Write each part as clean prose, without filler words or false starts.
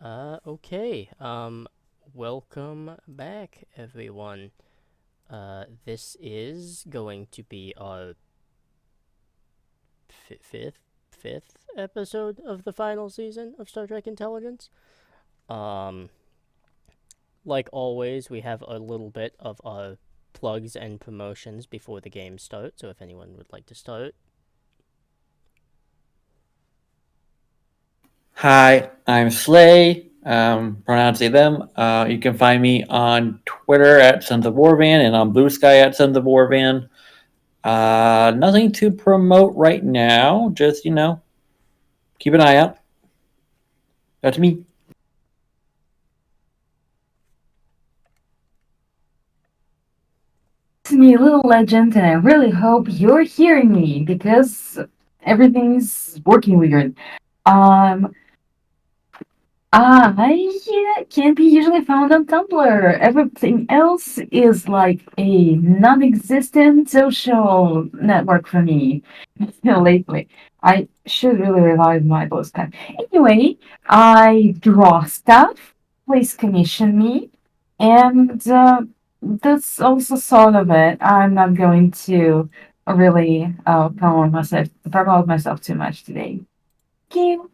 Okay. Welcome back, everyone. This is going to be our fifth episode of the final season of Star Trek Intelligence. Um, like always, we have a little bit of our plugs and promotions before the game starts. So if anyone would like to start. Hi, I'm Slay. Pronouns they them. You can find me on Twitter at Sons of Warvan and on Blue Sky at Sons of Warvan. Nothing to promote right now. Just keep an eye out. That's me. It's me, Little Legend, and I really hope you're hearing me because everything's working weird. Um, I can be usually found on Tumblr. Everything else is like a non-existent social network for me lately. I should really revive my postcard. Anyway, I draw stuff. Please commission me, and that's also sort of it. I'm not going to really promote myself too much today. Thank you.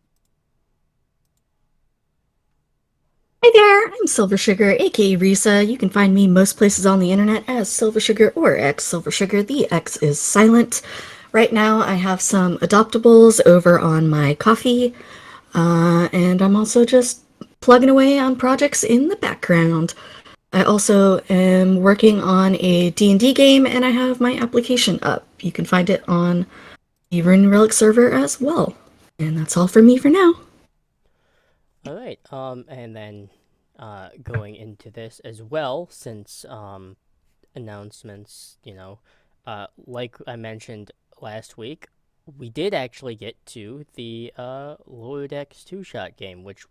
Hi there, I'm Silver Sugar, aka Risa. You can find me most places on the internet as Silver Sugar or X Silver Sugar. The X is silent. Right now, I have some adoptables over on my coffee, and I'm also just plugging away on projects in the background. I also am working on a D&D game, and I have my application up. You can find it on the Rune Relic server as well. And that's all for me for now. All right. And then going into this as well, since announcements, like I mentioned last week, we did actually get to the Lower Decks two shot game, which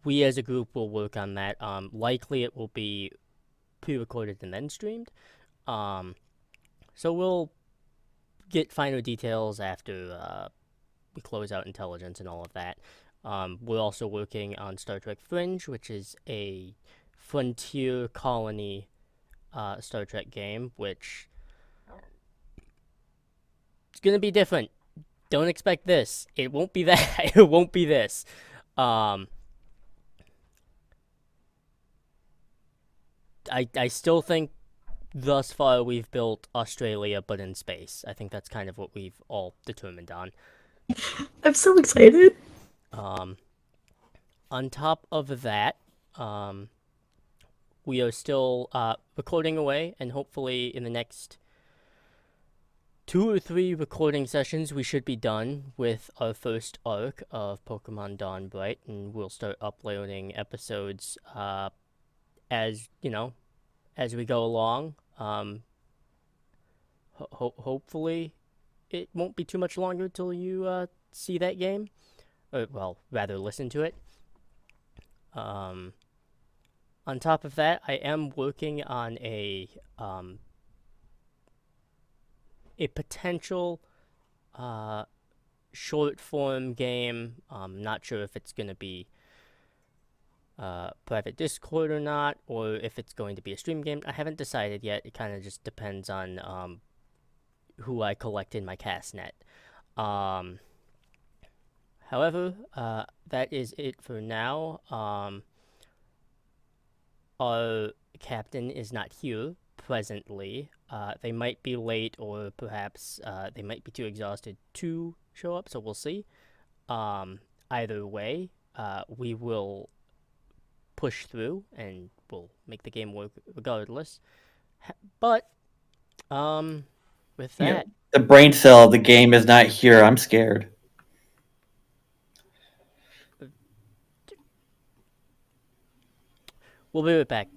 we as a group will work on that. Likely it will be pre-recorded and then streamed. Um, so we'll get finer details after we close out intelligence and all of that. We're also working on Star Trek Fringe, which is a frontier colony Star Trek game, which is gonna be different. Don't expect this. It won't be that. It won't be this. Um, I still think thus far we've built Australia, but in space. I think that's kind of what we've all determined on. I'm so excited. Um, on top of that, um, we are still recording away, and hopefully in the next 2 or 3 recording sessions, we should be done with our first arc of Pokemon Dawn Bright, and we'll start uploading episodes as as we go along. Hopefully, it won't be too much longer till you see that game, or well, rather listen to it. Um, on top of that, I am working on a potential uh, short form game. Not sure if it's gonna be private Discord or not, or if it's going to be a stream game. I haven't decided yet. It kind of just depends on who I collect in my cast net. Um, However, that is it for now. Our captain is not here presently. They might be late, or perhaps they might be too exhausted to show up, so we'll see. Either way, we will push through and we'll make the game work regardless. But, um, with You know, that, the brain cell of the game is not here. I'm scared. we'll be right back.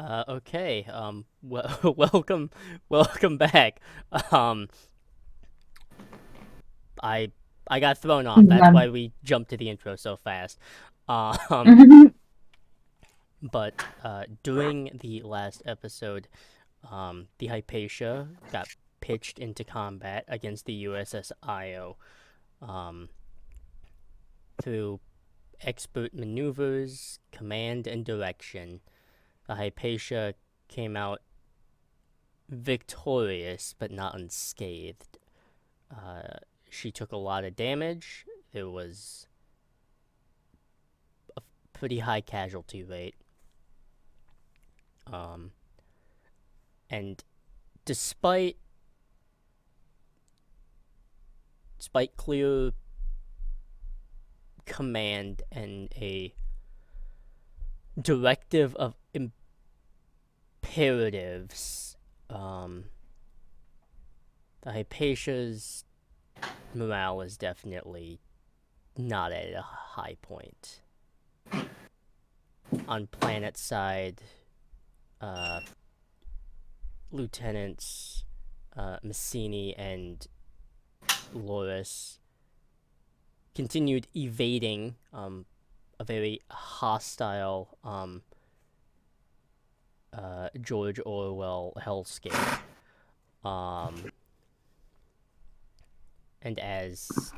Okay. Welcome back. Um, I I got thrown off. That's why we jumped to the intro so fast. Um, but during the last episode, the Hypatia got pitched into combat against the USS Io. Um, through expert maneuvers, command, and direction, the Hypatia came out victorious but not unscathed. She took a lot of damage. There was a pretty high casualty rate. And despite clear command and a directive of imperatives, the Hypatia's morale is definitely not at a high point. On planet side, Lieutenants Massini and Loris continued evading a very hostile George Orwell hellscape. And as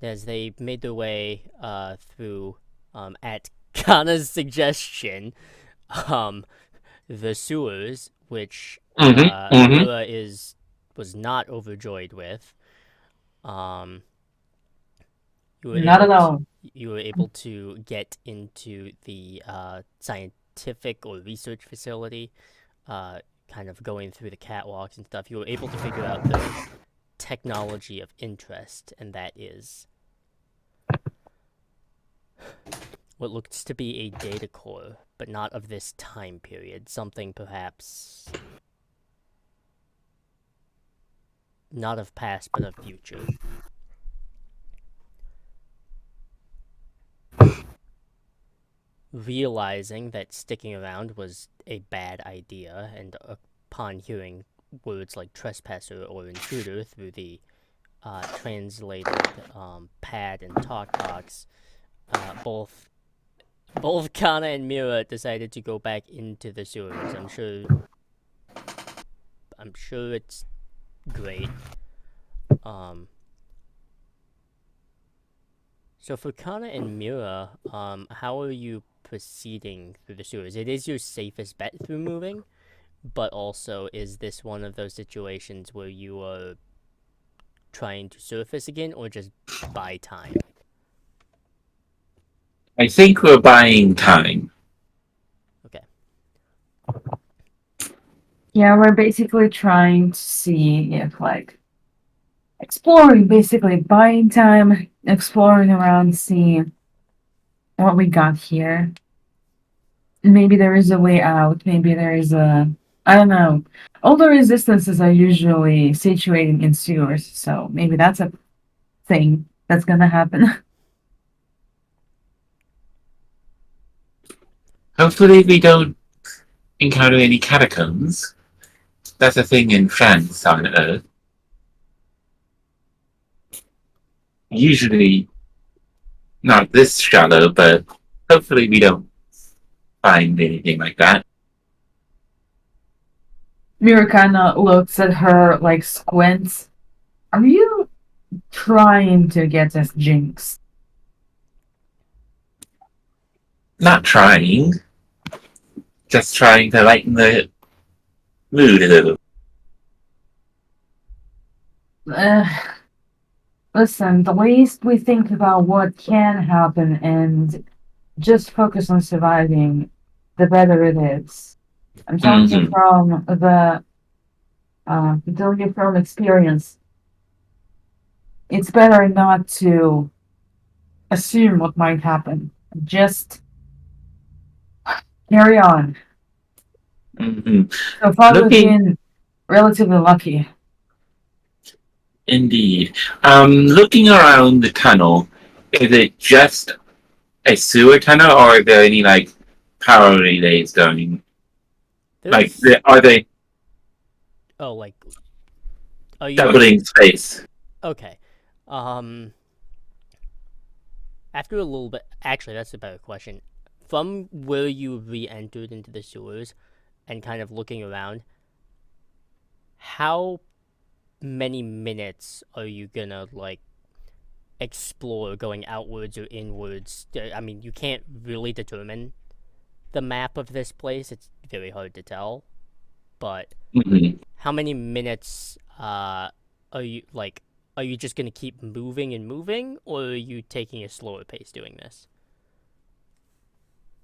they made their way through, at Kana's suggestion, the sewers, which Mura was not overjoyed with. You were Not at all. You were able to get into the scientific or research facility, kind of going through the catwalks and stuff. You were able to figure out the technology of interest, and that is what looks to be a data core, but not of this time period. Something perhaps not of past, but of future. Realizing that sticking around was a bad idea, and upon hearing words like trespasser or intruder through the translated pad and talk box, both Kana and Mira decided to go back into the sewers. I'm sure it's great. So for Kana and Mira, how are you proceeding through the sewers? It is your safest bet through moving, but also is this one of those situations where you are trying to surface again or just buy time? I think we're buying time. Okay. Yeah, we're basically trying to see if, like, exploring, basically buying time, exploring around, seeing what we got here. Maybe there is a way out. Maybe there is I don't know. All the resistances are usually situated in sewers, so maybe that's a thing that's gonna happen. Hopefully we don't encounter any catacombs. That's a thing in France on Earth. Usually not this shallow, but hopefully we don't find anything like that. Mirakana looks at her, like, squints. Are you trying to get us jinxed? Not trying. Just trying to lighten the mood a little. Listen, the least we think about what can happen and just focus on surviving, the better it is. I'm telling you from I'm telling you from experience. It's better not to assume what might happen. Just carry on. So far, we've been relatively lucky. Indeed. Looking around the tunnel, is it just a sewer tunnel, or are there any, like, power relays going? Like, There's are they oh, like, are you doubling space? okay? Um, after a little bit, actually, that's a better question. From where you re-entered into the sewers and kind of looking around, how many minutes are you gonna like explore going outwards or inwards? I mean, you can't really determine the map of this place. It's very hard to tell. But Mhm. how many minutes are you like? Are you just gonna keep moving and moving, or are you taking a slower pace doing this?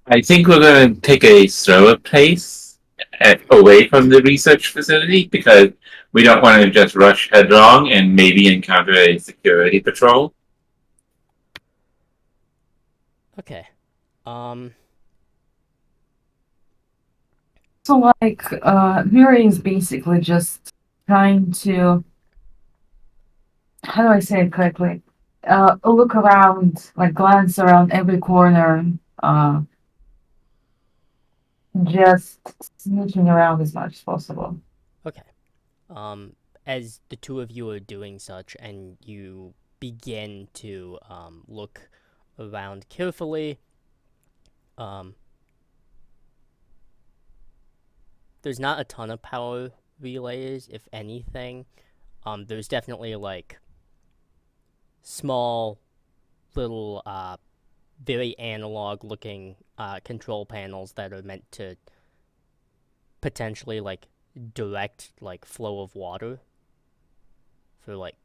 I think we're going to take a slower pace away from the research facility because we don't want to just rush headlong and maybe encounter a security patrol. Okay. So like, Mira is basically just trying to, how do I say it correctly? Look around, like glance around every corner, just sneaking around as much as possible. Okay. As the two of you are doing such, and you begin to look around carefully, um, there's not a ton of power relays, if anything. There's definitely like small, little, very analog looking control panels that are meant to potentially like direct like flow of water for like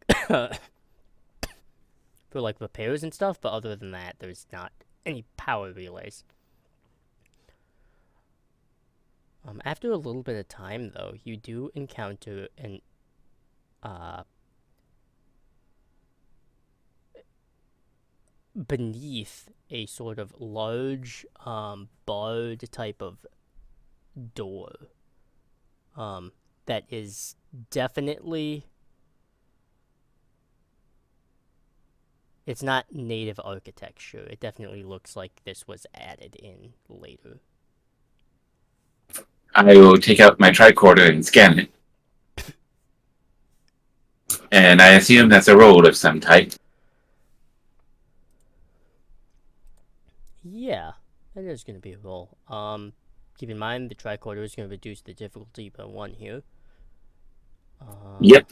for like repairs and stuff, but other than that there's not any power relays. After a little bit of time though, you do encounter an beneath a sort of large barred type of door that is definitely, it's not native architecture. It definitely looks like this was added in later. I will take out my tricorder and scan it. And I assume that's a roll of some type. Yeah, that is going to be a roll. Keep in mind the tricorder is going to reduce the difficulty by 1 here. Yep.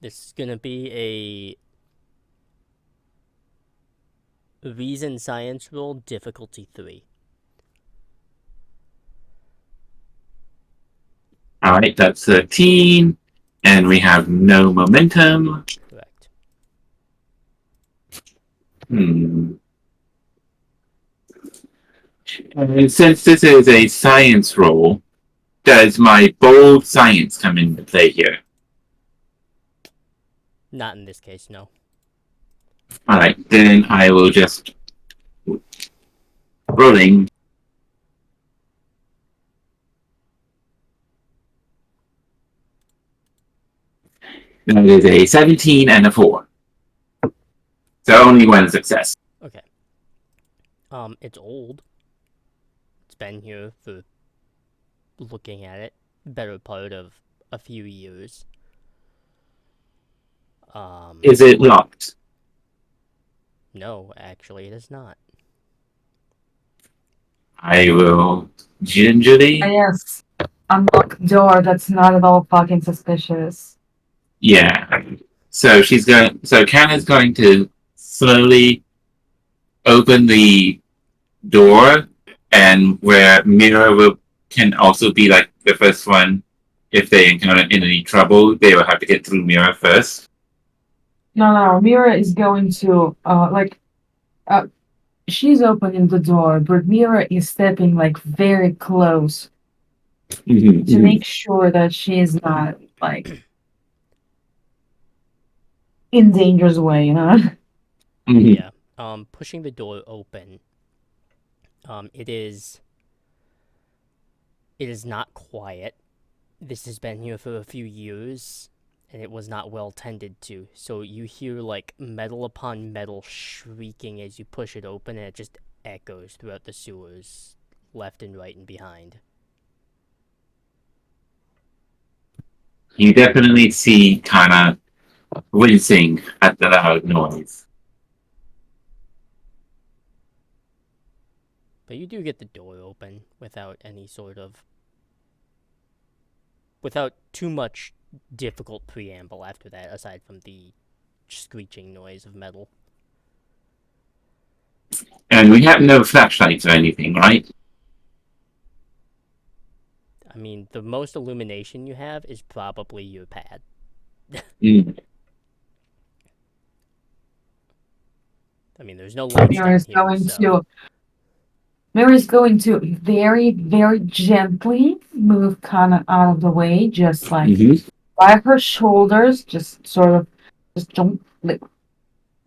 This is going to be a reason science roll, difficulty 3. Alright, that's 13. And we have no momentum. Correct. And since this is a science roll, does my bold science come into play here? Not in this case, no. Alright, then I will just rolling. That is a 17 and a 4. So only one success. Okay. It's old. It's been here for, looking at it, better part of a few years. Is it locked? No, actually, it is not. I will gingerly. Yes, unlock door. That's not at all fucking suspicious. Yeah. So she's going. So Kanna's going to slowly open the door, and where Mira can also be like the first one. If they encounter any trouble, they will have to get through Mira first. No, Mira is going to she's opening the door, but Mira is stepping like very close to make sure that she's not like in danger's way, you know? Yeah. Pushing the door open. It is not quiet. This has been here for a few years, and it was not well tended to. So you hear like metal upon metal shrieking as you push it open, and it just echoes throughout the sewers, left and right and behind. You definitely see Kana wincing at the loud noise. But you do get the door open without too much difficult preamble after that, aside from the screeching noise of metal. And we have no flashlights or anything, right? I mean, the most illumination you have is probably your pad. Mm. I mean, there's no lights Mira down is here, going so to Mira is going to very, very gently move Kana out of the way, just like Mm-hmm. by her shoulders, just sort of just jump like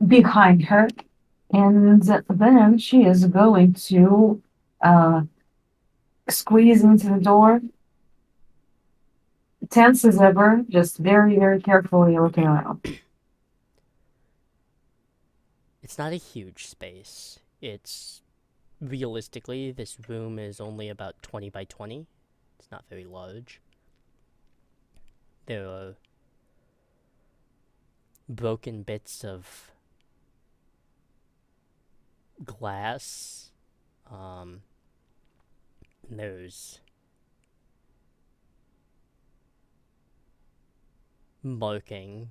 behind her. And then she is going to uh squeeze into the door, tense as ever, just very, very carefully looking around. it's not a huge space. It's realistically, this room is only about 20 by 20. It's not very large. There are broken bits of glass. There's marking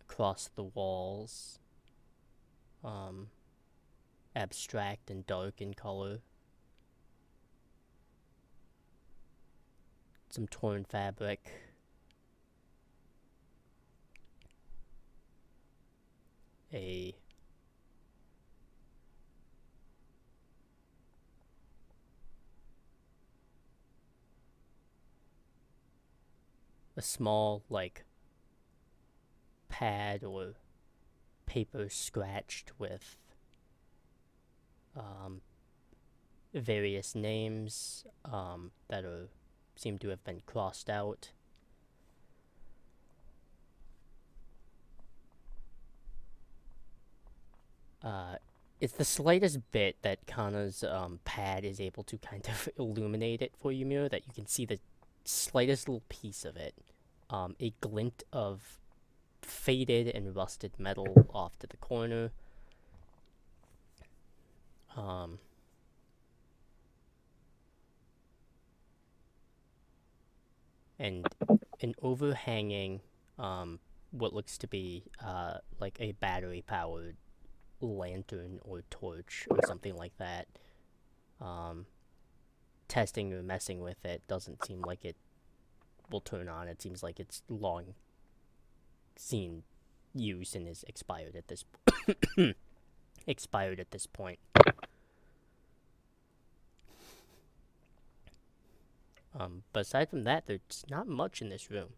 across the walls. Abstract and dark in color. Some torn fabric. A small, like, pad or paper scratched with various names that seem to have been crossed out. It's the slightest bit that Kana's pad is able to kind of illuminate it for you, Mira, that you can see the slightest little piece of it. A glint of faded and rusted metal off to the corner. And an overhanging, what looks to be like a battery-powered lantern or torch or something like that. Testing or messing with it doesn't seem like it will turn on. It seems like it's long seen use and is expired at this point. But aside from that, there's not much in this room.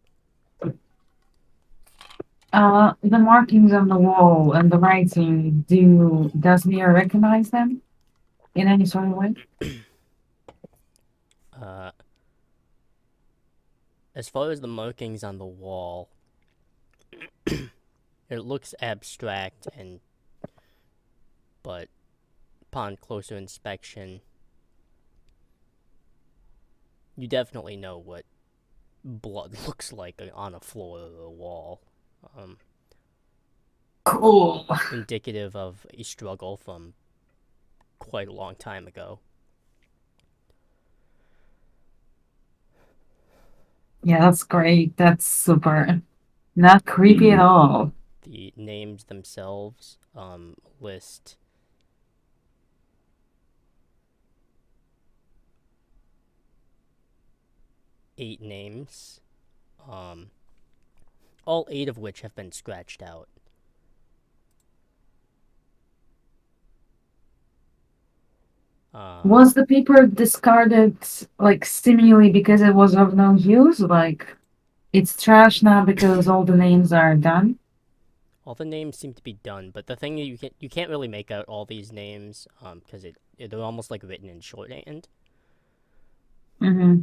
The markings on the wall and the writing, does Mia recognize them in any sort of way? As far as the markings on the wall, it looks abstract but upon closer inspection, you definitely know what blood looks like on a floor or a wall. Cool. Indicative of a struggle from quite a long time ago. Yeah, that's great. That's super. Not creepy at all. The names themselves list eight names, all 8 of which have been scratched out. Was the paper discarded like seemingly because it was of no use? Like it's trash now because all the names are done? All the names seem to be done, but the thing you can't really make out all these names because they're almost like written in shorthand. Mm-hmm.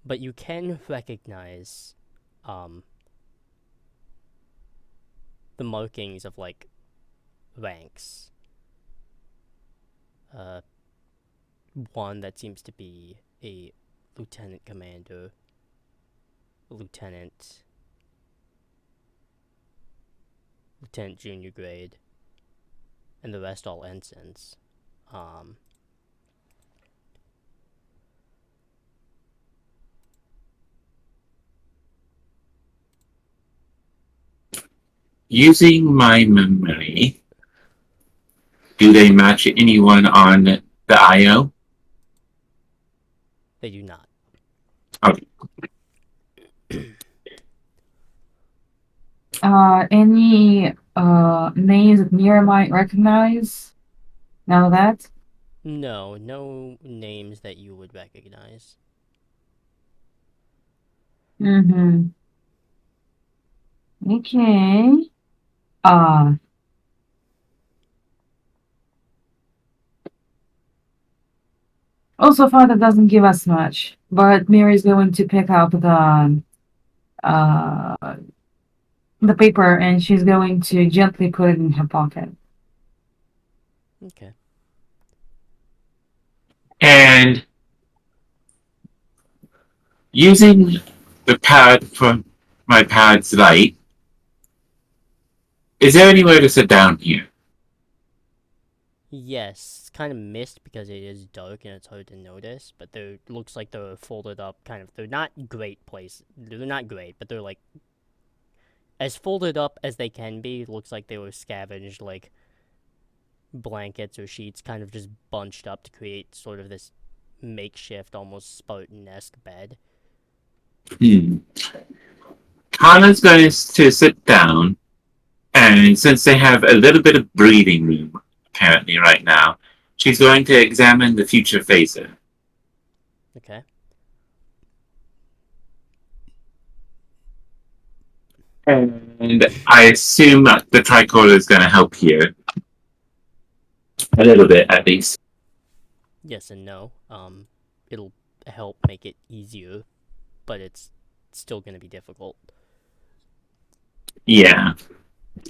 But you can recognize the markings of like ranks. One that seems to be a lieutenant commander, lieutenant junior grade, and the rest all ensigns. Using my memory, do they match anyone on the IO? They do not. Okay. Any names that Mira might recognize? Now that? No names that you would recognize. Mm-hmm. Okay. Also far that doesn't give us much, but Mira is going to pick up the paper and she's going to gently put it in her pocket. Okay. And using the pad for my pad's light, is there anywhere to sit down here? Yes, it's kind of missed because it is dark and it's hard to notice, but there looks like they're folded up kind of. They're not great places. They're not great, but they're like as folded up as they can be. It looks like they were scavenged like blankets or sheets kind of just bunched up to create sort of this makeshift, almost Spartan-esque bed. Kana's going to sit down, and since they have a little bit of breathing room apparently right now, she's going to examine the future phaser. Okay. And I assume that the tricorder is going to help here. A little bit, at least. Yes and no. It'll help make it easier, but it's still going to be difficult. Yeah.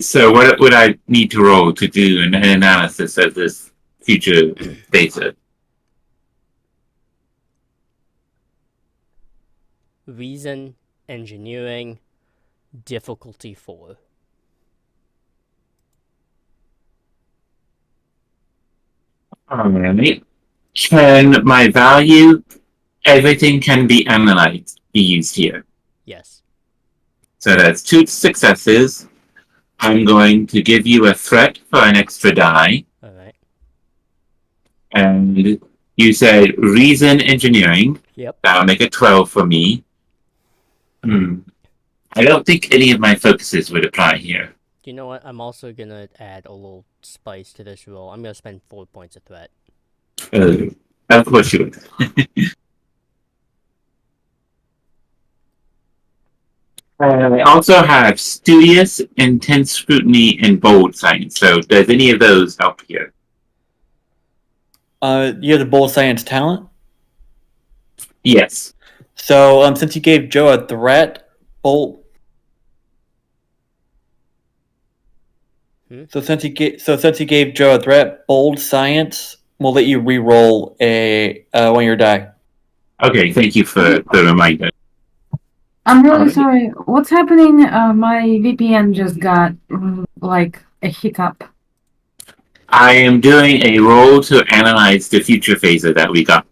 So what would I need to roll to do an analysis of this future phaser? Reason, engineering, difficulty 4. Alright. Can my value, everything can be analyzed, be used here. Yes. So that's 2 successes. I'm going to give you a threat for an extra die. Alright. And you said reason engineering. Yep. That'll make it 12 for me. I don't think any of my focuses would apply here. You know what? I'm also going to add a little spice to this roll. I'm going to spend 4 points of threat. Of course you would. I also have studious, intense scrutiny, and bold science. So does any of those help here? You have the bold science talent. Yes. So since you gave Joe a threat, bold. So since you gave Joe a threat, bold science will let you re-roll a one of your die. Okay, thank you for the reminder. I'm really sorry. What's happening? My VPN just got like a hiccup. I am doing a roll to analyze the future phaser that we got.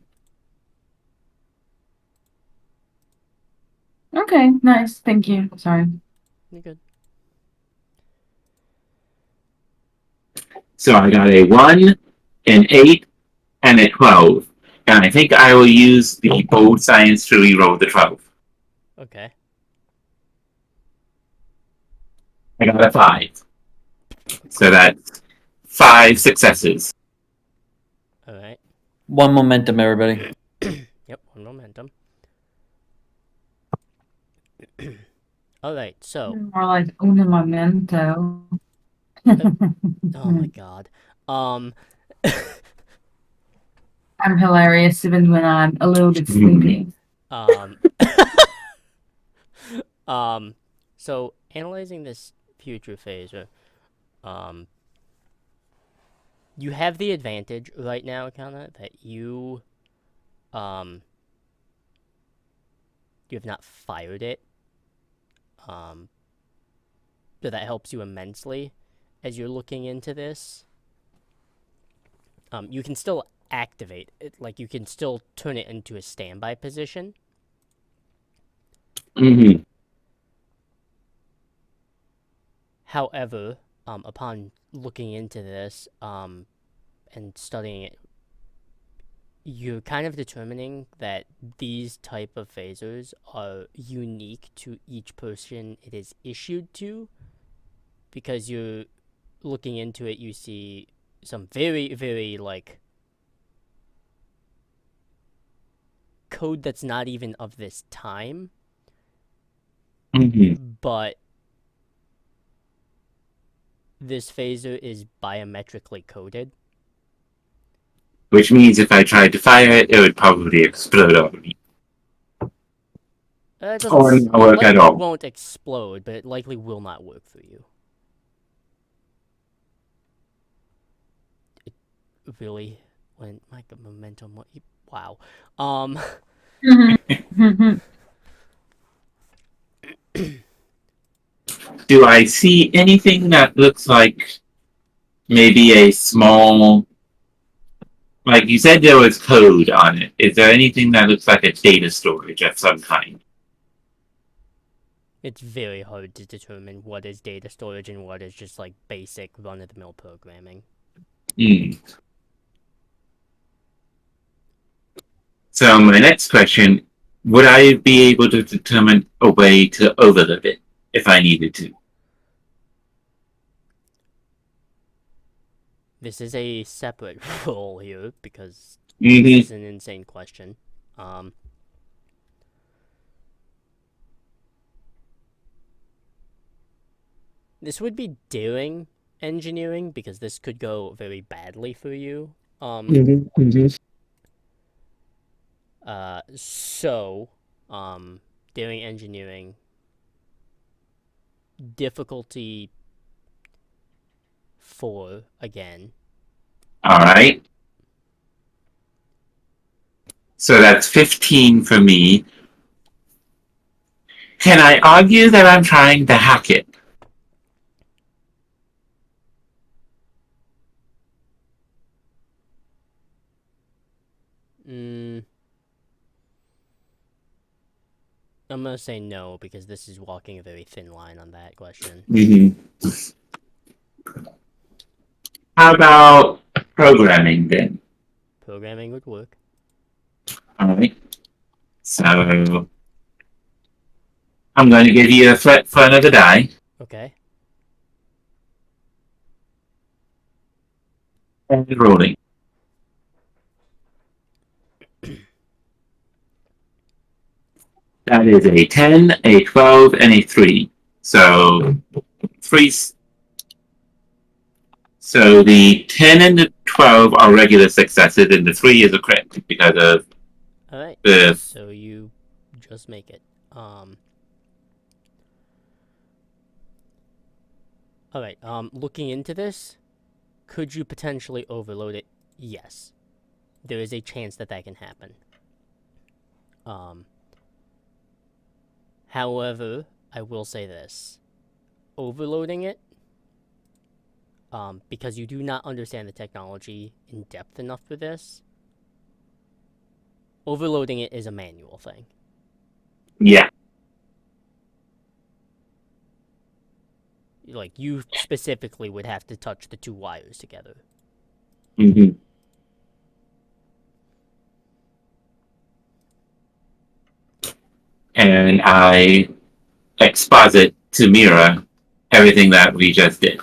Okay, nice. Thank you. Sorry. You're good. So I got a 1, an 8, and a 12. And I think I will use the bold science to re-roll the 12. Okay. I got a 5. So that's 5 successes. Alright. One momentum, everybody. Yep, 1 momentum. Alright, so. More like un momento. Oh my god. I'm hilarious even when I'm a little bit sleepy. So analyzing this future phaser, you have the advantage right now, Kana, that you have not fired it. So that helps you immensely as you're looking into this. You can still activate it, like you can still turn it into a standby position. Mm-hmm. However, upon looking into this and studying it, you're kind of determining that these type of phasers are unique to each person it is issued to, because you're looking into it, you see some very, very, like, code that's not even of this time, Mm-hmm. but this phaser is biometrically coded. Which means if I tried to fire it, it would probably explode on me. It Or doesn't not work at likely all. won't explode, but it likely will not work for you. It really went like a momentum. Wow. Do I see anything that looks like maybe a small, like you said there was code on it. Is there anything that looks like a data storage of some kind? It's very hard to determine what is data storage and what is just like basic run-of-the-mill programming. Hmm. So my next question, would I be able to determine a way to overload it if I needed to? This is a separate role here because Mm-hmm. this is an insane question. This would be daring engineering because this could go very badly for you. So, daring engineering, difficulty 4 again. All right. So that's 15 for me. Can I argue that I'm trying to hack it? I'm gonna say no because this is walking a very thin line on that question. Mm-hmm. How about programming then? Programming would work. All right. So I'm going to give you a threat for another die. Okay. And rolling. That is a 10, a 12, and a 3. So 3. So the 10 and the 12 are regular successes, and the 3 is a crit because of Alright. the. So you just make it. Alright, looking into this, could you potentially overload it? Yes. There is a chance that that can happen. However, I will say this. Overloading it, because you do not understand the technology in depth enough for this, overloading it is a manual thing. Yeah. Like, you specifically would have to touch the 2 wires together. Mm-hmm. And I exposit to Mira everything that we just did.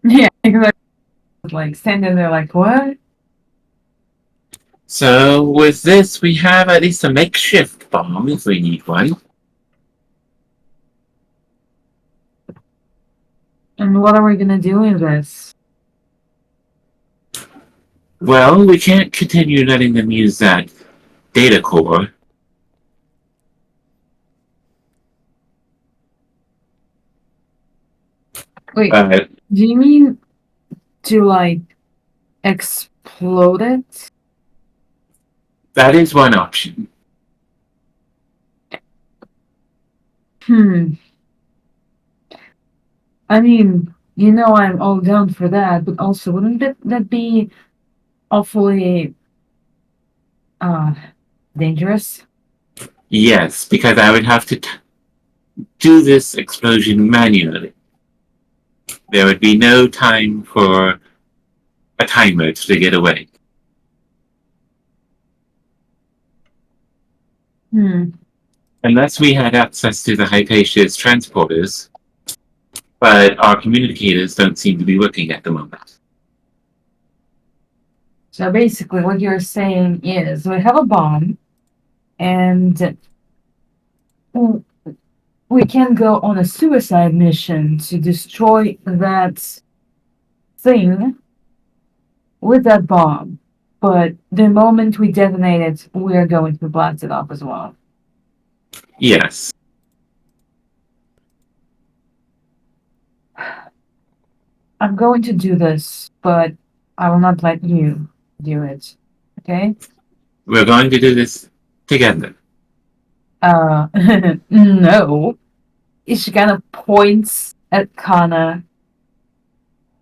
Yeah, exactly. Like standing there, like what? So with this, we have at least a makeshift bomb if we need one. And what are we gonna do with this? Well, we can't continue letting them use that data core. Wait, But do you mean to like explode it? that is one option. Hmm. I mean, I'm all down for that, but also wouldn't that be awfully uh dangerous? Yes, because I would have to do this explosion manually. There would be no time for a timer to get away. Hmm. Unless we had access to the Hypatia's transporters, but our communicators don't seem to be working at the moment. So basically, what you're saying is we have a bomb, and we can go on a suicide mission to destroy that thing with that bomb. But the moment we detonate it, we're going to blast it off as well. Yes. I'm going to do this, but I will not let you do it. Okay? We're going to do this together. No. She kind of points at Kana.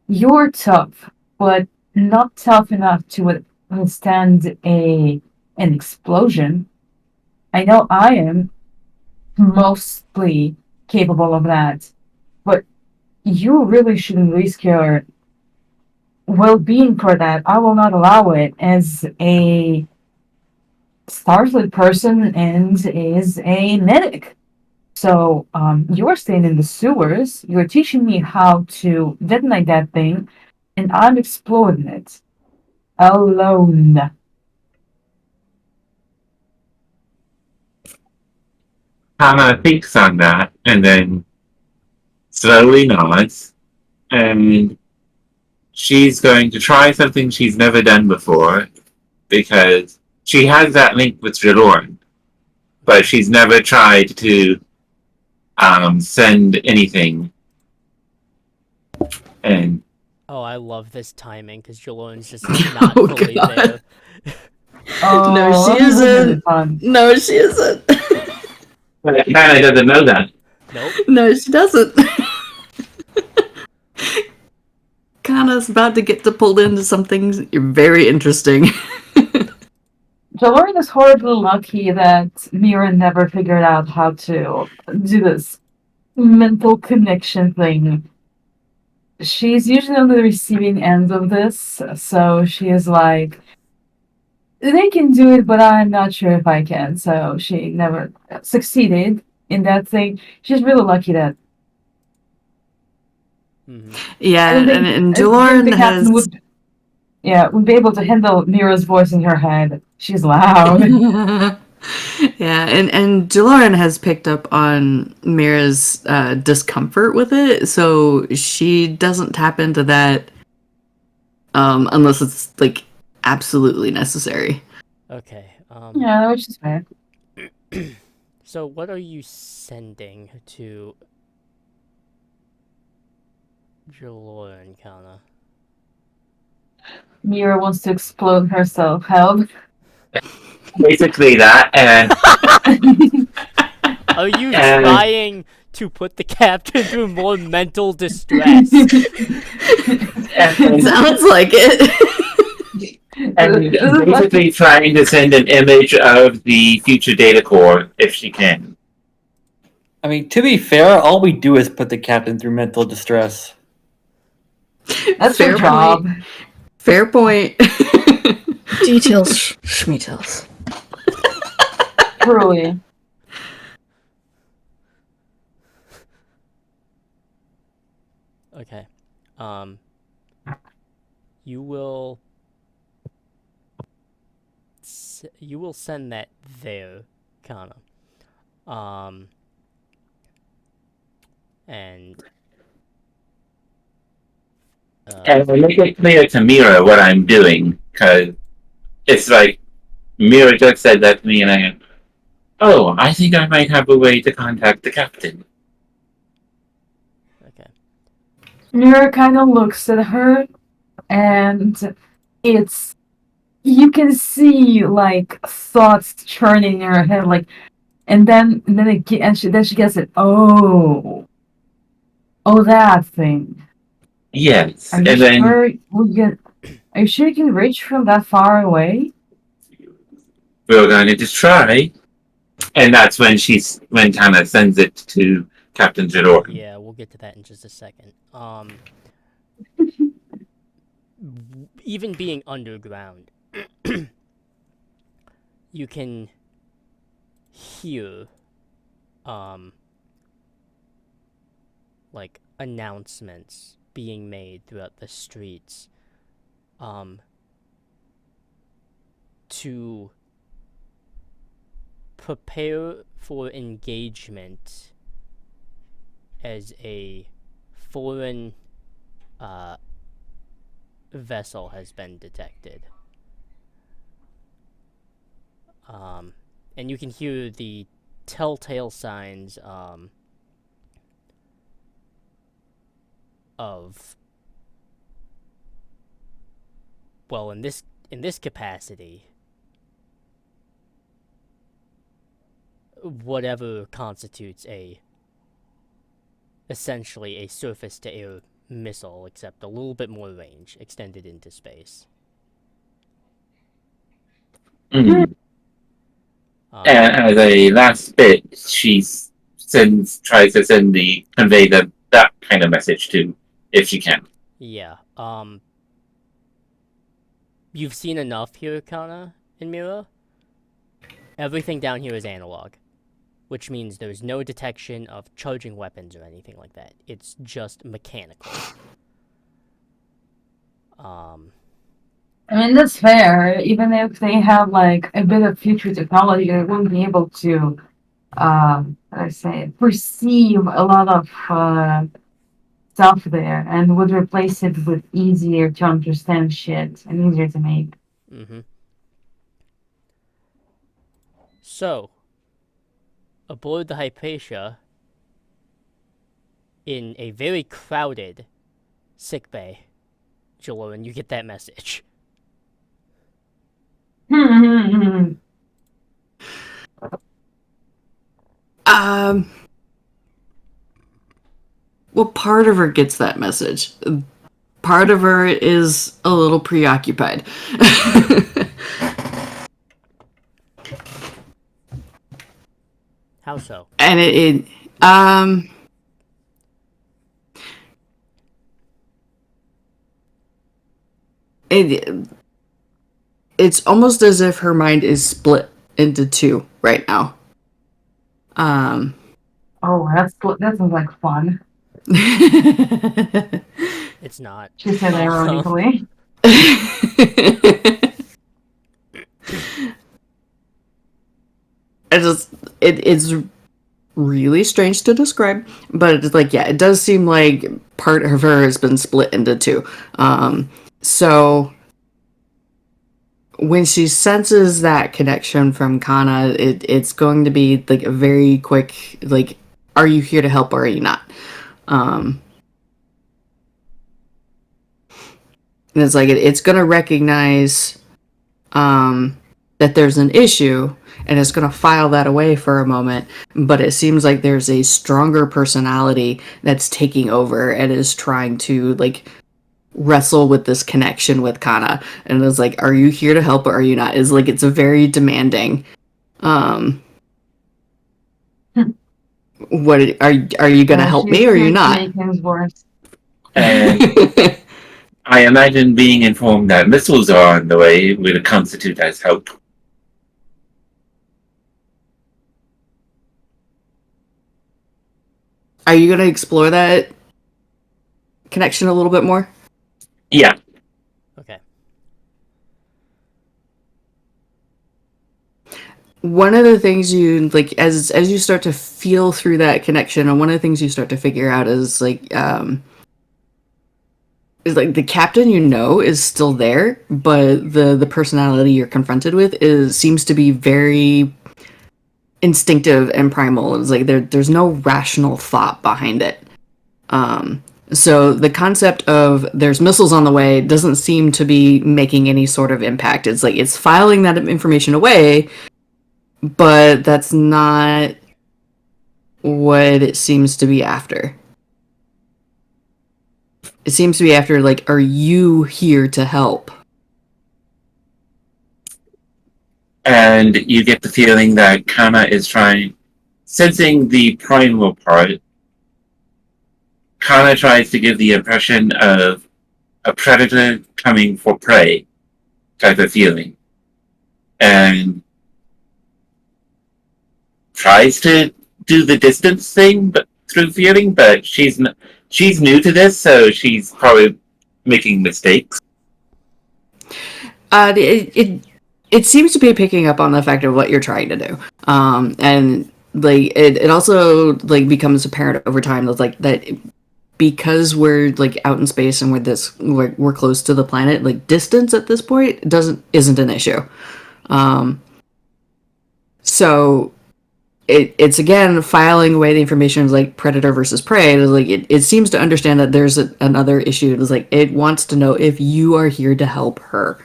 You're tough, but not tough enough to withstand an explosion. I know I am mostly capable of that, but you really shouldn't risk your well-being for that. I will not allow it as a Starfleet person and is a medic. So, you're staying in the sewers, you're teaching me how to detonate that thing, and I'm exploding it. Alone. Hannah thinks on that and then slowly nods, and she's going to try something she's never done before because she has that link with Jaloran, but she's never tried to send anything. And Oh, I love this timing because Jalone's just not Oh, fully God. there. Oh, No, she this is really isn't. fun. No, she isn't. Hannah doesn't know that. Nope. No, she doesn't. Kana's about to get pulled into something very interesting. Jalorin is horribly lucky that Mira never figured out how to do this mental connection thing. She's usually on the receiving end of this, so she is like, they can do it, but I'm not sure if I can. So she never succeeded in that thing. She's really lucky that. Mhm. Yeah, I don't think, and I think Jaloran the captain has. would be able to handle Mira's voice in her head. She's loud. Yeah, and Jaloran has picked up on Mira's discomfort with it, so she doesn't tap into that unless it's like absolutely necessary. Okay. Yeah, which is fair. So what are you sending to Jaloran, Kana? Mira wants to explode herself. Help. Basically that, and Are you And- trying to put the captain through more mental distress? and Sounds like it. and basically trying to send an image of the future data core if she can. I mean, to be fair, all we do is put the captain through mental distress. That's Fair her job. point. Fair point. Details, schmeetails. Truly. Okay. You will send that there, Kana. And And I make it clear to Mira what I'm doing, because it's like Mira just said that to me, and I go, "Oh, I think I might have a way to contact the captain." okay. Mira kind of looks at her, and it's you can see like thoughts churning in her head, like, and then she gets it. Oh, that thing. Yes, Are and you then sure we get? Are you sure you can reach from that far away? we're going to just try. And that's when Tana sends it to Captain Jador. Yeah, we'll get to that in just a second. Even being underground, you can hear, like announcements being made throughout the streets, to prepare for engagement as a foreign vessel has been detected. And you can hear the telltale signs of, well, in this capacity, whatever constitutes essentially a surface to air missile, except a little bit more range extended into space. Mm. And as a last bit, she tries to convey that kind of message to, if she can. Yeah. You've seen enough here, Kana and Mira. Everything down here is analog, which means there's no detection of charging weapons or anything like that. It's just mechanical. I mean, that's fair. Even if they have like a bit of future technology, they wouldn't be able to, perceive a lot of stuff there, and would replace it with easier to understand shit and easier to make. Mm-hmm. So, aboard the Hypatia, in a very crowded sickbay, Jaloran, you get that message. Well, part of her gets that message. Part of her is a little preoccupied. How so? And it's almost as if her mind is split into two right now. Oh, that sounds like fun. It's not. She said ironically. It's really strange to describe, but it's like, yeah, it does seem like part of her has been split into two. So when she senses that connection from Kana, it's going to be like a very quick, like, are you here to help or are you not? And it's like it's going to recognize that there's an issue, and it's going to file that away for a moment, but it seems like there's a stronger personality that's taking over and is trying to, like, wrestle with this connection with Kana. And it's like, are you here to help or are you not? It's like, it's a very demanding. What are you going to help me or are you not? Make things worse. And I imagine being informed that missiles are on the way would constitute as help. Are you going to explore that connection a little bit more? Yeah. Okay. One of the things you, like, as you start to feel through that connection, and one of the things you start to figure out is like the captain is still there, but the personality you're confronted with seems to be very instinctive and primal. It's like there's no rational thought behind it. So the concept of there's missiles on the way doesn't seem to be making any sort of impact. It's like it's filing that information away, but that's not what it seems to be after. It seems to be after, like, are you here to help? And you get the feeling that Kana is sensing the primal part. Kana tries to give the impression of a predator coming for prey type of feeling. And tries to do the distance thing but through feeling, but she's new to this, so she's probably making mistakes. It seems to be picking up on the fact of what you're trying to do, and like it also like becomes apparent over time that like that because we're like out in space and we're close to the planet, like distance at this point isn't an issue. So it's again filing away the information of like predator versus prey. Like it seems to understand that there's another issue. It's like it wants to know if you are here to help her.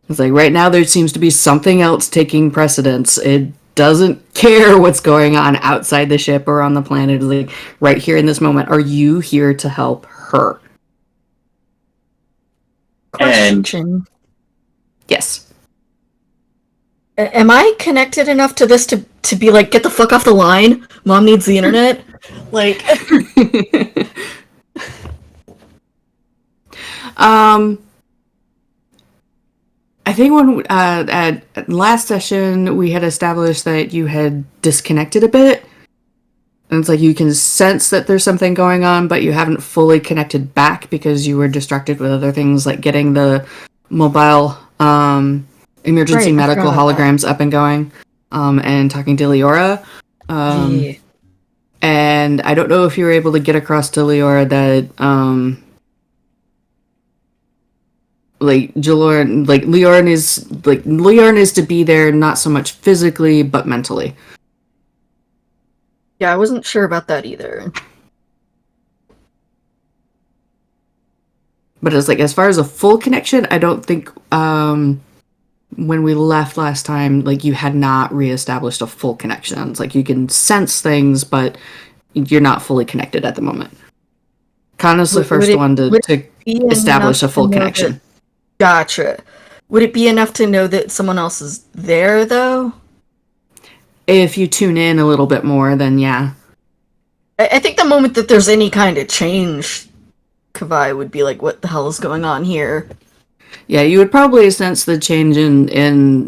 It's like right now there seems to be something else taking precedence. It doesn't care what's going on outside the ship or on the planet. It's like right here in this moment, are you here to help her? Question. Yes. Am I connected enough to this to be like, get the fuck off the line? Mom needs the internet? Like... I think when at last session we had established that you had disconnected a bit, and it's like you can sense that there's something going on, but you haven't fully connected back because you were distracted with other things like getting the mobile emergency Right, I medical forgot about holograms up and going, and talking to Leora. Yeah. And I don't know if you were able to get across to Leora that Leorn is to be there not so much physically but mentally. Yeah, I wasn't sure about that either. But it's like as far as a full connection, I don't think when we left last time, like you had not reestablished a full connection. It's like you can sense things, but you're not fully connected at the moment. Kana's the first one to establish a full connection. Gotcha. Would it be enough to know that someone else is there, though? If you tune in a little bit more, then yeah. I think the moment that there's any kind of change, Kavai would be like, what the hell is going on here? Yeah, you would probably sense the change in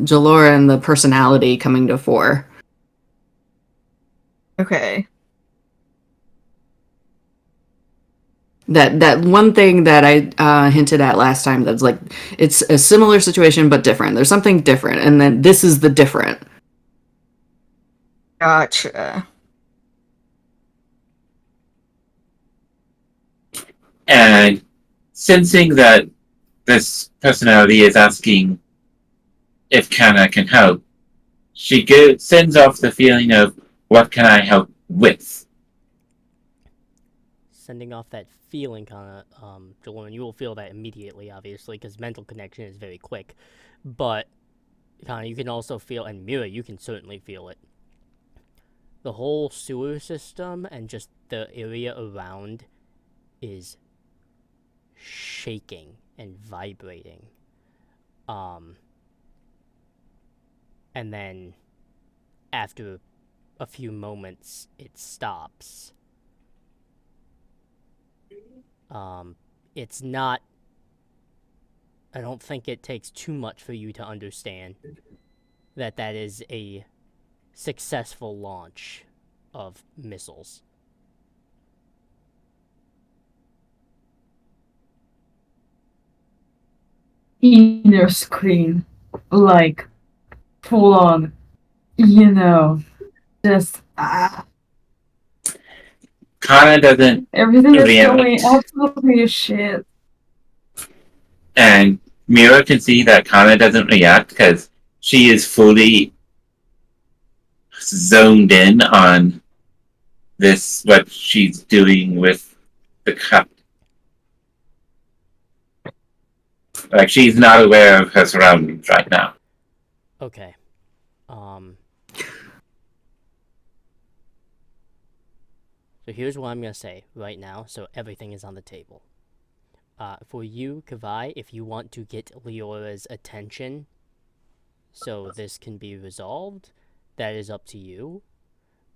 Jalora and the personality coming to fore. Okay. That one thing that I hinted at last time that's like it's a similar situation but different. There's something different, and then this is the different. Gotcha. And sensing that this personality is asking if Kana can help, she sends off the feeling of, what can I help with? Sending off that feeling, kind of, Jalorn, you will feel that immediately, obviously, because mental connection is very quick. But, kind of, you can also feel, and Mira, you can certainly feel it. The whole sewer system and just the area around is shaking and vibrating. And then, after a few moments, it stops. It's not... I don't think it takes too much for you to understand that that is a successful launch of missiles. Inner screen, like full on, just Kana doesn't everything is react. going absolutely to shit. And Mira can see that Kana doesn't react because she is fully zoned in on what she's doing with the cup. Like she's not aware of her surroundings right now. Okay. So here's what I'm gonna say right now, so everything is on the table. For you, Kavai, if you want to get Leora's attention so this can be resolved, that is up to you.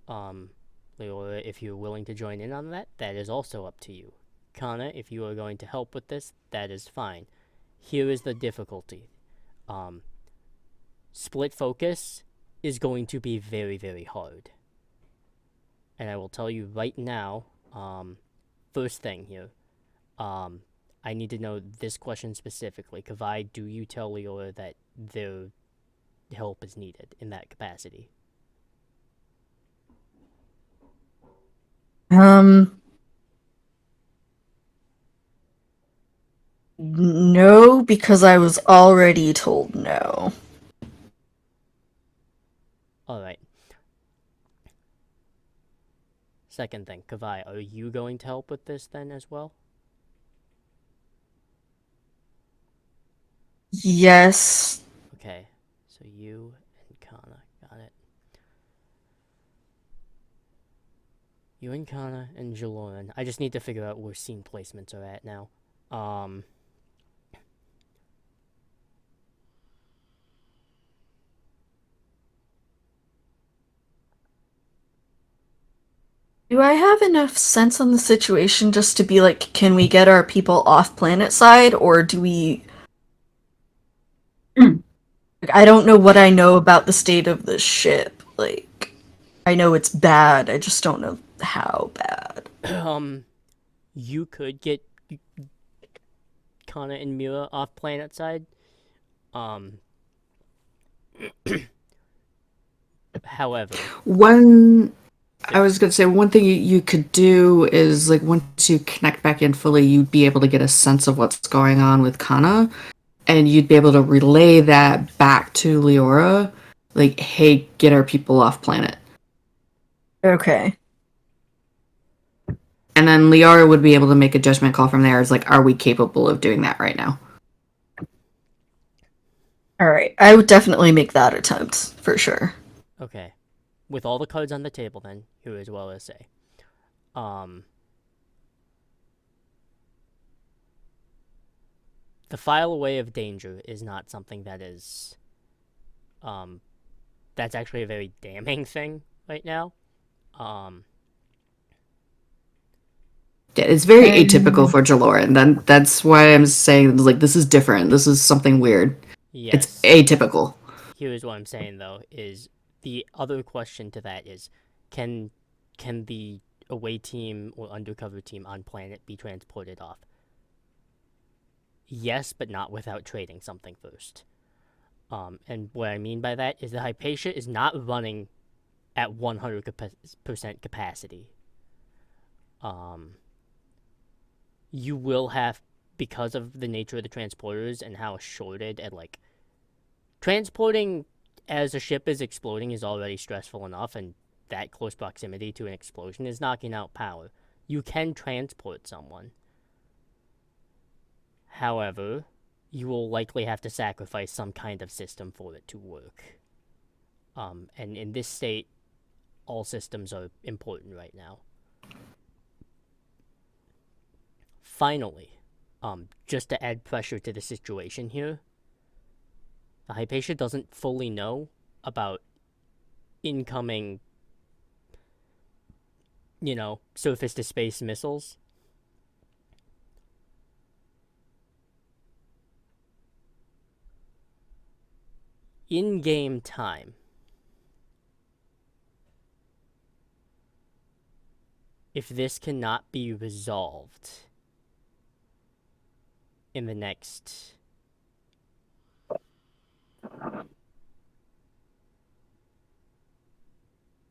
Leora, if you're willing to join in on that, that is also up to you. Kana, if you are going to help with this, that is fine. Here is the difficulty. Split focus is going to be very, very hard. And I will tell you right now, first thing here, I need to know this question specifically. Kavai, do you tell Leora that their help is needed in that capacity? No, because I was already told no. Alright. Second thing, Kavai, are you going to help with this then as well? Yes. Okay, so you and Kana, got it. You and Kana and Jaloran. I just need to figure out where scene placements are at now. Do I have enough sense on the situation just to be like, can we get our people off planet side, or do we... Like, I don't know what I know about the state of the ship. Like, I know it's bad, I just don't know how bad. You could get Kana and Mira off planet side. However, I was gonna say one thing you could do is like once you connect back in fully, you'd be able to get a sense of what's going on with Kana, and you'd be able to relay that back to Leora, like, "Hey, get our people off planet." Okay. And then Leora would be able to make a judgment call from there. As like, are we capable of doing that right now? Alright, I would definitely make that attempt, for sure. okay. With all the cards on the table then, here is what I'll say. The file away of danger is not something that is, that's actually a very damning thing right now. Yeah, it's very atypical for Jaloran. Then that's why I'm saying like this is different. This is something weird. Yes. It's atypical. Here is what I'm saying though, is the other question to that is, can the away team or undercover team on planet be transported off? Yes, but not without trading something first. And what I mean by that is the Hypatia is not running at 100% capacity. You will have, because of the nature of the transporters and how shorted and like transporting as a ship is exploding is already stressful enough, and that close proximity to an explosion is knocking out power. You can transport someone. However, you will likely have to sacrifice some kind of system for it to work. And in this state, all systems are important right now. Finally, just to add pressure to the situation here, the Hypatia doesn't fully know about incoming, surface-to-space missiles. In-game time, if this cannot be resolved in the next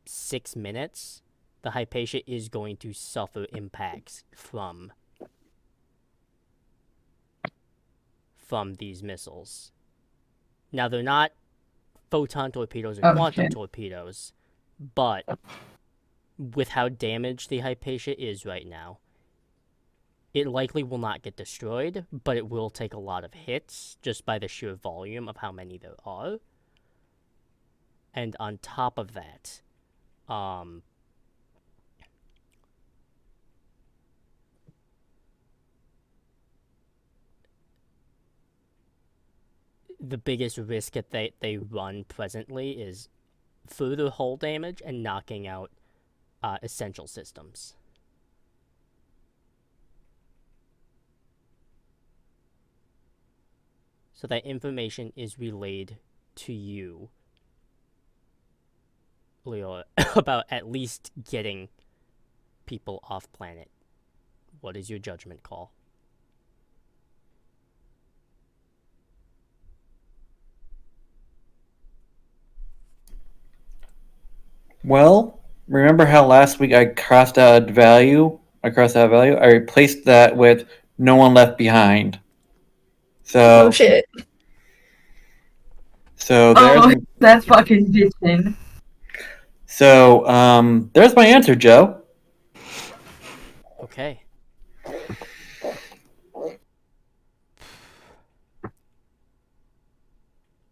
6 minutes, the Hypatia is going to suffer impacts from these missiles. Now, they're not photon torpedoes or quantum torpedoes, but with how damaged the Hypatia is right now, it likely will not get destroyed, but it will take a lot of hits just by the sheer volume of how many there are. And on top of that, the biggest risk that they run presently is further hull damage and knocking out essential systems. So that information is relayed to you, Leo, about at least getting people off planet. What is your judgment call? Well, remember how last week I crossed out value? I replaced that with no one left behind. Oh So, shit. so there's Oh, that's fucking bitchin'. so there's my answer, Joe. Okay.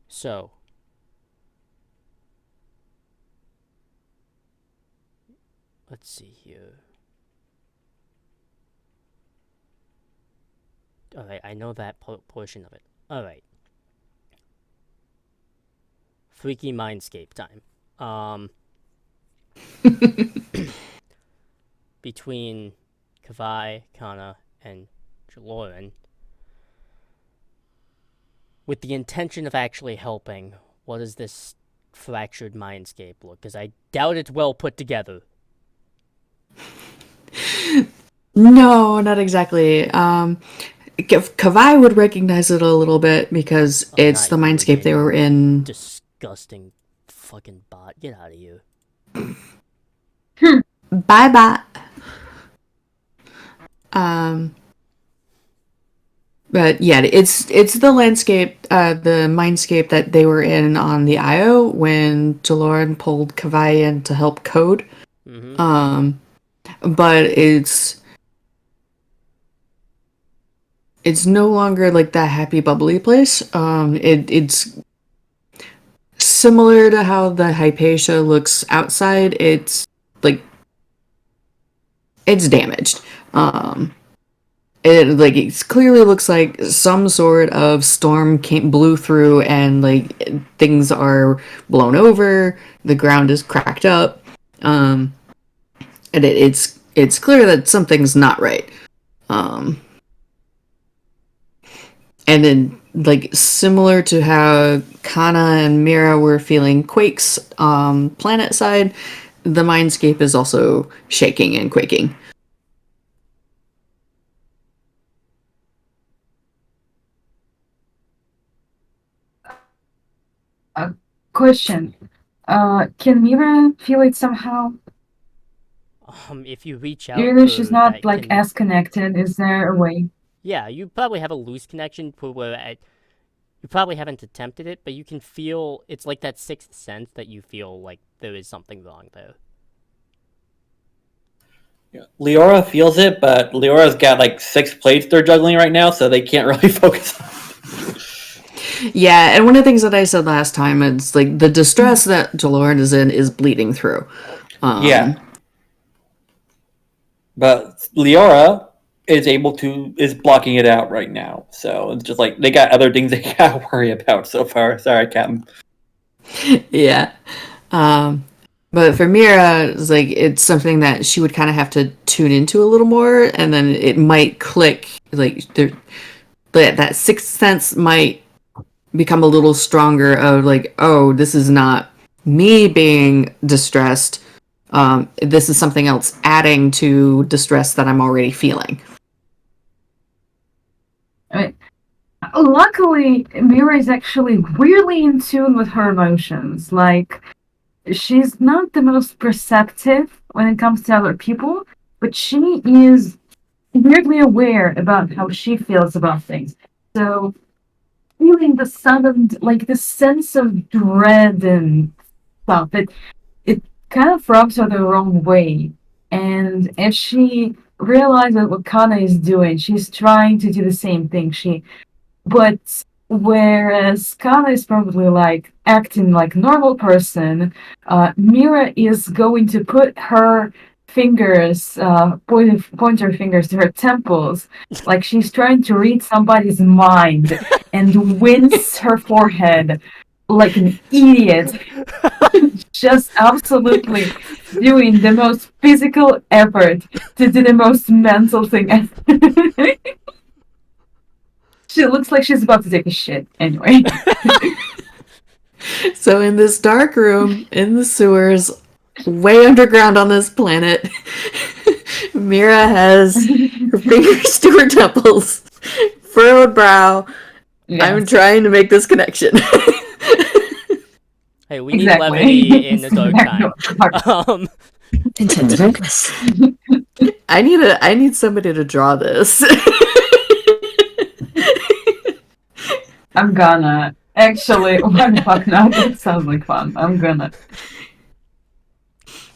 So, let's see here. Alright, I know that portion of it. Alright. Freaky Mindscape time. Between Kavai, Kana, and Jaloran, with the intention of actually helping, what does this fractured mindscape look? Because I doubt it's well put together. No, not exactly. Kavai would recognize it a little bit because it's the not you mindscape they again, were in. Disgusting fucking bot. Get out of here. Bye bye. But yeah, it's the landscape, the mindscape that they were in on the Io when Jaloran pulled Kavai in to help code. Mm-hmm. But it's no longer like that happy bubbly place. It's similar to how the Hypatia looks outside. It's like it's damaged. It clearly looks like some sort of storm blew through and like things are blown over. The ground is cracked up. And it's clear that something's not right. And then, like, similar to how Kana and Mira were feeling quakes planet side, the mindscape is also shaking and quaking. Question. Can Mira feel it somehow? If you reach out, Even though she's not that like can- as connected, is there a way? Yeah, you probably have a loose connection to where you probably haven't attempted it, but you can feel it's like that sixth sense that you feel like there is something wrong there. Leora feels it, but Leora's got like 6 plates they're juggling right now, so they can't really focus on it. Yeah, and one of the things that I said last time is like the distress that Jaloran is in is bleeding through. Yeah. But Leora is blocking it out right now. So it's just like they got other things they gotta worry about so far. Sorry, Captain. Yeah. But for Mira, it's something that she would kind of have to tune into a little more, and then it might click. That sixth sense might become a little stronger of like, oh, this is not me being distressed. This is something else adding to distress that I'm already feeling. I mean, luckily, Mira is actually weirdly in tune with her emotions. Like, she's not the most perceptive when it comes to other people, but she is weirdly aware about how she feels about things. So, feeling the sense of dread and stuff, it kind of rubs her the wrong way. And if she realizes what Kana is doing, she's trying to do the same thing. But whereas Kana is probably like acting like a normal person, Mira is going to put her fingers, point her fingers to her temples, like she's trying to read somebody's mind, and wince her forehead like an idiot, just absolutely doing the most physical effort to do the most mental thing ever. She looks like she's about to take a shit anyway. So in this dark room, in the sewers, way underground on this planet, Mira has her fingers to her temples, furrowed brow. Yes. I'm trying to make this connection. Hey, we need levity in the dark time. Intense focus. I need somebody to draw this. I'm gonna. Actually, why the fuck not? That sounds like fun. I'm gonna.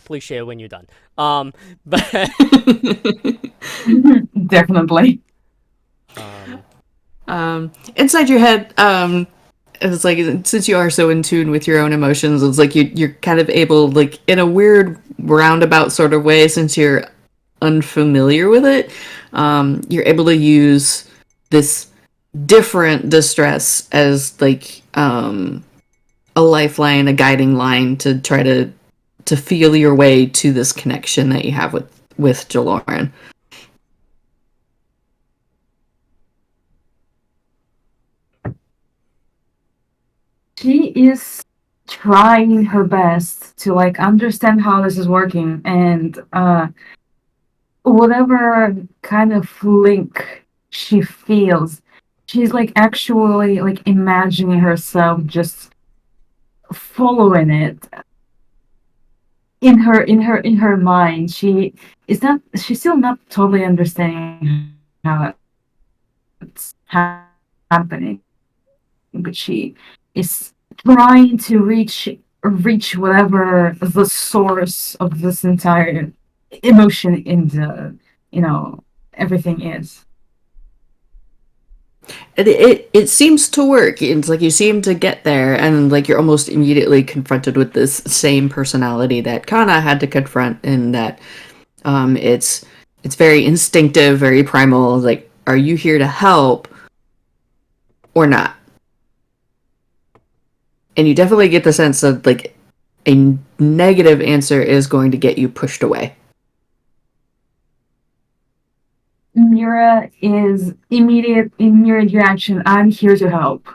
Please share when you're done. But Definitely. Inside your head, it's like, since you are so in tune with your own emotions, it's like you're kind of able, like, in a weird roundabout sort of way, since you're unfamiliar with it, you're able to use this different distress as like a lifeline, a guiding line to try to feel your way to this connection that you have with Jaloran. She is trying her best to like understand how this is working, and whatever kind of link she feels, she's like actually like imagining herself just following it in her mind. She's still not totally understanding how it's happening, but she is trying to reach whatever the source of this entire emotion in the everything is. It seems to work. It's like you seem to get there, and like you're almost immediately confronted with this same personality that Kana had to confront, in that it's very instinctive, very primal. Like, are you here to help or not? And you definitely get the sense that like a negative answer is going to get you pushed away. Mira is immediate reaction. I'm here to help.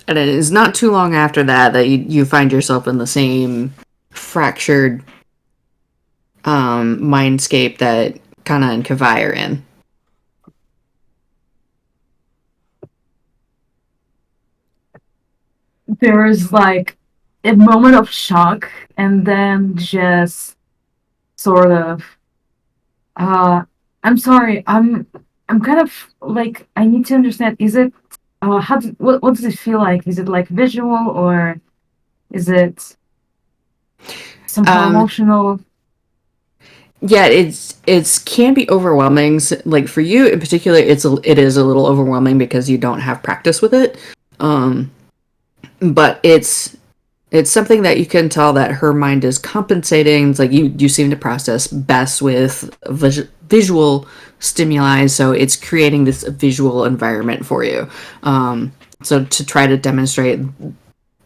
And it is not too long after that you find yourself in the same fractured mindscape that Kana and Kavai are in. There is like a moment of shock, and then just sort of I'm sorry, I'm kind of like, I need to understand, is it what does it feel like? Is it like visual, or is it somehow emotional? Yeah, it's can be overwhelming. Like for you in particular, it is a little overwhelming because you don't have practice with it. But it's something that you can tell that her mind is compensating. It's like you seem to process best with visual stimuli, so it's creating this visual environment for you. So to try to demonstrate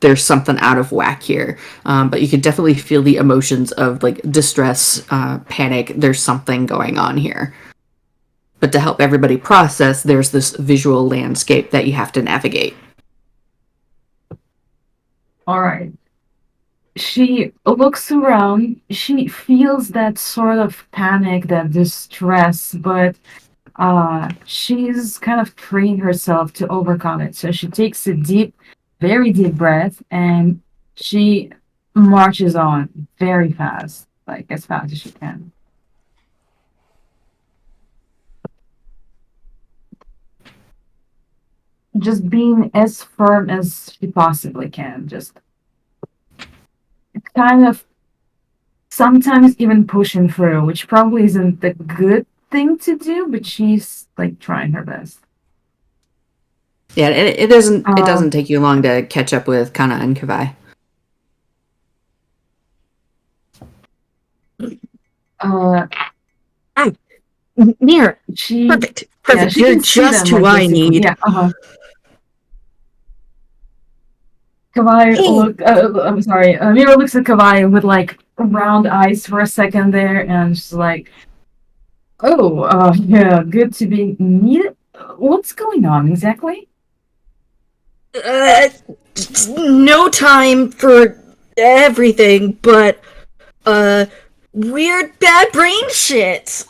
there's something out of whack here, but you can definitely feel the emotions of like distress, panic. There's something going on here. But to help everybody process, there's this visual landscape that you have to navigate. All right. She looks around. She feels that sort of panic, that distress, but she's kind of freeing herself to overcome it. So she takes a very deep breath, and she marches on very fast, like as fast as she can. just being as firm as she possibly can. Just kind of sometimes even pushing through, which probably isn't the good thing to do, but she's like trying her best. Yeah, it doesn't take you long to catch up with Kana and Kavai. Mira, She perfect. yeah, Perfect. she You're can see just them, who like, I basically. need. Yeah, Kawai Hey. I'm sorry. Mira looks at Kawai with like round eyes for a second there, and she's like, "Oh, yeah, good to be needed. What's going on exactly?" Uh, no time for everything, but weird bad brain shit.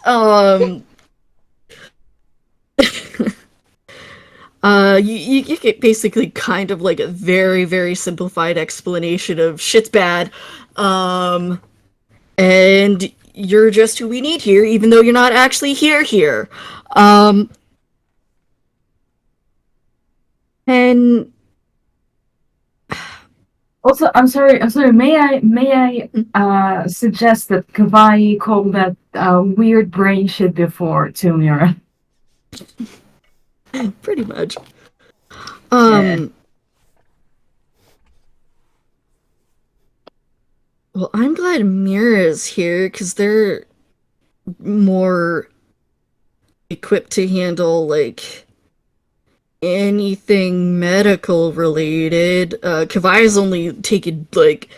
You get basically kind of like a very, very simplified explanation of shit's bad. And you're just who we need here, even though you're not actually here. And Also, I'm sorry. May I suggest that Kawai called that weird brain shit before to Mira? pretty much. Yeah. Well, I'm glad Mira's here because they're more equipped to handle like anything medical related. Kavai's only taken like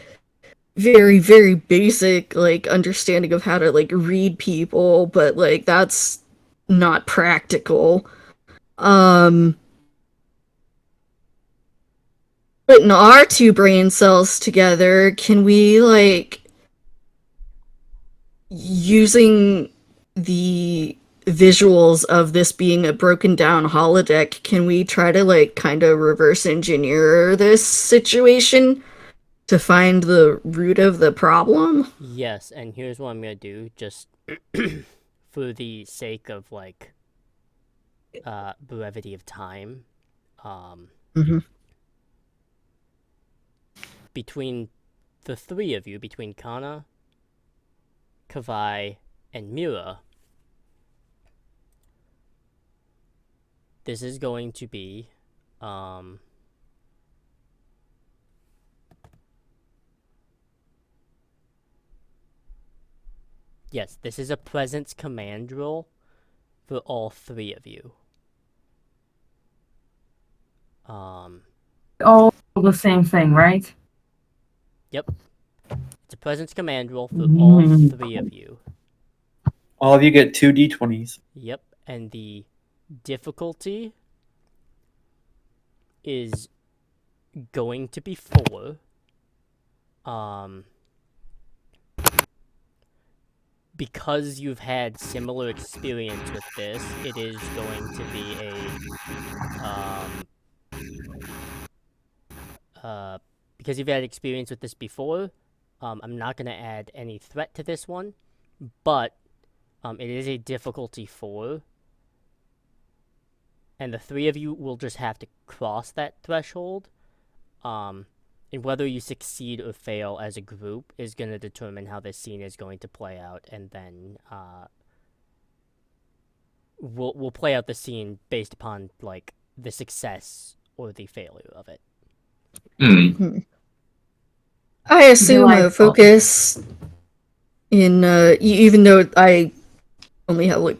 very, very basic like understanding of how to like read people, but like that's not practical. Putting our two brain cells together, can we like using the visuals of this being a broken down holodeck, can we try to like kind of reverse engineer this situation to find the root of the problem? Yes, and here's what I'm gonna do, just for the sake of like brevity of time. Mhm. Between the three of you, between Kana, Kavai, and Mira, this is going to be yes, this is a presence command roll for all three of you. All the same thing, right? Yep. It's a presence command roll for all three of you. All of you get 2d20s. Yep, and the difficulty is going to be 4. Because you've had similar experience with this, it is going to be because you've had experience with this before, I'm not going to add any threat to this one, but it is a difficulty 4, and the three of you will just have to cross that threshold, and whether you succeed or fail as a group is going to determine how this scene is going to play out, and then we'll play out the scene based upon like the success or the failure of it. I assume a Delightful. focus in even though I only have like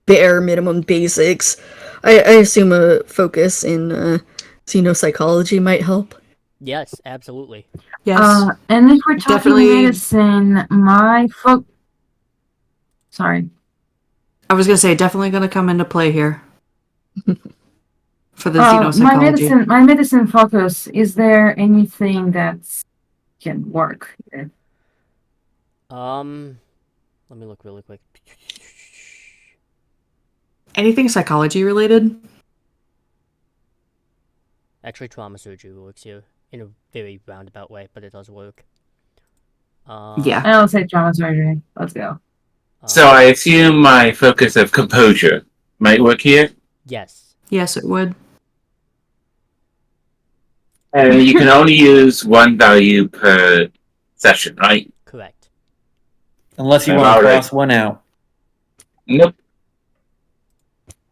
bare minimum basics, I assume a focus in xenopsychology might help. Yes, absolutely. Yes. And if we're talking Definitely- medicine, sorry. I was gonna say definitely gonna come into play here. For the xenopsychology. My medicine focus, is there anything that can work here? Let me look really quick. Anything psychology related? Actually, trauma surgery works here in a very roundabout way, but it does work. Yeah. I'll say trauma surgery. Let's go. So I assume my focus of composure might work here. Yes. Yes, it would. And you can only use one value per session, right? Correct. Unless you I'm want to alright. cross one out. Nope.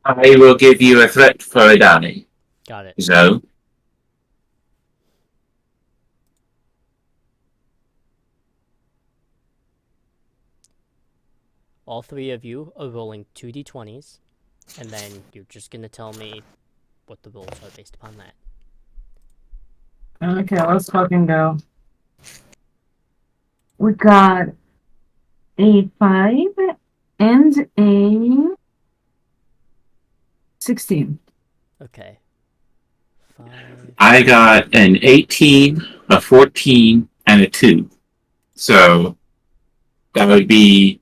I will give you a threat for Idani. Got it. So, All three of you are rolling 2d20s, and then you're just gonna tell me what the rolls are based upon that. Okay, let's fucking go. We got a 5 and a 16. Okay. 5. I got an 18, a 14, and a 2. So, that would be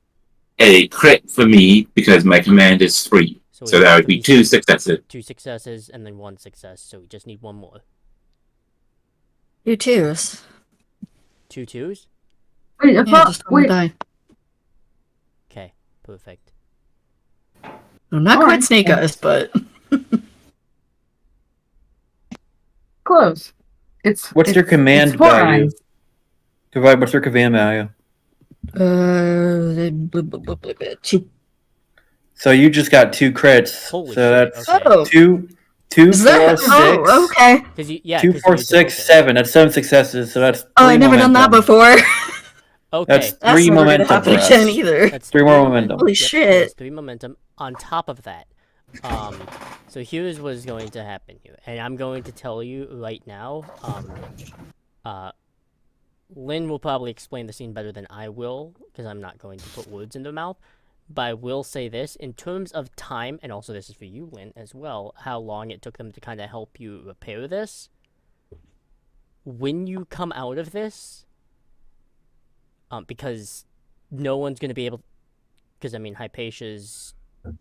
a crit for me because my command is 3. we So have that would be 2 successes. 2 successes and then 1 success, so we just need one more. 2 twos. 2 twos? Wait, I Yeah, thought, just on the wait, die. Okay, perfect. Well, not Alright. quite Snake Eyes, but close. It's What's your command it's 4 value? eyes. Divide. What's your command value? two. So you just got 2 crits. Holy so shit, that's okay. Oh, two, is that? 4, 6. Oh, okay. Because you, yeah, 2, 'cause 4, you 6, doubled it. 7. That's 7 successes. So that's 3 Oh, I never done that momentum. before. Okay, That's That's 3 never gonna momentum happen for us. again either. that's 3 more momentum. Holy Yep, shit. that's 3 momentum. On top of that, so here's what's going to happen here, and I'm going to tell you right now. Lynn will probably explain the scene better than I will, because I'm not going to put words in their mouth. But I will say this, in terms of time, and also this is for you, Lynn, as well, how long it took them to kind of help you repair this. When you come out of this, because no one's going to be able, because, I mean, Hypatia's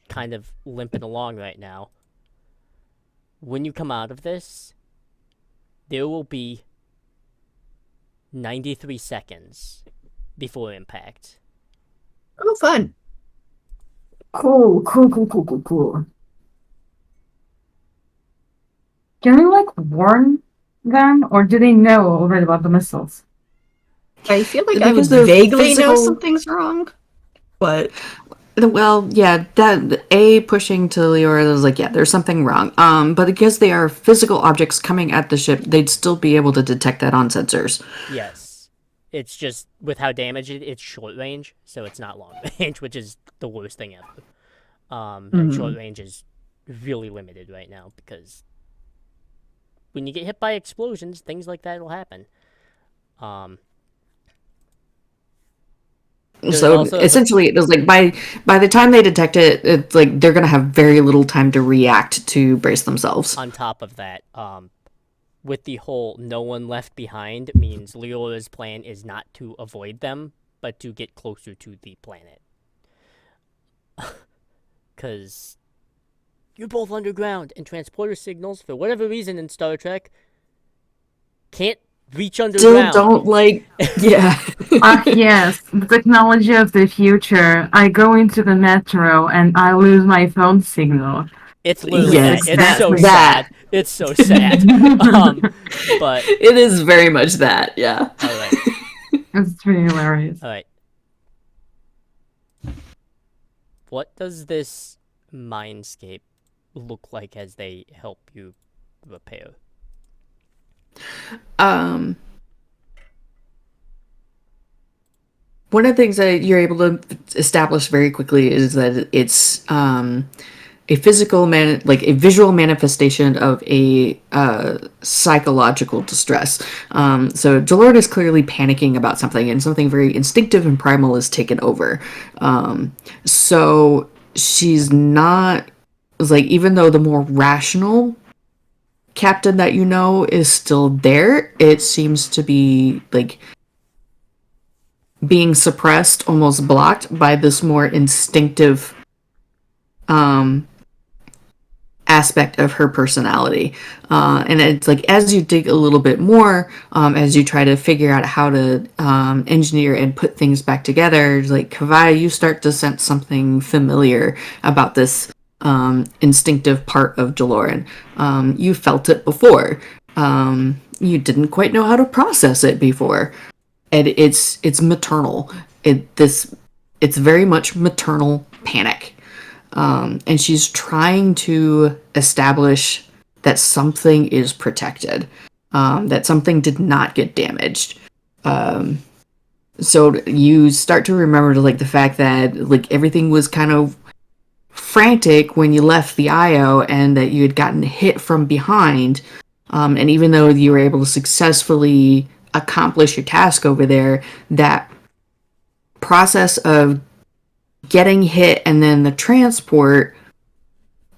kind of limping along right now. When you come out of this, there will be 93 seconds before impact. Oh, fun. Cool. Can we like warn them, or do they know already about the missiles? I feel like I would Because the vaguely know physical- something's wrong, but Well, yeah, that pushing to Leora was like, yeah, there's something wrong. But because they are physical objects coming at the ship, they'd still be able to detect that on sensors. Yes. It's just, with how damaged it's short range, so it's not long range, which is the worst thing ever. And short range is really limited right now, because when you get hit by explosions, things like that will happen. There's So also- essentially, it was like by the time they detect it, it's like they're gonna have very little time to react to brace themselves. On top of that, with the whole no one left behind means Leora's plan is not to avoid them, but to get closer to the planet. Because you're both underground, and transporter signals, for whatever reason in Star Trek, can't reach Still underground. don't like, yeah. Yes, the technology of the future. I go into the metro and I lose my phone signal. It's literally Yes, that. It's so that. sad. It's so sad. But, It is very much that, yeah. alright. It's pretty hilarious. Alright. What does this mindscape look like as they help you repair? One of the things that you're able to establish very quickly is that it's a physical like a visual manifestation of a psychological distress. So Jalord is clearly panicking about something, and something very instinctive and primal is taken over. So she's not, it's like, even though the more rational captain that you know is still there, it seems to be like being suppressed, almost blocked by this more instinctive aspect of her personality. And it's like, as you dig a little bit more, as you try to figure out how to engineer and put things back together, it's like, Kavaya, you start to sense something familiar about this instinctive part of Jaloran. You felt it before. you didn't quite know how to process it before. And it's maternal. It's very much maternal panic. And she's trying to establish that something is protected, that something did not get damaged. So you start to remember like the fact that like everything was kind of frantic when you left the IO, and that you had gotten hit from behind. And even though you were able to successfully accomplish your task over there, that process of getting hit and then the transport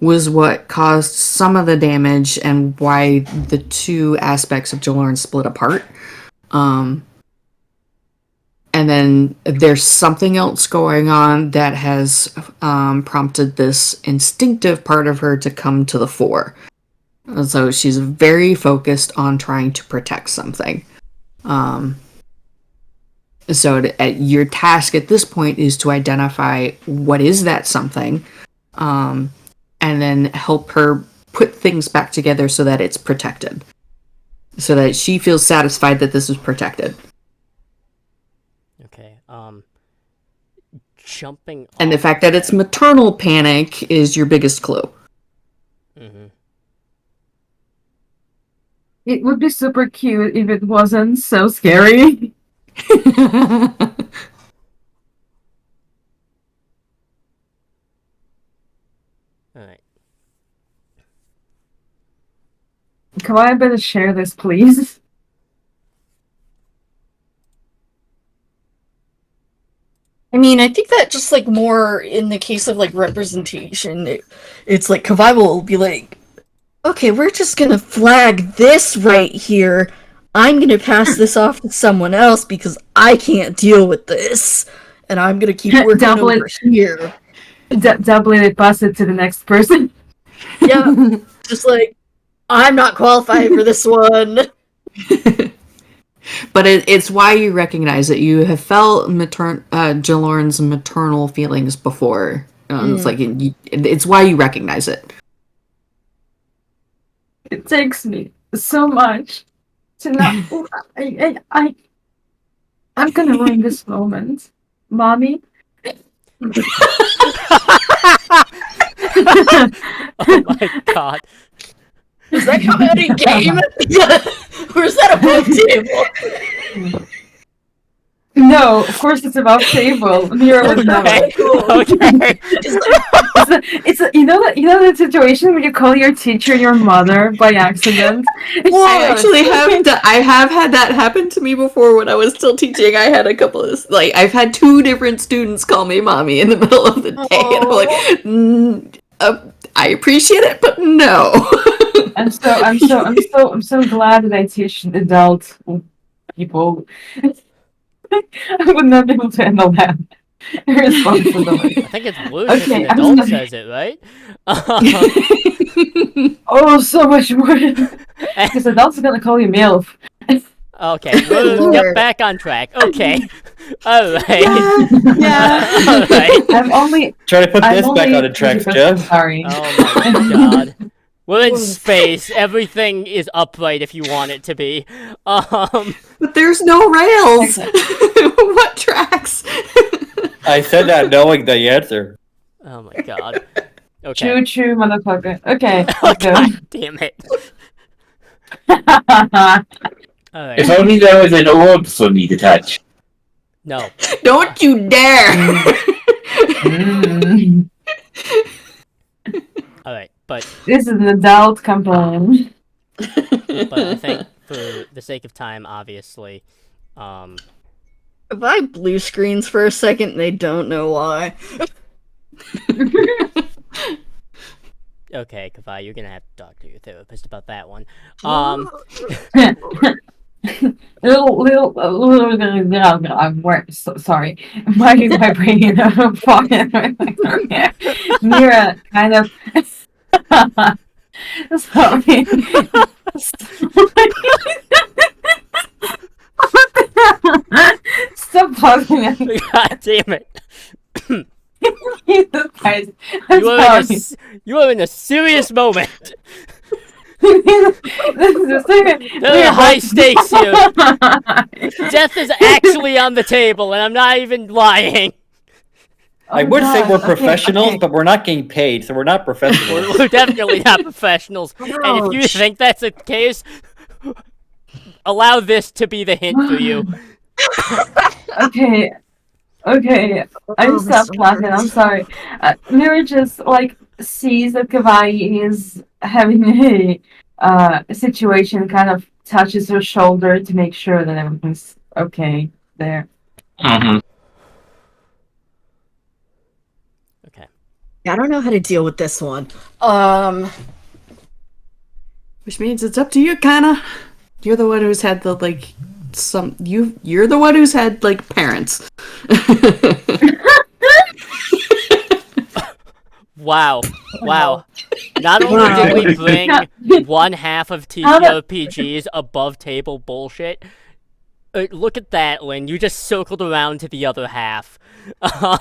was what caused some of the damage and why the two aspects of Jalorn split apart. And then there's something else going on that has prompted this instinctive part of her to come to the fore. So she's very focused on trying to protect something. So your task at this point is to identify what is that something, and then help her put things back together so that it's protected. So that she feels satisfied that this is protected. Okay. Jumping. And the off fact that it's maternal panic is your biggest clue. Mhm. It would be super cute if it wasn't so scary. All right. Come on, I better share this, please. I mean, I think that just like more in the case of like representation, it's like Kavai will be like, okay, we're just gonna flag this right here. I'm gonna pass this off to someone else because I can't deal with this, and I'm gonna keep working Double over here. Doubling it, pass it to the next person. Yeah, just like I'm not qualified for this one. But it's why you recognize it. You have felt Jalorn's maternal feelings before. It's like it's why you recognize it. It takes me so much to not. I'm gonna ruin this moment, mommy. Oh my god. Is that come out in game? Or is that above table? No, of course it's about table. Mira would know. Okay. Okay. You know the situation when you call your teacher your mother by accident. I actually I have had that happen to me before when I was still teaching. I had a couple of I've had 2 different students call me mommy in the middle of the day, and I'm like, I appreciate it, but no. I'm so glad that I teach adult people. I would not be able to handle that responsibility. I think it's blue Okay, if an adult says it, right? Oh, so much more. Because adults are gonna call you MILF. Okay, we'll get back on track. Okay. Alright. Yeah. Alright. I'm only. Try to put I'm this back only on the tracks, 50% Jeff. Sorry. Oh my god. We're in space. Everything is upright if you want it to be. But there's no rails. What tracks? I said that knowing the answer. Oh my god. Okay. Choo choo, motherfucker. Okay. Oh Let's go. god damn it. Alright. If only there was an orb for me to touch. No. Don't you dare! Mm. Alright, but This is an adult complaint. I think for the sake of time, obviously, If I blue screens for a second, they don't know why. okay, Kavai, you're gonna have to talk to your therapist about that one. Sorry. My brain fucking Mira kind of sorry. Stop talking at me. God damn it. Jesus Christ. I'm You are, in a, sorry. s- you are in a serious moment. There are high stakes here. Death is actually on the table, and I'm not even lying. I Oh would say God, we're okay, professionals, okay. but we're not getting paid, so we're not professionals. We're definitely not professionals. And if you Ouch. think that's the case, allow this to be the hint for you. Okay, okay. I Oh, stopped Mr. laughing. I'm Hurts. sorry. Mira just like sees that Kawaii is having a situation, kind of touches her shoulder to make sure that everything's okay there. Mm-hmm. Okay. I don't know how to deal with this one. Which means it's up to you, kinda. You're the one who's had the you're the one who's had like parents. Wow. Wow. Not only did we bring one half of TTRPGs above table bullshit, look at that, Lynn. You just circled around to the other half. I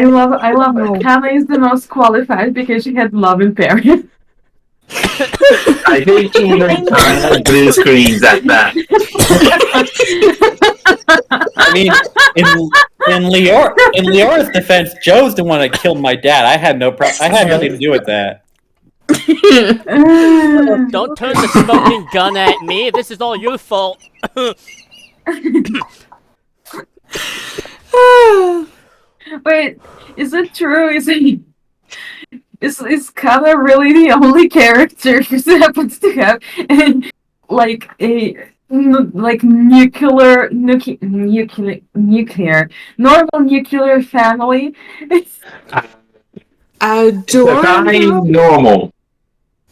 love Kama is the most qualified because she had love impairment. I think even Tana blue screens at that. I mean, in Leora's defense, Joe's the one that killed my dad. I had I had nothing to do with that. Don't turn the smoking gun at me. This is all your fault. Wait, is it true? Is Kama really the only character who happens to have like a like nuclear normal nuclear family? Define normal.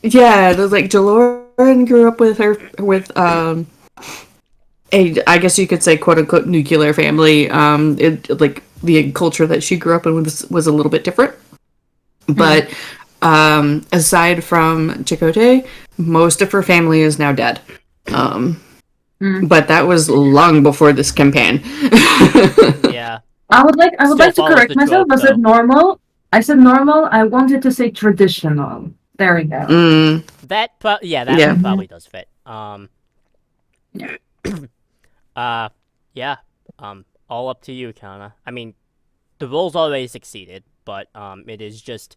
Yeah, there's like Jaloran grew up with I guess you could say quote unquote nuclear family. Like the culture that she grew up in was a little bit different. But aside from Chakotay, most of her family is now dead. But that was long before this campaign. Yeah. I would like Still to follows correct the myself. trope, I said normal. I said normal. I wanted to say traditional. There we go. That yeah, Yeah. one probably does fit. Yeah. All up to you, Kana. I mean, the role's already succeeded, but it is just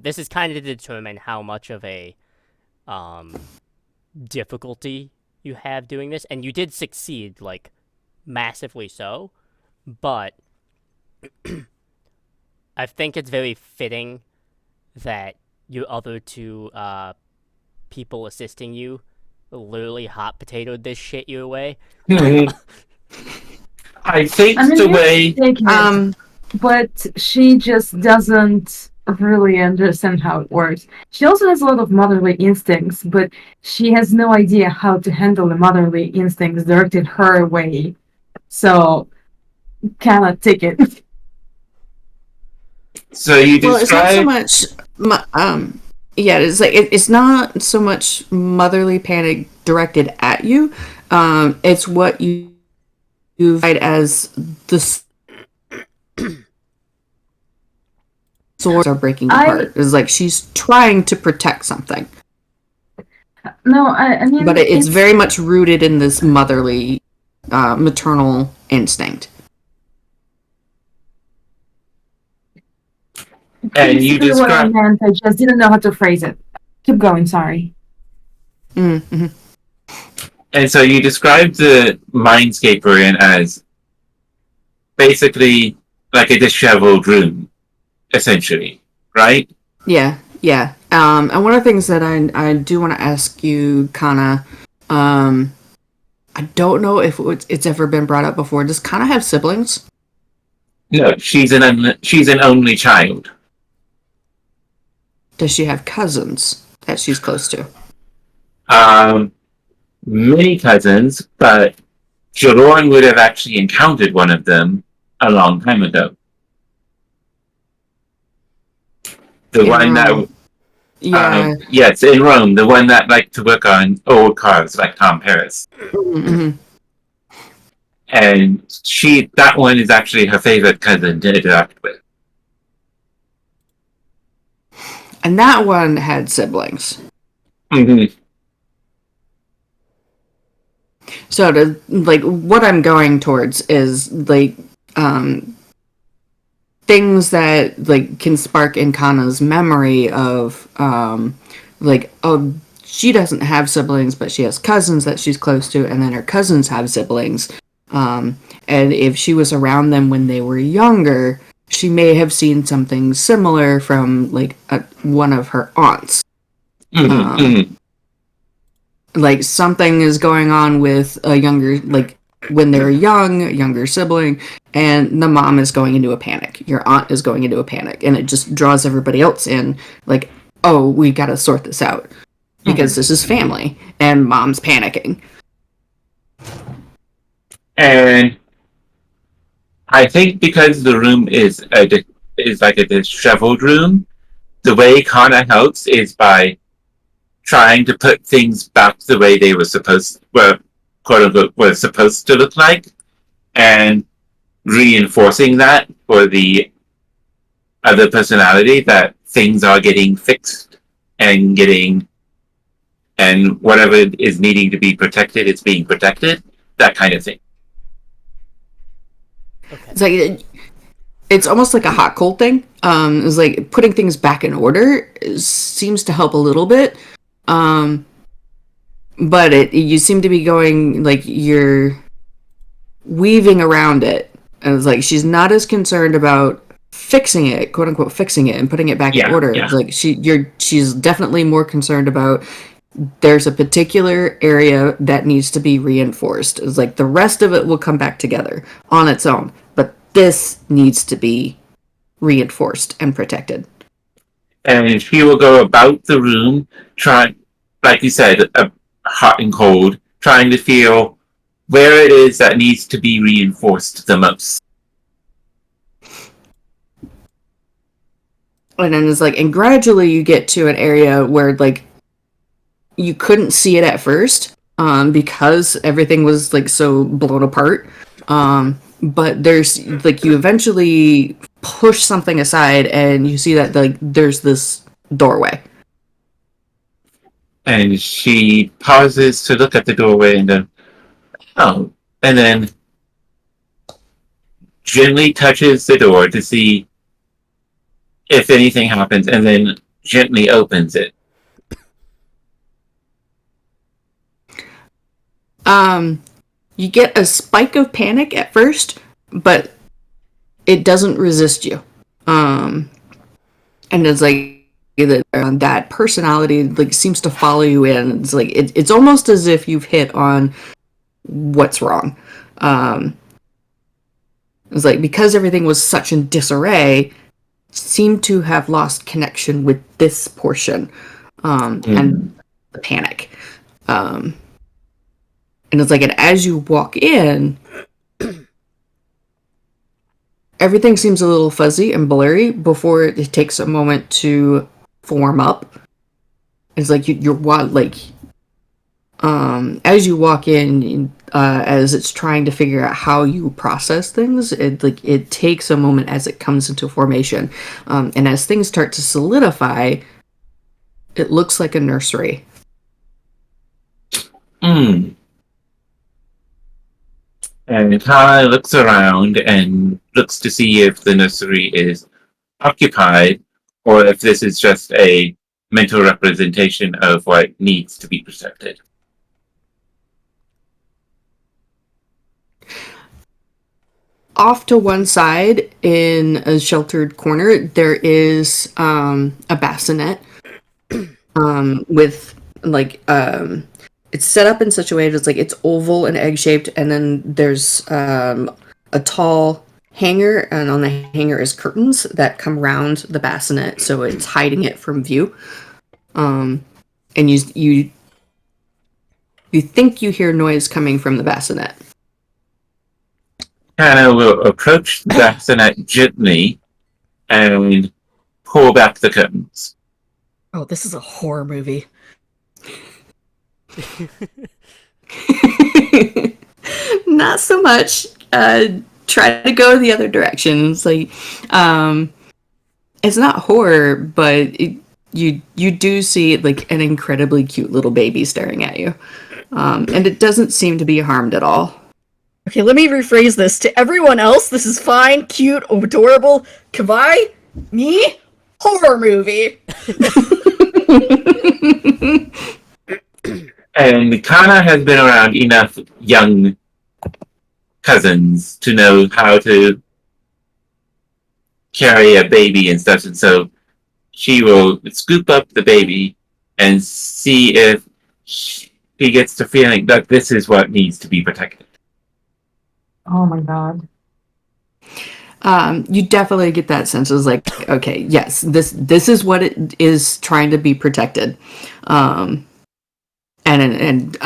this is kind of to determine how much of a difficulty you have doing this, and you did succeed, like massively so, but I think it's very fitting that your other two people assisting you literally hot potatoed this shit your way. I think I mean, the you're way mistaken, but she just doesn't really understand how it works. She also has a lot of motherly instincts, but she has no idea how to handle the motherly instincts directed her way. So, cannot take it. so you Well, it's not so describe much. Yeah, it's like it's not so much motherly panic directed at you. It's what you find as the swords are breaking apart. It's like she's trying to protect something, No, I mean, but it's very much rooted in this motherly, maternal instinct. and you basically what I describe meant. I just didn't know how to phrase it. Keep going. Sorry. Mm-hmm. and so you described the mindscape we're in as basically like a disheveled room, essentially, right? Yeah, yeah. And one of the things that I do want to ask you, Kana, I don't know if it's ever been brought up before. Does Kana have siblings? No, she's an only child. Does she have cousins that she's close to? Many cousins, but Jaloran would have actually encountered one of them a long time ago. The one that Yeah. yes, in Rome, the one that liked to work on old cars like Tom Paris. Mhm. And that one is actually her favorite cousin to interact with. And that one had siblings. Mhm. So to like what I'm going towards is like things that like can spark in Kana's memory of like, oh, she doesn't have siblings, but she has cousins that she's close to, and then her cousins have siblings. And if she was around them when they were younger, she may have seen something similar from like one of her aunts. Mhm. Mhm. Like something is going on with a younger, like when they're young, younger sibling, and the mom is going into a panic. Your aunt is going into a panic, and it just draws everybody else in. Like, oh, we got to sort this out because this is family, and mom's panicking. And I think because the room is like a disheveled room, the way Kana helps is by trying to put things back the way they were quote unquote were supposed to look like, and reinforcing that for the other personality that things are getting fixed and whatever is needing to be protected is being protected, that kind of thing. Okay. It's like it's almost like a hot cold thing. It's like putting things back in order seems to help a little bit. But you seem to be going like you're weaving around it, and it's like she's not as concerned about fixing it, quote unquote, fixing it and putting it back in order. Yeah. It's like she's definitely more concerned about there's a particular area that needs to be reinforced. It's like the rest of it will come back together on its own, but this needs to be reinforced and protected. And she will go about the room trying, like you said, hot and cold, trying to feel where it is that needs to be reinforced the most. And then it's like, and gradually you get to an area where like you couldn't see it at first, because everything was like so blown apart. But there's like you eventually push something aside and you see that like there's this doorway. And she pauses to look at the doorway and then, oh, and then gently touches the door to see if anything happens, and then gently opens it. You get a spike of panic at first, but it doesn't resist you. And it's like that personality like seems to follow you in. It's like it's almost as if you've hit on what's wrong. It's like because everything was such in disarray, seemed to have lost connection with this portion, and the panic. And it's like, and as you walk in, everything seems a little fuzzy and blurry before it takes a moment to form up. It's like you're like, as you walk in, as it's trying to figure out how you process things, it takes a moment as it comes into formation, and as things start to solidify, it looks like a nursery. And Kana looks around and looks to see if the nursery is occupied or if this is just a mental representation of what needs to be protected. Off to one side, in a sheltered corner, there is a bassinet with like it's set up in such a way that it's like it's oval and egg shaped, and then there's a tall hanger, and on the hanger is curtains that come around the bassinet, so it's hiding it from view. And you think you hear noise coming from the bassinet. Kana will approach the bassinet gently and pull back the curtains. Oh, this is a horror movie. Not so much. Try to go the other direction. It's like, it's not horror, but you do see like an incredibly cute little baby staring at you, and it doesn't seem to be harmed at all. Okay, let me rephrase this. To everyone else, this is fine, cute, adorable. Kawaii? Me? Horror movie. And Kana has been around enough young cousins to know how to carry a baby and stuff, and so she will scoop up the baby and see if she gets the feeling that this is what needs to be protected. Oh my god. You definitely get that sense. It's like, okay, yes, this is what it is trying to be protected. And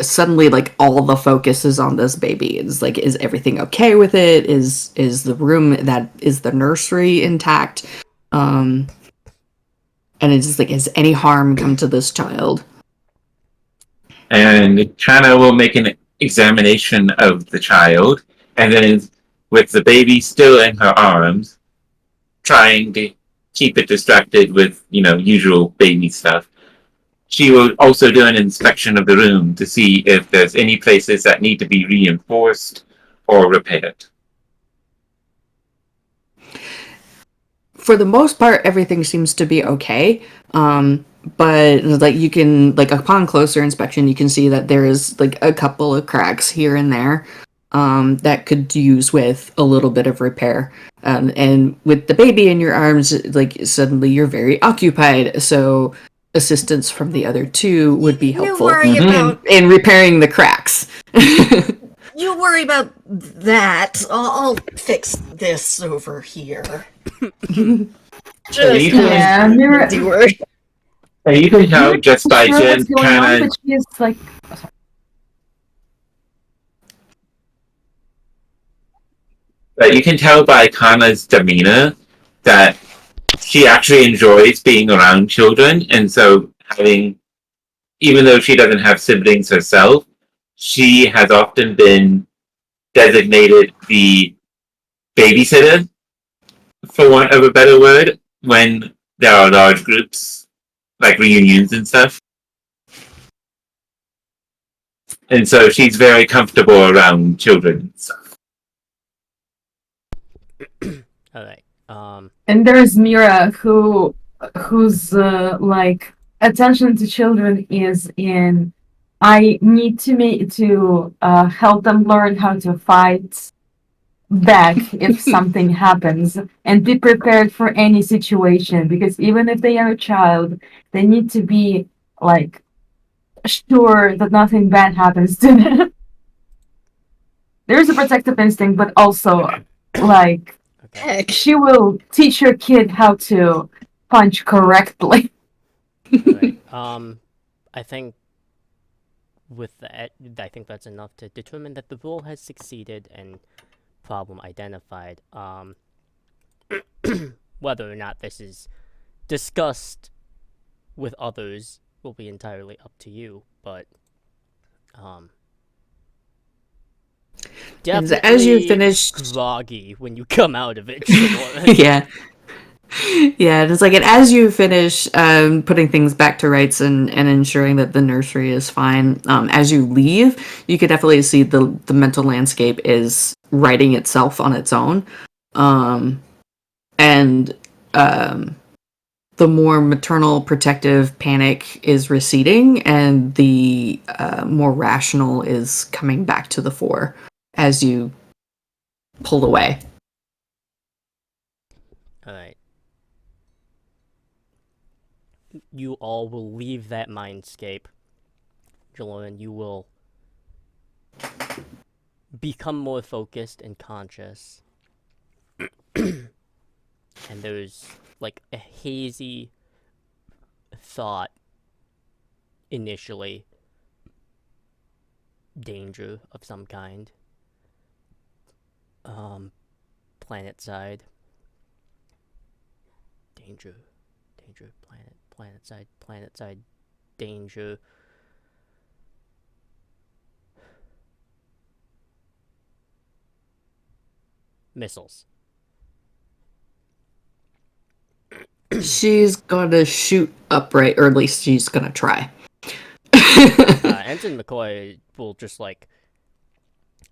suddenly, like, all the focus is on this baby. It's like, is everything okay with it? Is the room that is the nursery intact? And it's just like, has any harm come to this child? And Kana will make an examination of the child, and then with the baby still in her arms, trying to keep it distracted with, usual baby stuff. She will also do an inspection of the room to see if there's any places that need to be reinforced or repaired. For the most part, everything seems to be okay. But like you can, like, upon closer inspection, you can see that there is like a couple of cracks here and there that could use with a little bit of repair. And with the baby in your arms, like, suddenly you're very occupied, so assistance from the other two would be helpful You worry about in repairing the cracks. you worry about that. I'll fix this over here. Just Yeah, Mira. empty word. And you can tell I'm just by not sure what's Jen going on, kind but of, she is like. you can tell by Kana's demeanor that she actually enjoys being around children, and so even though she doesn't have siblings herself, she has often been designated the babysitter, for want of a better word, when there are large groups, like reunions and stuff. And so she's very comfortable around children and stuff. All right. And there's Mira, whose like attention to children is in. I need to help them learn how to fight back if something happens, and be prepared for any situation, because even if they are a child, they need to be like sure that nothing bad happens to them. There's a protective instinct, but also like Okay. Heck. she will teach your kid how to punch correctly. All right. I think with that, I think that's enough to determine that the rule has succeeded and problem identified. Whether or not this is discussed with others will be entirely up to you, but And definitely as you finish, groggy when you come out of it. Siobhan. yeah, and it's like, and as you finish putting things back to rights and ensuring that the nursery is fine, as you leave, you could definitely see the mental landscape is righting itself on its own, and the more maternal protective panic is receding, and the more rational is coming back to the fore as you pull away. All right. You all will leave that mindscape. Jaloran, you will become more focused and conscious. And there's like a hazy thought initially. Danger of some kind. Planet side. Danger. Planet side, danger. Missiles. She's gonna shoot upright, or at least she's gonna try. Ensign McCoy will just like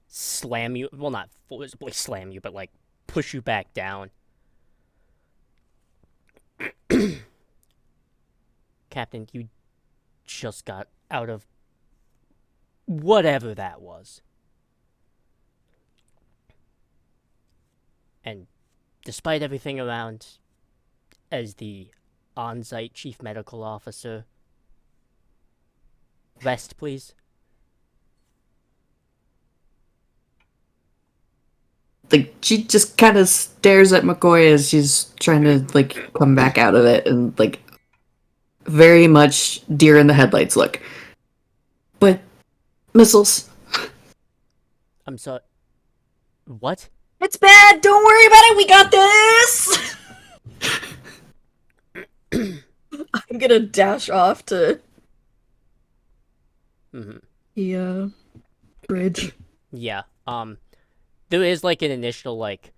slam you. Well, not forcibly slam you, but like push you back down. Captain, you just got out of whatever that was. And despite everything around, as the on-site chief medical officer, rest, please. Like, she just kind of stares at McCoy as she's trying to, like, come back out of it, and, like, very much deer in the headlights look. But, missiles. I'm sorry. What? It's bad. Don't worry about it. We got this. I'm gonna dash off to Mm-hmm. the bridge. Yeah. There is like an initial like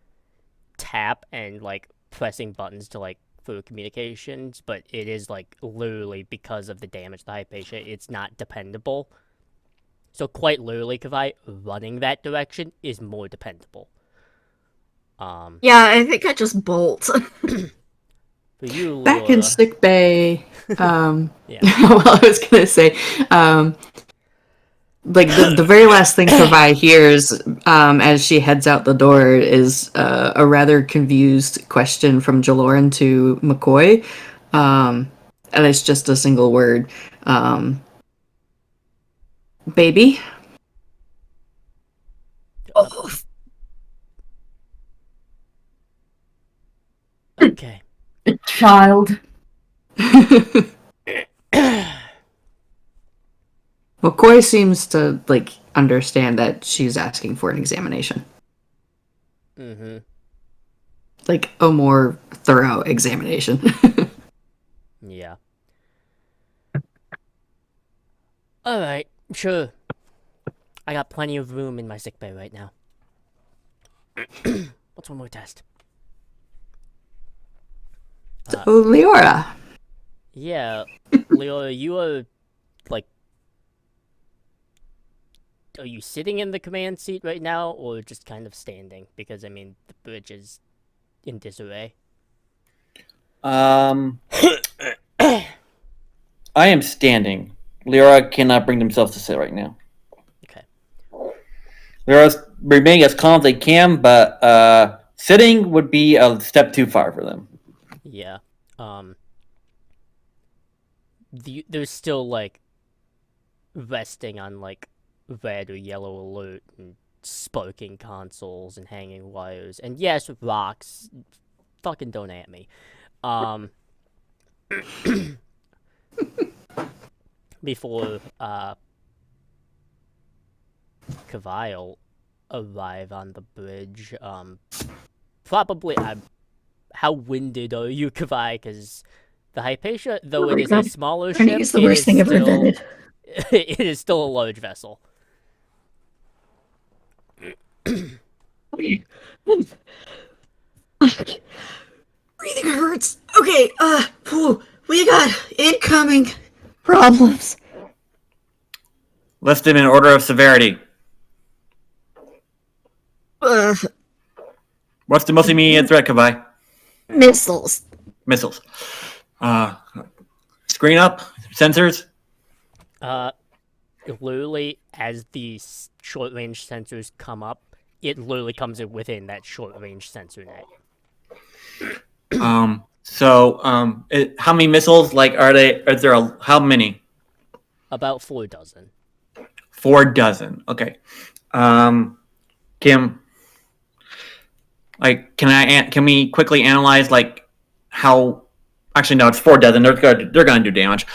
tap and like pressing buttons to like for communications, but it is like literally because of the damage to the Hypatia, it's not dependable. So quite literally, Kavai, running that direction is more dependable. Yeah, I think I just bolt. For you, Back in Laura, sick bay, Yeah. well, I was gonna say, like the very last thing Kavai hears as she heads out the door is a rather confused question from Jaloran to McCoy, and it's just a single word, baby. Oh, Okay. Child. McCoy seems to like understand that she's asking for an examination, Mm-hmm. like a more thorough examination. Yeah. Alright, sure. I got plenty of room in my sickbay right now. What's one more test? So, Leora. Yeah, Leo, you are, like... Are you sitting in the command seat right now, or just kind of standing? Because, I mean, the bridge is in disarray. I am standing. Lyra cannot bring themselves to sit right now. Okay. Lyra's remaining as calm as they can, but sitting would be a step too far for them. Yeah. There's still, like, resting on, like, red or yellow alert and sparking consoles and hanging wires. And yes, rocks. Fucking don't at me. Before, Kavile arrive on the bridge, probably, how winded are you, Kavai? Because the Hypatia, though Oh it my is God. a smaller Trying to ship, use the it worst is thing ever still, invented. it is still a large vessel. Breathing hurts. Okay, whew, we got incoming problems. List them in order of severity. Uh, What's the most immediate threat, Kavai? missiles. Missiles. Screen up. Sensors. Literally, as these short-range sensors come up, it literally comes in within that short-range sensor net. How many missiles? Like, are they? Is there how many? About 4 dozen. 4 dozen. Okay. Kim. Like, can we quickly analyze like how? Actually, no. It's 4 dozen. They're gonna do damage.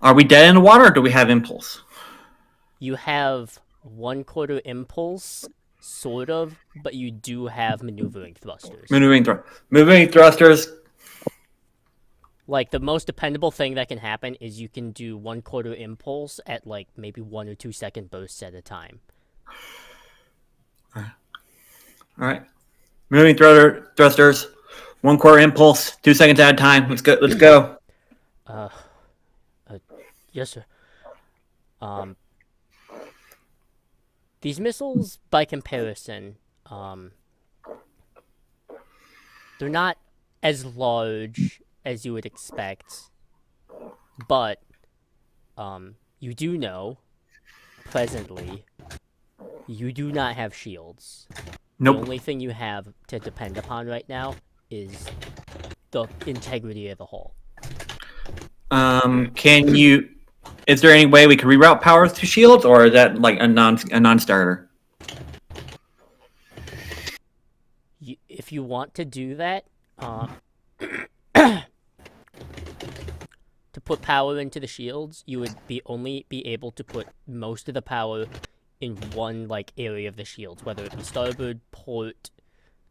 Are we dead in the water, or do we have impulse? You have 1/4 impulse, sort of, but you do have maneuvering thrusters. Moving thrusters. Like, the most dependable thing that can happen is you can do 1/4 impulse at, like, maybe 1 or 2 second bursts at a time. All right. Moving thrusters. 1 quarter impulse. 2 seconds at a time. Let's go. Let's go. Yes, sir. These missiles, by comparison, they're not as large as you would expect, but you do know, presently, you do not have shields. Nope. The only thing you have to depend upon right now is the integrity of the hull. Can you? Is there any way we can reroute power to shields, or is that like a non-starter? If you want to do that, to put power into the shields, you would only be able to put most of the power in one like area of the shields, whether it be starboard, port,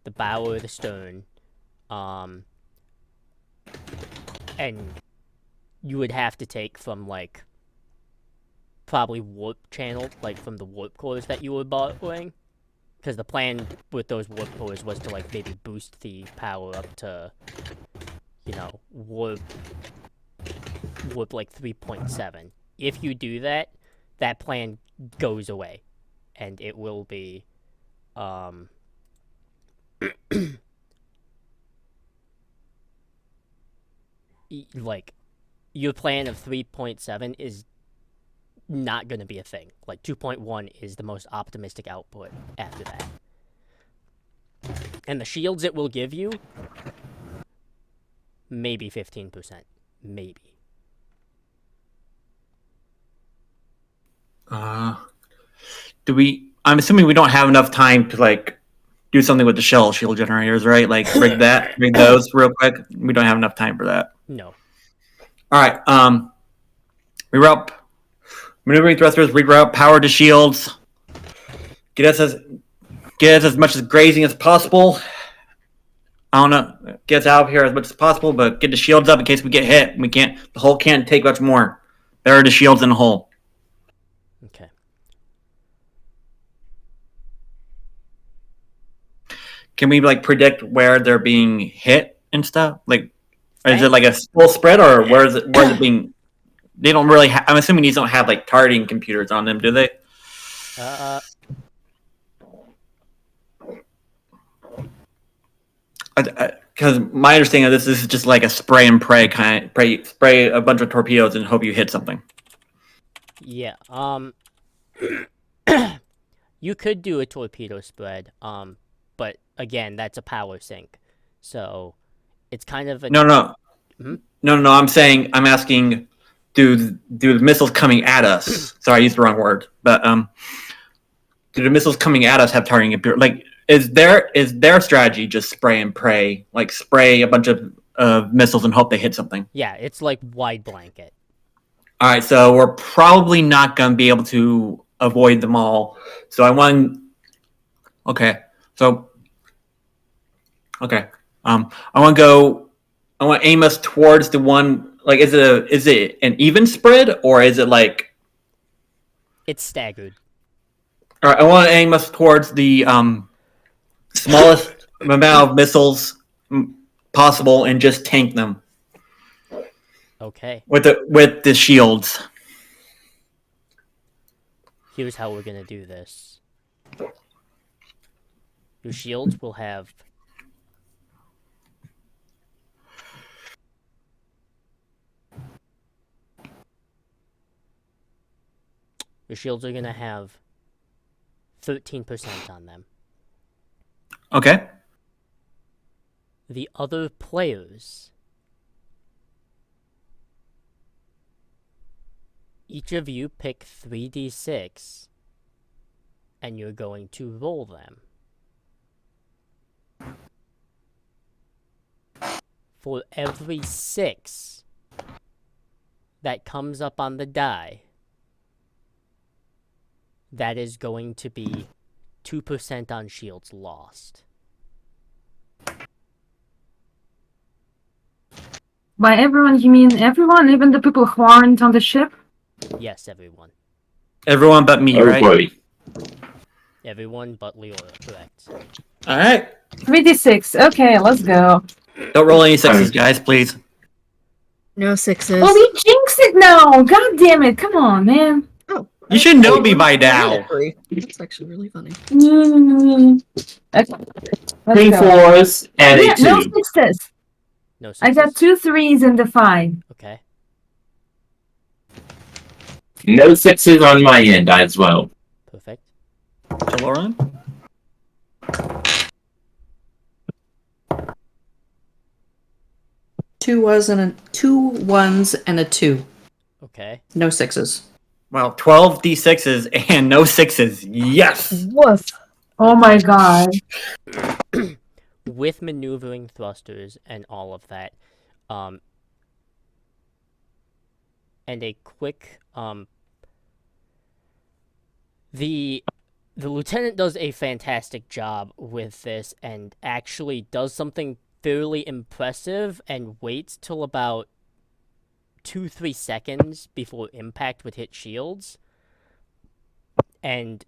the bow, or the stern. And you would have to take from like probably warp channel, like from the warp cores that you were borrowing. Because the plan with those warp cores was to like maybe boost the power up to, you know, warp like 3.7. If you do that, that plan goes away, and it will be, like, your plan of 3.7 is not going to be a thing. Like, 2.1 is the most optimistic output after that. And the shields it will give you, maybe 15%. Maybe. I'm assuming we don't have enough time to like do something with the shell shield generators, right? Like rig those real quick. We don't have enough time for that. No. All right. Reroute maneuvering thrusters. Reroute power to shields. Get us as much as grazing as possible. I don't know. Get us out of here as much as possible, but get the shields up in case we get hit. The hull can't take much more. There are the shields in the hull. Okay. Can we like predict where they're being hit and stuff? Like, is it like a full spread, or where is it being? They don't really. I'm assuming these don't have like targeting computers on them, do they? Because my understanding of this is just like a spray and pray kind. Spray a bunch of torpedoes and hope you hit something. Yeah. You could do a torpedo spread. But again, that's a power sink, so it's kind of a No. Hmm? No. I'm asking, do the missiles coming at us? Sorry, I used the wrong word. But do the missiles coming at us have targeting computer? Like, is their strategy just spray and pray? Like spray a bunch of missiles and hope they hit something? Yeah, it's like wide blanket. All right, so we're probably not going to be able to avoid them all. So I want. Okay. So, okay. I want to aim us towards the one. Like, is it an even spread, or is it like? It's staggered. All right. I want to aim us towards the smallest amount of missiles possible, and just tank them. Okay. With the shields. Here's how we're gonna do this. Your shields will have your shields are gonna have 13% on them. Okay. The other players, each of you pick 3d6, and you're going to roll them. For every 6 that comes up on the die, that is going to be 2% on shields lost. By everyone, you mean everyone, even the people who aren't on the ship? Yes, everyone. Everyone but me, right? Everybody. Everyone but Leora, correct. All right. 3d6. Okay, let's go. Don't roll any sixes, guys, please. No sixes. Well, we jinxed it now. God damn it. Come on, man. You should know me by now. That's actually really funny. Okay. Let's 3 go. 4s and Yeah, a 2. no sixes. No I sixes. got 2 3s and a 5. Okay. No 6s on my end as well. Perfect. So, Lauren? Two ones and a 2. Okay. No sixes. Well, 12 d6s and no sixes. Yes. Woof. Oh my god. With maneuvering thrusters and all of that, and a quick the lieutenant does a fantastic job with this and actually does something fairly impressive and waits till about 2-3 seconds before impact would hit shields and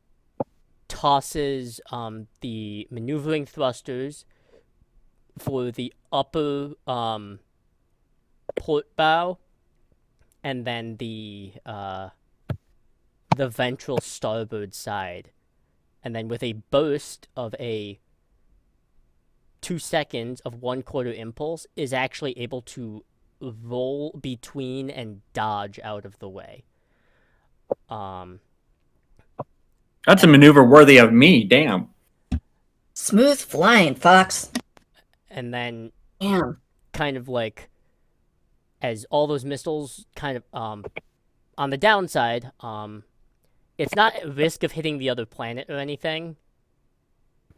tosses the maneuvering thrusters for the upper port bow and then the ventral starboard side, and then with a burst of 2 seconds of 1/4 impulse is actually able to roll between and dodge out of the way. That's a maneuver worthy of me. Damn. Smooth flying, Fox. And then Damn. kind of like as all those missiles kind of on the downside, it's not at risk of hitting the other planet or anything,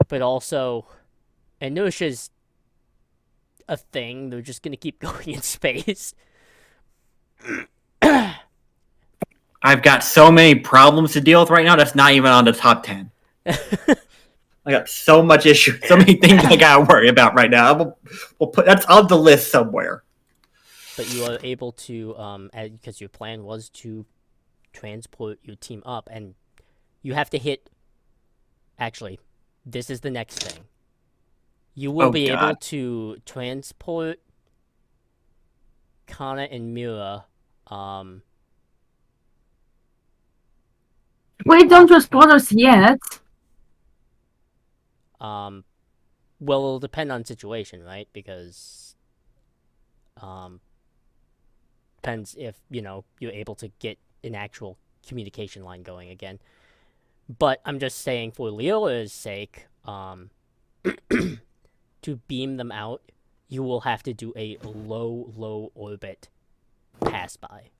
but also inertia's a thing. They're just gonna keep going in space. I've got so many problems to deal with right now. That's not even on the top 10. I got so much issue, so many things I gotta worry about right now. We'll put that's on the list somewhere. But you are able to, because your plan was to transport your team up, and you have to hit. Actually, this is the next thing. You will be able to transport Kana and Mira. Wait, don't transport us yet. Well, it'll depend on situation, right? Because, depends if, you're able to get an actual communication line going again. But I'm just saying, for Leola's sake, to beam them out, you will have to do a low orbit pass by.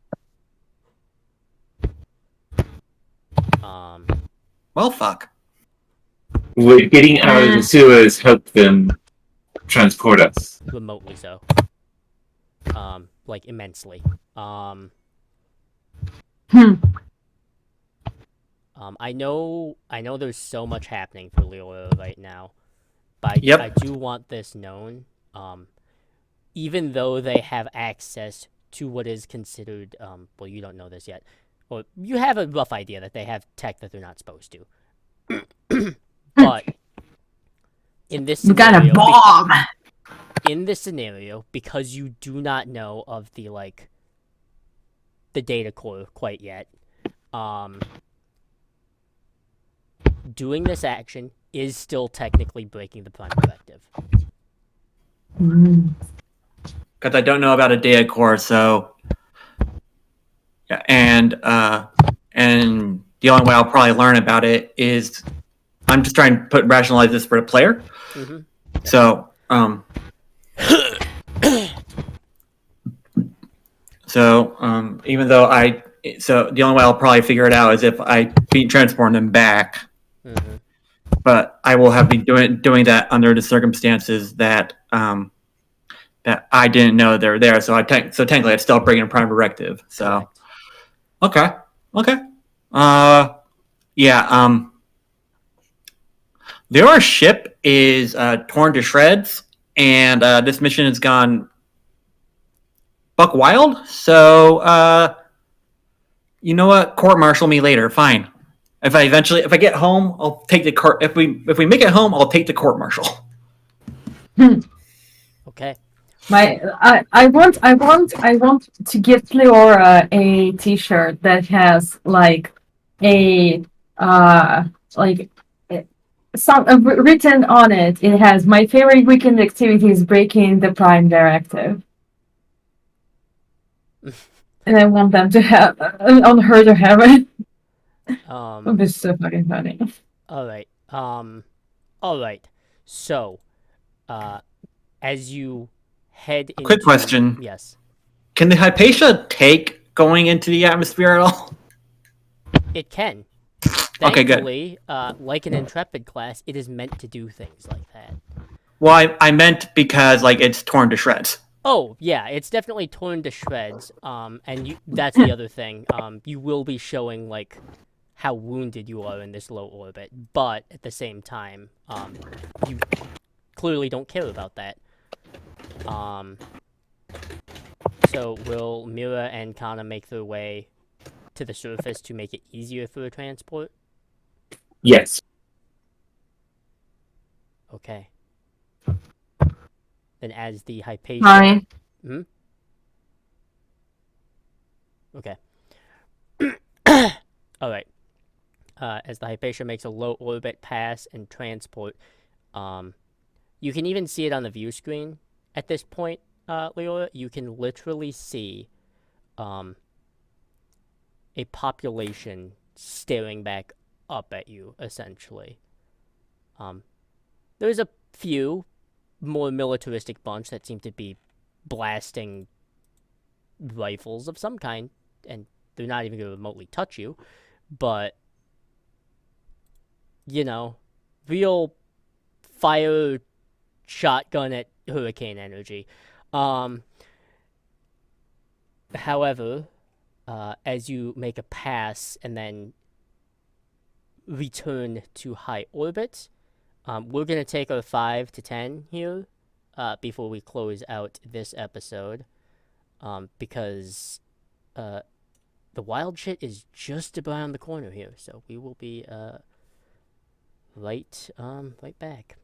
Well, fuck. Would getting out of the sewers help them transport us? Remotely so. Like immensely. I know there's so much happening for Leola right now, but I do want this known. Even though they have access to what is considered, well, you don't know this yet, or you have a rough idea that they have tech that they're not supposed to. But in this We got a scenario, bomb. in this scenario, because you do not know of the data core quite yet, doing this action is still technically breaking the Prime Directive. Because I don't know about a data core, so yeah, and the only way I'll probably learn about it is I'm just trying to rationalize this for the player. Mm-hmm. So even though the only way I'll probably figure it out is if I transport them back. Mm-hmm. But I will have been doing that under the circumstances that that I didn't know they were there. So technically, it's still breaking a Prime Directive. So, okay. Their ship is torn to shreds, and this mission has gone buck wild. So, you know what? Court-martial me later. Fine. If I get home, I'll take the court. If we make it home, I'll take the court martial. Okay. I want to give Leora a T-shirt that has like a like some written on it. It has my favorite weekend activity is breaking the Prime Directive, and I want them to have on her to have it. It'd be so fucking funny. All right. All right. So, as you head into... Quick question. Yes. Can the Hypatia take going into the atmosphere at all? It can. Okay, good. Thankfully, like an Intrepid class, it is meant to do things like that. Well, I meant because like it's torn to shreds. Oh, yeah, it's definitely torn to shreds. That's the other thing. You will be showing, like, how wounded you are in this low orbit, but at the same time, you clearly don't care about that. So will Mira and Kana make their way to the surface to make it easier for the transport? Yes. Okay. Then as the Hypatia... Hi. Hmm? Okay. Alright. As the Hypatia makes a low orbit pass and transport, you can even see it on the view screen at this point, Leora. You can literally see a population staring back up at you, essentially. There's a few more militaristic bunch that seem to be blasting rifles of some kind, and they're not even going to remotely touch you, but, you know, real fire shotgun at hurricane energy. However, as you make a pass and then return to high orbit, we're going to take our 5 to 10 here before we close out this episode, because the wild shit is just around the corner here, so we will be right back.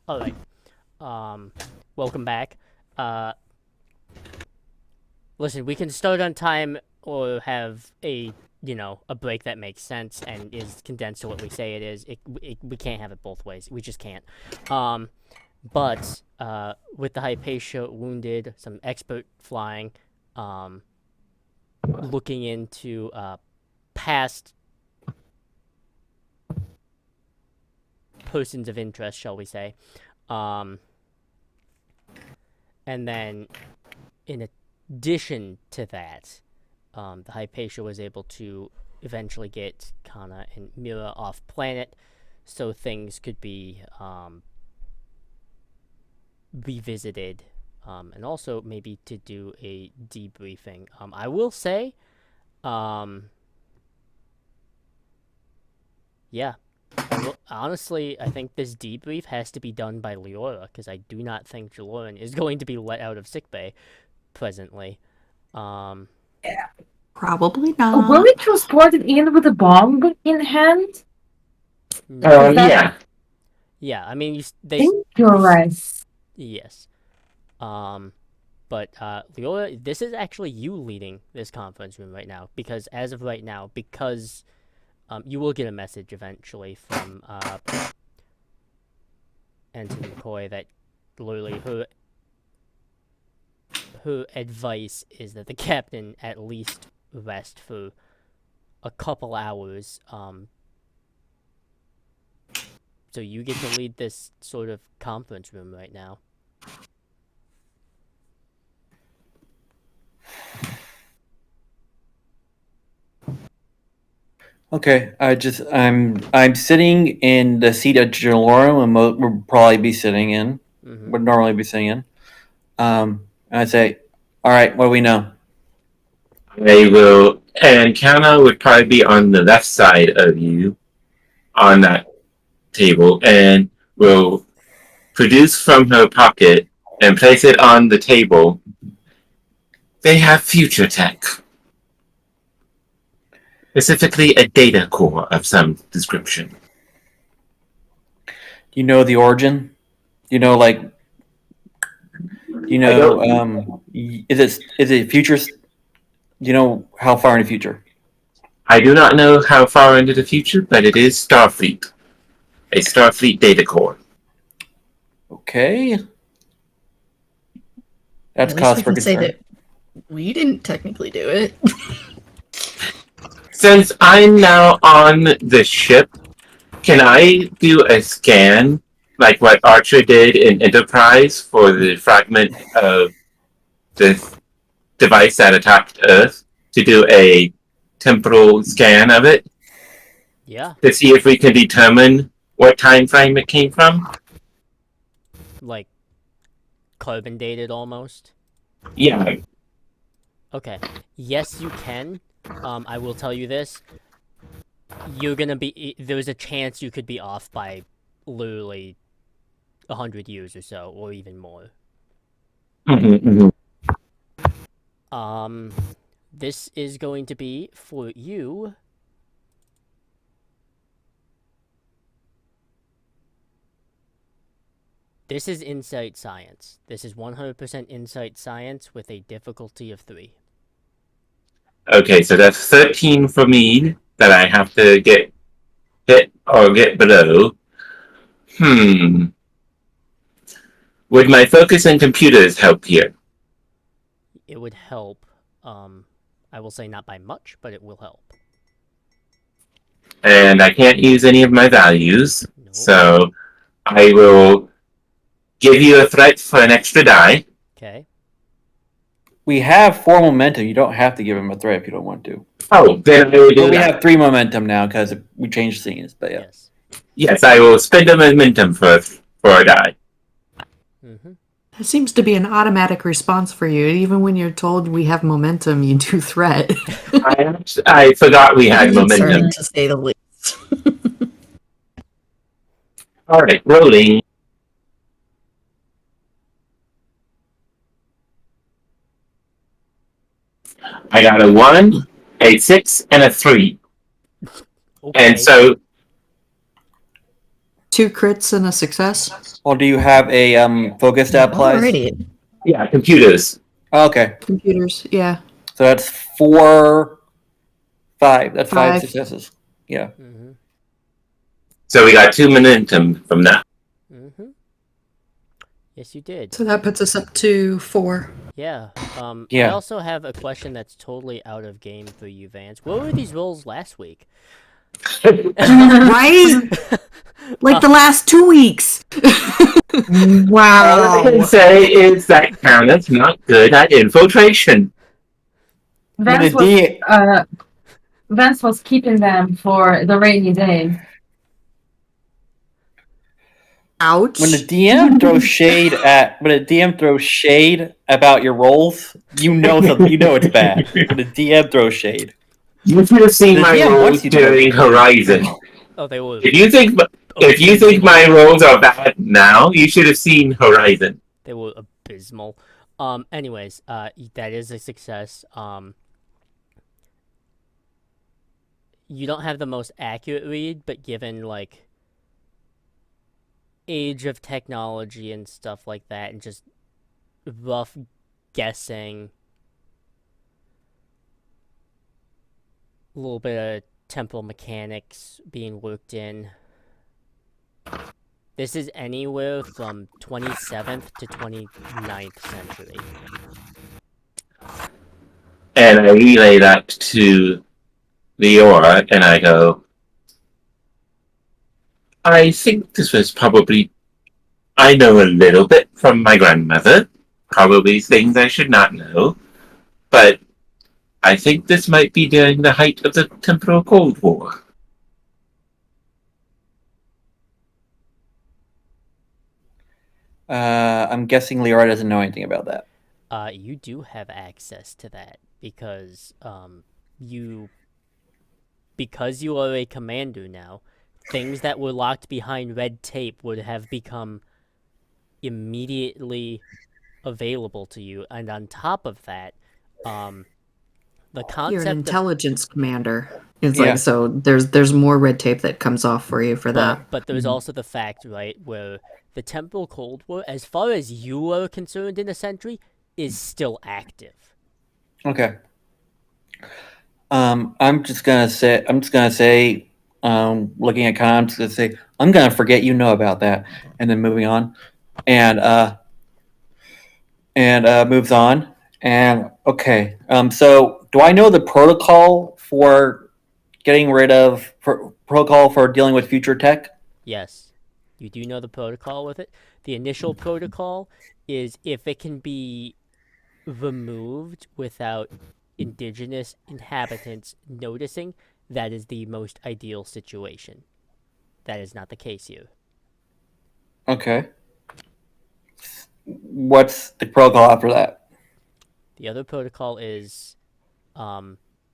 Alright. Welcome back. Listen, we can start on time or have a break that makes sense and is condensed to what we say it is. We can't have it both ways. We just can't. But with the Hypatia wounded, some expert flying, looking into past persons of interest, shall we say. And then, in addition to that, the Hypatia was able to eventually get Kana and Mira off planet, so things could be revisited, and also maybe to do a debriefing. I will say, yeah. Well, honestly, I think this debrief has to be done by Leora, because I do not think Jaloran is going to be let out of sickbay presently. Probably not. Will we transport it in with a bomb in hand? Yeah. Yeah, I mean, Dangerous. yes. But Leora, this is actually you leading this conference room right now, because as of right now, you will get a message eventually from Ensign McCoy that literally her advice is that the captain at least rest for a couple hours. So you get to lead this sort of conference room right now. Okay, I'm sitting in the seat at Jalorum and would probably be sitting in. Mm-hmm. Would normally be sitting in. I'd say, all right, what do we know? I will, and Kana would probably be on the left side of you on that table, and will produce from her pocket and place it on the table. They have future tech. Specifically, a data core of some description. Do you know the origin? Do you know, like, is it future? Do you know how far in the future? I do not know how far into the future, but it is Starfleet. A Starfleet data core. Okay. That's At least cause we for can say concern. that we didn't technically do it. Since I'm now on the ship, can I do a scan like what Archer did in Enterprise for the fragment of the device that attacked Earth to do a temporal scan of it Yeah, to see if we can determine what time frame it came from? like carbon dated almost. Yeah. Okay. Yes, you can. I will tell you this. You're gonna be. There's a chance you could be off by literally 100 years or so, or even more. This is going to be for you. This is Insight Science. This is 100% Insight Science with a difficulty of 3. Okay, so that's 13 for me that I have to get hit or get below. Would my focus in computers help here? It would help. I will say not by much, but it will help. And I can't use any of my values, No. so I will give you a threat for an extra die. Okay. We have 4 momentum. You don't have to give him a threat if you don't want to. Oh, then I will do But we that. have 3 momentum now because we changed scenes. But yeah. Yes. Yes, I will spend a momentum for a die. Mm-hmm. That seems to be an automatic response for you. Even when you're told we have momentum, you do threat. I forgot we had momentum. Concerning, to say the least. All right, rolling. I got a 1, a 6, and a 3. Okay. And so 2 crits and a success. Well, do you have a focus that applies? Alrighty. yeah, computers. Oh, okay. Computers, yeah. So that's 4, 5. That's 5 5. successes. Yeah. Mm-hmm. So we got 2 momentum from that. Mm-hmm. Yes, you did. So that puts us up to 4. Yeah. I Yeah. also have a question that's totally out of game for you, Vance. What were these rolls last week? Right? Like the last 2 weeks. All Wow. I can say is that Kana's not good at infiltration. Vance was keeping them for the rainy day. Ouch. When the DM throws shade about your rolls, you know something. You know it's bad. When the DM throws shade. You should have seen The my DM rolls wants you to during Horizon. Oh, they were. If you think my rolls are bad now, you should have seen Horizon. They were abysmal. Anyways, that is a success. You don't have the most accurate read, but given like age of technology and stuff like that, and just rough guessing, a little bit of temporal mechanics being worked in. This is anywhere from 27th to 29th century. And I relay that to Leora and I go, I think this was probably. I know a little bit from my grandmother, probably things I should not know, but I think this might be during the height of the Temporal Cold War. I'm guessing Leora doesn't know anything about that. You do have access to that because because you are a commander now, things that were locked behind red tape would have become immediately available to you. And on top of that, the You're an concept of intelligence commander. It's Yeah. like, so there's more red tape that comes off for you for that. but there's also the fact, right, where the Temporal Cold War, as far as you are concerned in a century, is still active. Okay. I'm just gonna say, looking at Con, I'm just gonna say, I'm gonna forget you know about that, and then moving on, and moves on, and okay. So do I know the protocol for protocol for dealing with future tech? Yes, you do know the protocol with it. The initial protocol is if it can be removed without indigenous inhabitants noticing, that is the most ideal situation. That is not the case here. Okay. What's the protocol after that? The other protocol is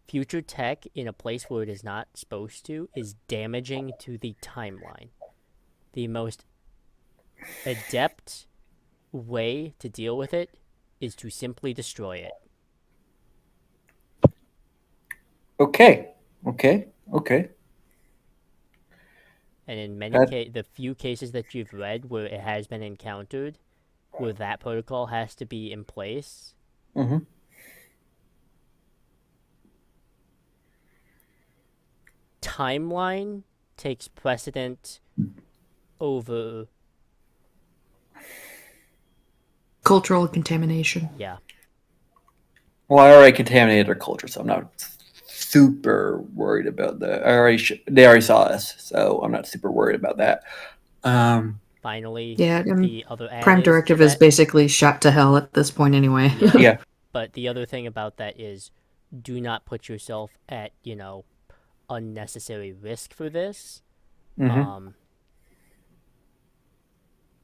future tech in a place where it is not supposed to is damaging to the timeline. The most adept way to deal with it is to simply destroy it. Okay. And in many That- the few cases that you've read where it has been encountered, where that protocol has to be in place, Mm-hmm. timeline takes precedent over, Cultural contamination. yeah. Well, I already contaminated their culture, so I'm not super worried about that. They already saw us, so I'm not super worried about that. Finally, Yeah, the other Prime add Directive to is that, basically shot to hell at this point anyway. Yeah. But the other thing about that is, do not put yourself at unnecessary risk for this. Mm-hmm.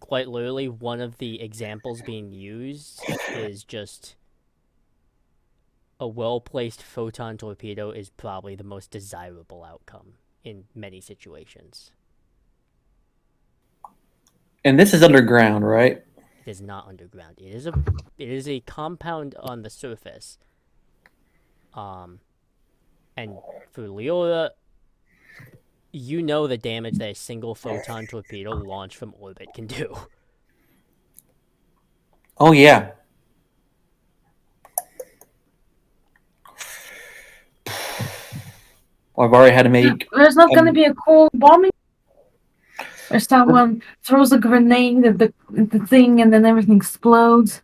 Quite literally, one of the examples being used is just a well-placed photon torpedo is probably the most desirable outcome in many situations. And this is underground, right? It is not underground. It is a compound on the surface. And for Leora, you know the damage that a single photon torpedo launched from orbit can do. Oh yeah. Well, I've already had to make. There's not gonna um, be a cold bombing where someone throws a grenade at the thing and then everything explodes.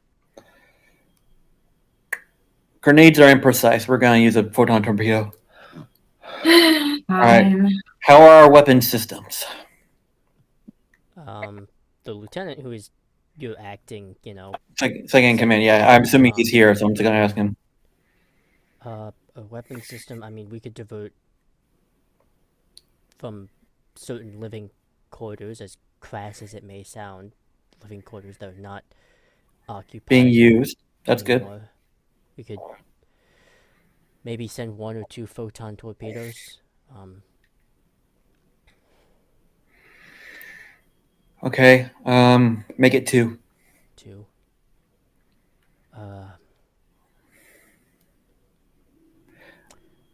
Grenades are imprecise. We're gonna use a photon torpedo. right. Fine. How are our weapon systems? The lieutenant who is you're acting, Second in command. Yeah, I'm assuming he's here, so I'm just gonna ask him. a weapon system. I mean, we could divert from certain living quarters, as crass as it may sound, living quarters that are not occupied Being used. That's good. anymore. We could maybe send 1 or 2 photon torpedoes. Okay. Make it 2. 2.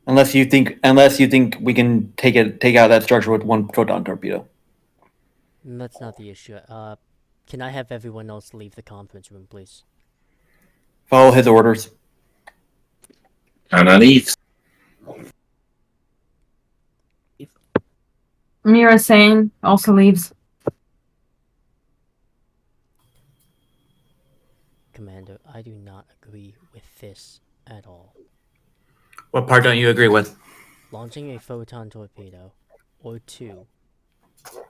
Unless you think we can take out that structure with 1 photon torpedo. That's not the issue. Can I have everyone else leave the conference room, please? Follow his orders. And I leave. Mira Sane also leaves. Commander, I do not agree with this at all. What part don't you agree with? launching a photon torpedo or two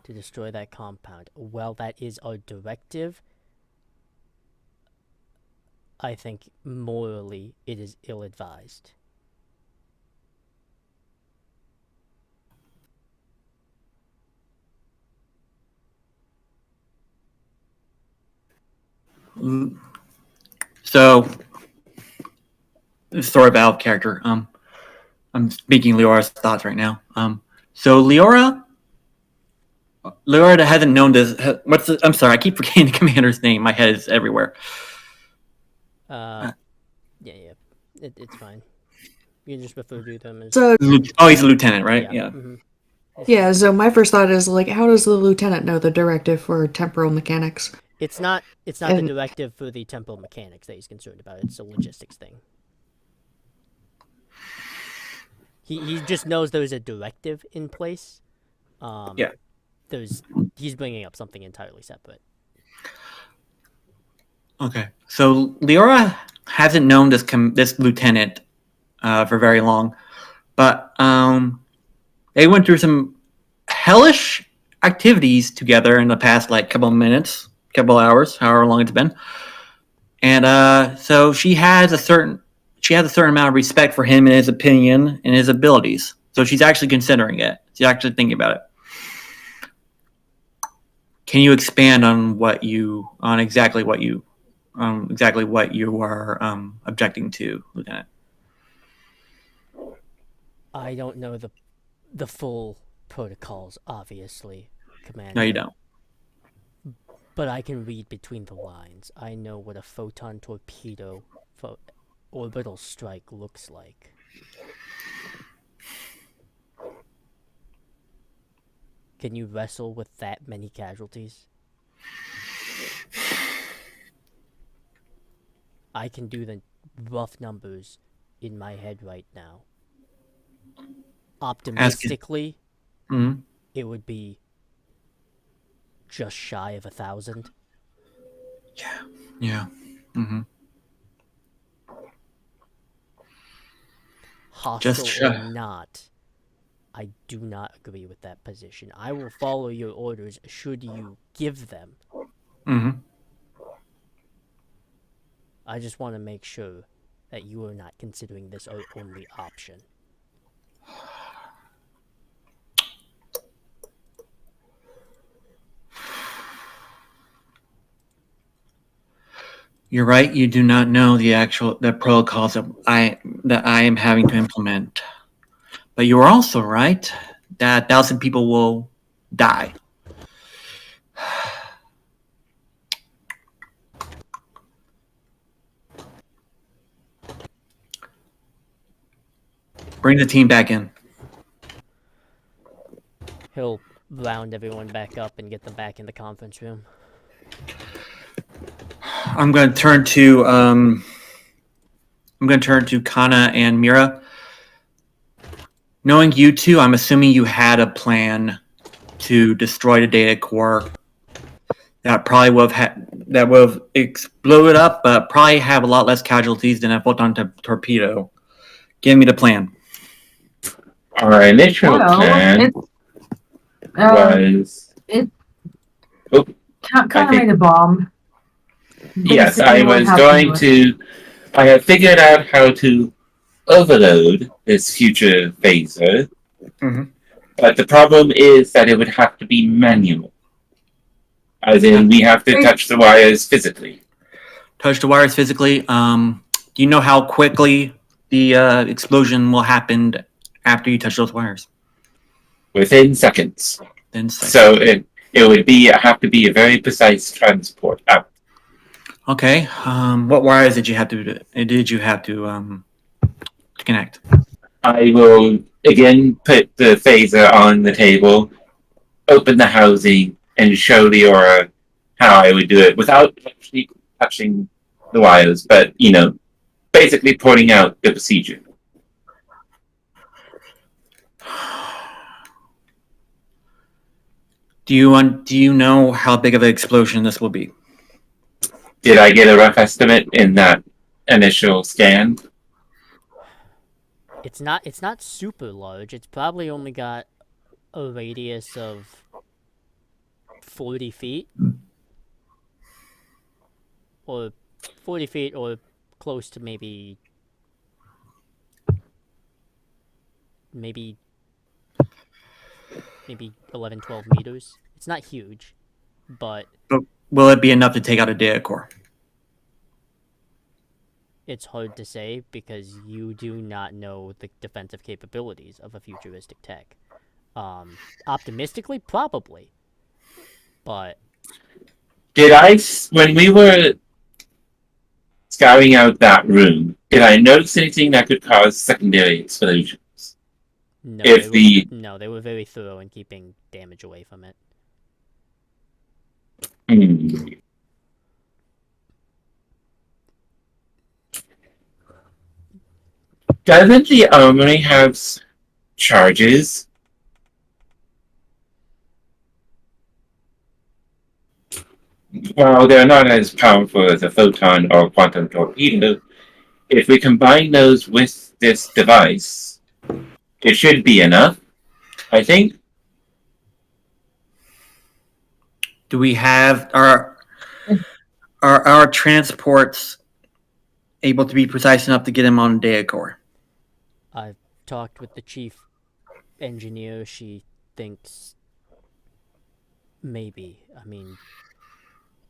to destroy that compound, while that is our directive, I think morally it is ill-advised. So, story about character. I'm speaking Leora's thoughts right now. So Leora hasn't known this. I'm sorry, I keep forgetting the commander's name. My head is everywhere. Yeah, it's fine. You just refer to them as So Oh, he's a lieutenant, right? Yeah. mhm. yeah, so my first thought is like, how does the lieutenant know the directive for temporal mechanics? It's not the And- directive for the temporal mechanics that he's concerned about. It's a logistics thing. He just knows there's a directive in place. Yeah. He's bringing up something entirely separate. Okay. So Leora hasn't known this lieutenant for very long, but they went through some hellish activities together in the past couple of minutes, couple of hours, however long it's been. And so she has a certain amount of respect for him and his opinion and his abilities. So she's actually considering it. She's actually thinking about it. Can you expand on exactly what you are objecting to, Lieutenant? I don't know the full protocols, obviously, Commander. No, you don't. But I can read between the lines. I know what a photon torpedo orbital strike looks like. Can you wrestle with that many casualties? I can do the rough numbers in my head right now. Optimistically, Mm-hmm. it would be just shy of 1,000. Yeah. Mm-hmm. Hostile shy. or not, I do not agree with that position. I will follow your orders should you give them. Mm-hmm. I just want to make sure that you are not considering this our only option. You're right. You do not know the protocols that I am having to implement. But you are also right that 1,000 people will die. Bring the team back in. He'll round everyone back up and get them back in the conference room. I'm going to turn to Kana and Mira. Knowing you two, I'm assuming you had a plan to destroy the data core that probably would have exploded up, but probably have a lot less casualties than a photon torpedo. Give me the plan. Our initial Well, plan was Kind I of think- made a bomb. yes, Basically I what was happened going was- to. I had figured out how to overload this future phaser, Mhm. but the problem is that it would have to be manual. As in, we have to touch the wires physically. Touch the wires physically. Do you know how quickly the explosion will happen after you touch those wires? Within seconds. Then So it would have to be a very precise transport out. okay. What wires did you have to connect? I will again put the phaser on the table, open the housing, and show Leora how I would do it without actually touching the wires, but basically pointing out the procedure. Do you know how big of an explosion this will be? Did I get a rough estimate in that initial scan? It's not super large. It's probably only got a radius of 40 feet. Or 40 feet or close to maybe 11, 12 meters. It's not huge, but But will it be enough to take out a data core? it's hard to say because you do not know the defensive capabilities of a futuristic tech. Optimistically, probably. But When we were scouting out that room, did I notice anything that could cause secondary explosions? no, If they were very thorough in keeping damage away from it. Hmm. Doesn't the armory have charges? Well, they're not as powerful as a photon or quantum torpedo. If we combine those with this device, it should be enough, I think. Do we have our transports able to be precise enough to get him on a data core? I've talked with the chief engineer. She thinks maybe. I mean,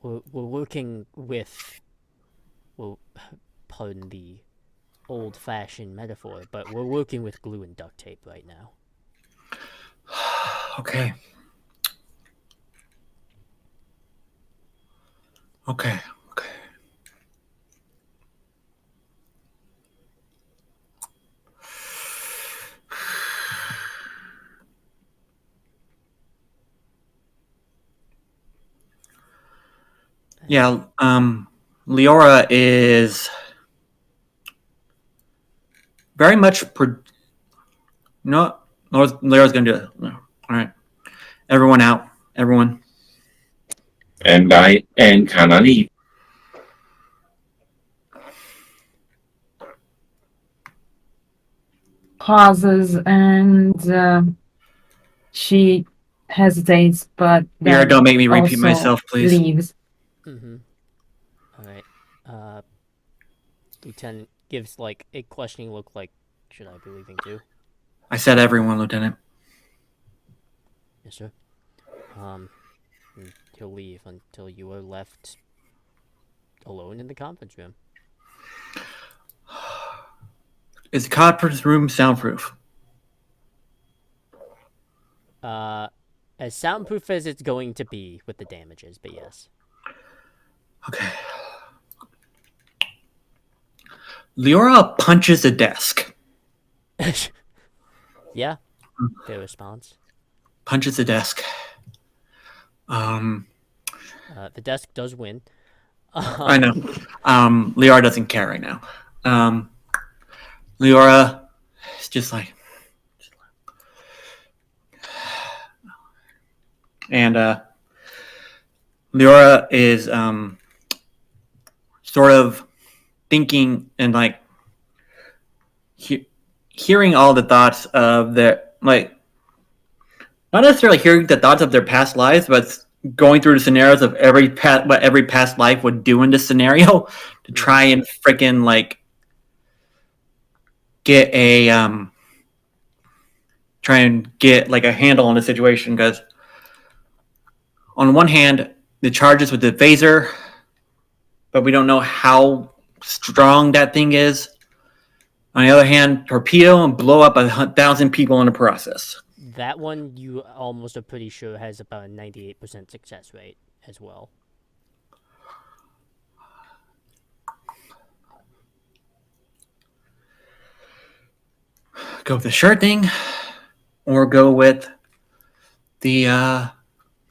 we're working with, well, pardon the old-fashioned metaphor, but we're working with glue and duct tape right now. Okay. Okay. Yeah, Leora is very much no, Leora's gonna do it. No. All right, everyone out. Everyone. And Kanani. Pauses and she hesitates, but Leora, then don't make me repeat also myself, please. leaves. Mm-hmm. All right. Lieutenant gives like a questioning look. Like, should I be leaving too? I said everyone, Lieutenant. Yes, sir. And he'll leave until you are left alone in the conference room. Is the conference room soundproof? As soundproof as it's going to be with the damages, but yes. Okay. Leora punches the desk. Yeah. Fair response. Punches the desk. The desk does win. I know. Leora doesn't care right now. Leora is just like, and Leora is sort of thinking and like hearing all the thoughts of their, like, not necessarily hearing the thoughts of their past lives, but going through the scenarios of what every past life would do in this scenario to try and freaking like try and get like a handle on the situation. Because on one hand, the charges with the phaser, but we don't know how strong that thing is. On the other hand, torpedo and blow up 1,000 people in the process. That one you almost are pretty sure has about a 98% success rate as well. Go with the shirt thing, or go with the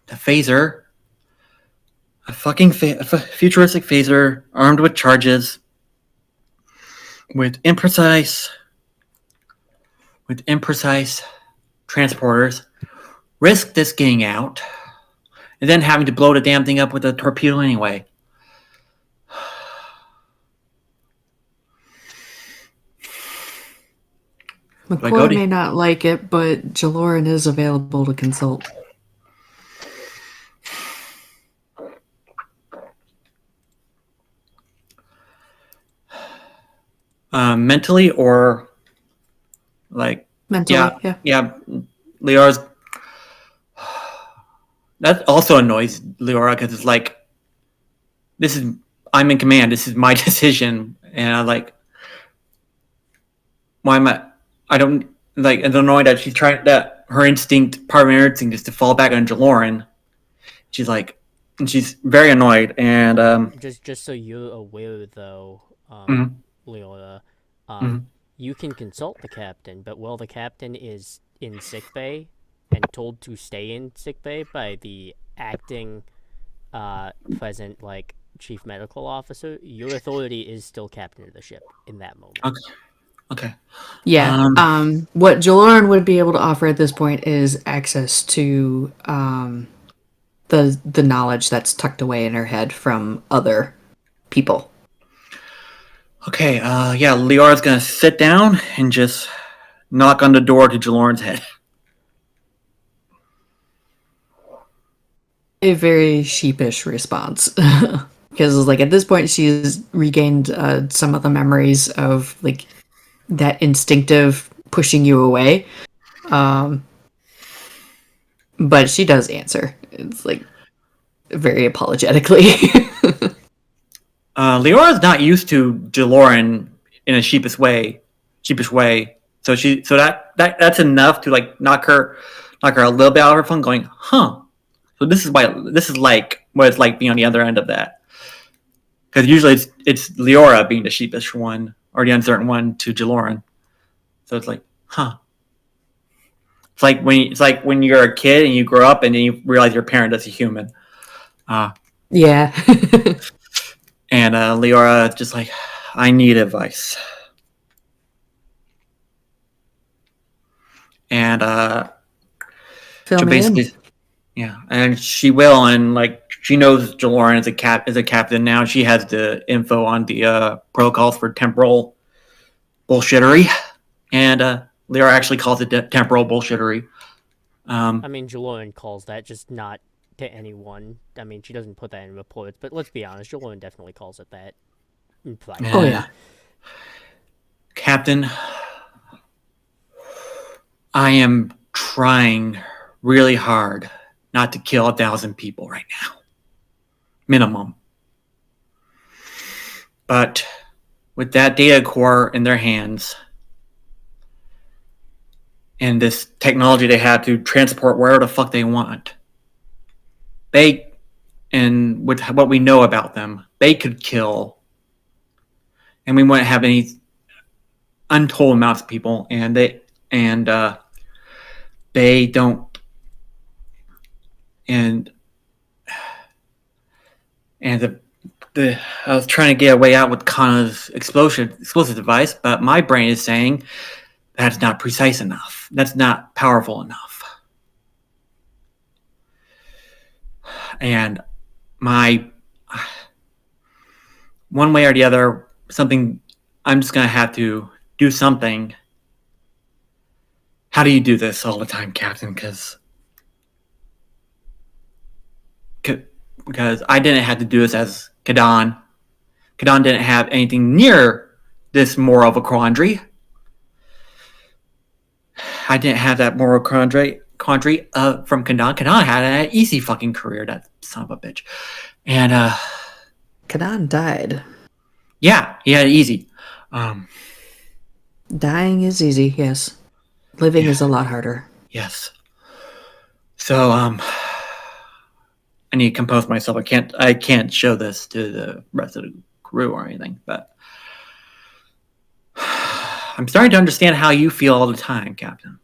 phaser. A fucking futuristic phaser armed with charges, with imprecise transporters. Risk this getting out, and then having to blow the damn thing up with a torpedo anyway. go McCoy to- may not like it, but Jaloran is available to consult. Mentally or like Mentally, yeah. Liara's that also annoys Liara because it's like I'm in command. This is my decision, and I like why am I don't like it's annoyed that she's trying that her instinct part of her instinct is to fall back on Jaloran. She's like and she's very annoyed and Just so you're aware, though, mhm, Leora, mhm. you can consult the captain, but while the captain is in sickbay and told to stay in sickbay by the acting present like chief medical officer, your authority is still captain of the ship in that moment. Okay. yeah. What Jaloran would be able to offer at this point is access to the knowledge that's tucked away in her head from other people. Okay, yeah, Liara's gonna sit down and just knock on the door to Jaloran's head. A very sheepish response. Because like at this point she's regained some of the memories of like that instinctive pushing you away. But she does answer. It's like very apologetically. Liara's not used to Jaloran in a sheepish way. So that's enough to like knock her a little bit out of her fun. Going, huh? So this is like what it's like being on the other end of that. Because usually it's Liara being the sheepish one or the uncertain one to Jaloran. So it's like, huh? It's like when you're a kid and you grow up and then you realize your parent is a human. Yeah. And Liara just like, I need advice. And Fill so me in. basically, yeah, and she will, and like she knows Jaloran is a captain now. She has the info on the protocols for temporal bullshittery, and Liara actually calls it temporal bullshittery. I mean, Jaloran calls that, just not to anyone. I mean, she doesn't put that in reports, but let's be honest, Jaloran definitely calls it that. In private. Oh, yeah. Captain, I am trying really hard not to kill 1,000 people right now. Minimum. But with that data core in their hands and this technology they have to transport wherever the fuck they want, and with what we know about them, they could kill, and we wouldn't have any untold amounts of people, and they don't, and the I was trying to get a way out with Kana's explosive device, but my brain is saying that's not precise enough. That's not powerful enough. And my one way or the other, something I'm just gonna have to do something. How do you do this all the time, Captain? Because I didn't have to do this as Kadan. Kadan didn't have anything near this moral of a quandary. I didn't have that moral quandary from Kadan. Kadan had an easy fucking career, that son of a bitch. And Kadan died. yeah, he had it easy. Dying is easy, yes. Living is a lot harder. Yes. So I need to compose myself. I can't show this to the rest of the crew or anything, but I'm starting to understand how you feel all the time, Captain.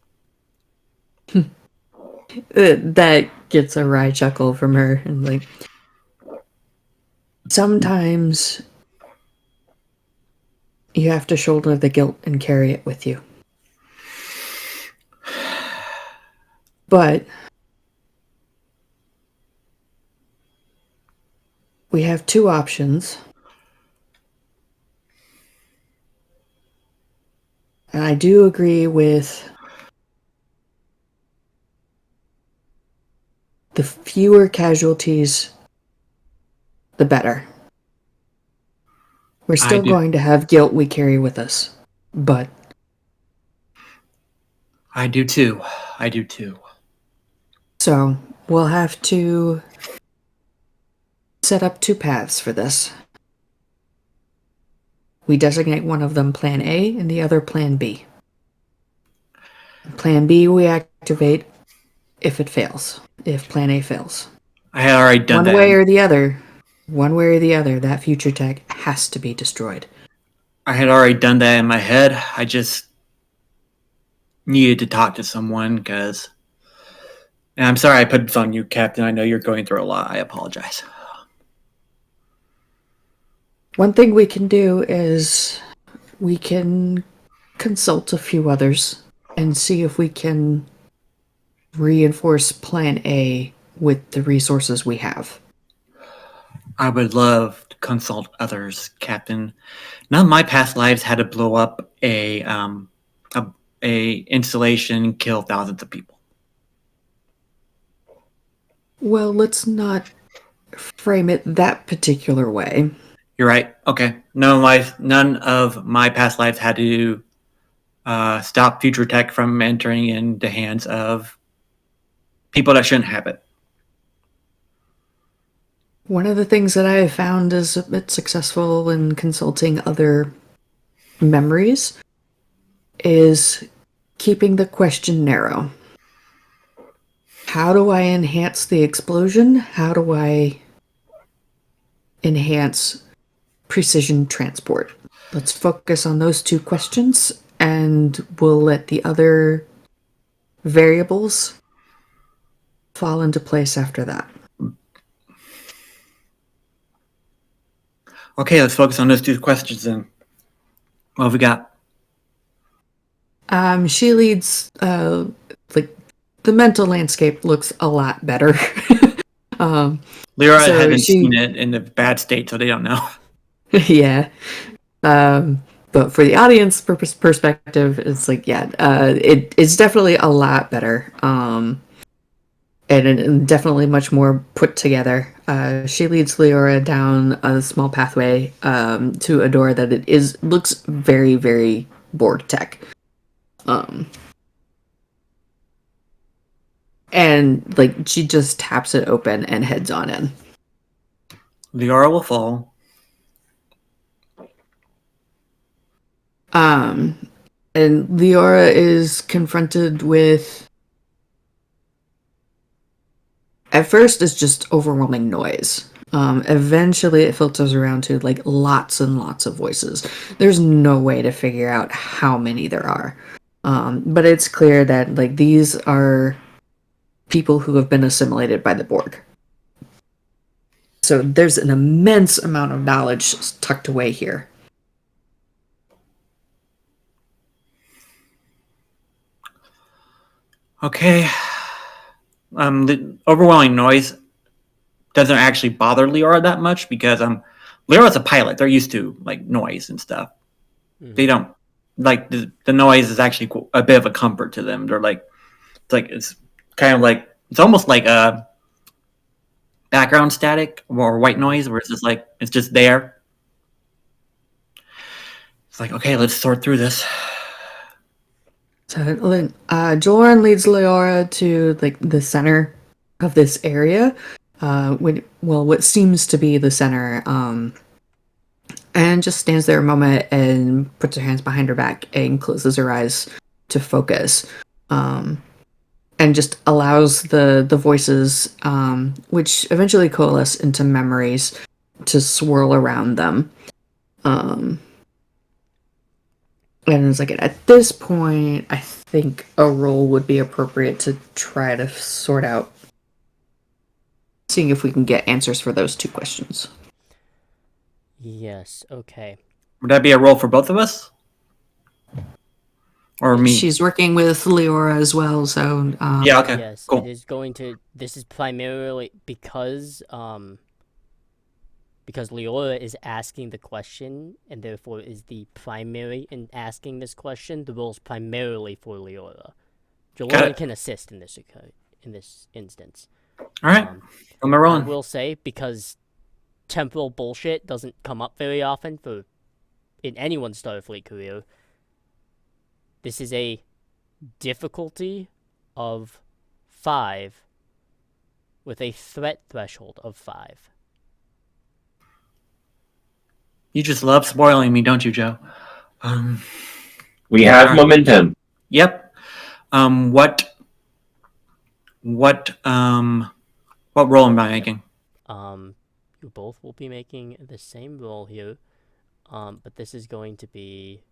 That gets a wry chuckle from her, and like sometimes you have to shoulder the guilt and carry it with you. But we have two options. And I do agree with the fewer casualties, the better. We're I still do. going to have guilt we carry with us, but I do too. I do too. so we'll have to set up two paths for this. We designate one of them Plan A and the other Plan B. Plan B we activate if it fails, if Plan A fails. I had already done One that. way or the other, that future tech has to be destroyed. I had already done that in my head. I just needed to talk to someone because. And I'm sorry I put this on you, Captain. I know you're going through a lot. I apologize. One thing we can do is we can consult a few others and see if we can reinforce Plan A with the resources we have. I would love to consult others, Captain. None of my past lives had to blow up a installation and kill thousands of people. Well, let's not frame it that particular way. You're right. Okay. None of my past lives had to stop future tech from entering in the hands of people that shouldn't have it. One of the things that I have found is a bit successful in consulting other memories is keeping the question narrow. How do I enhance the explosion? How do I enhance precision transport? Let's focus on those two questions, and we'll let the other variables fall into place after that. Okay, let's focus on those two questions then. What have we got? She leads, like, the mental landscape looks a lot better. Lyra So hasn't she- seen it in a bad state, so they don't know. Yeah. But for the audience perspective, it's like, yeah, it's definitely a lot better. And definitely much more put together. She leads Leora down a small pathway to a door that looks very, very Borg tech. And like she just taps it open and heads on in. Lyra will fall. And Leora is confronted with, at first it's just overwhelming noise. Eventually it filters around to like lots and lots of voices. There's no way to figure out how many there are. But it's clear that like these are people who have been assimilated by the Borg. So there's an immense amount of knowledge tucked away here. Okay. The overwhelming noise doesn't actually bother Lyra that much because Lyra's a pilot. They're used to like noise and stuff. They don't like the noise is actually a bit of a comfort to them. They're like it's kind of like it's almost like a background static or white noise where it's just like it's just there. It's like, okay, let's sort through this. So Joran leads Leora to like the center of this area, what seems to be the center, and just stands there a moment and puts her hands behind her back and closes her eyes to focus, and just allows the voices, which eventually coalesce into memories, to swirl around them. And it's like at this point, I think a roll would be appropriate to try to sort out, seeing if we can get answers for those two questions. Yes, okay. Would that be a roll for both of us? Or me? She's working with Leora as well, so Yeah, okay. Yes, Cool. it is going to. This is primarily because because Leora is asking the question and therefore is the primary in asking this question, the roll's primarily for Leora. Got Jaloran it. can assist in this instance. All right. Am I I rolling? will say, because temporal bullshit doesn't come up very often in anyone's Starfleet career, this is a difficulty of 5 with a threat threshold of 5. You just love spoiling me, don't you, Joe? We have Alright. momentum. Yep. What role am I making? You both will be making the same roll here, but this is going to be...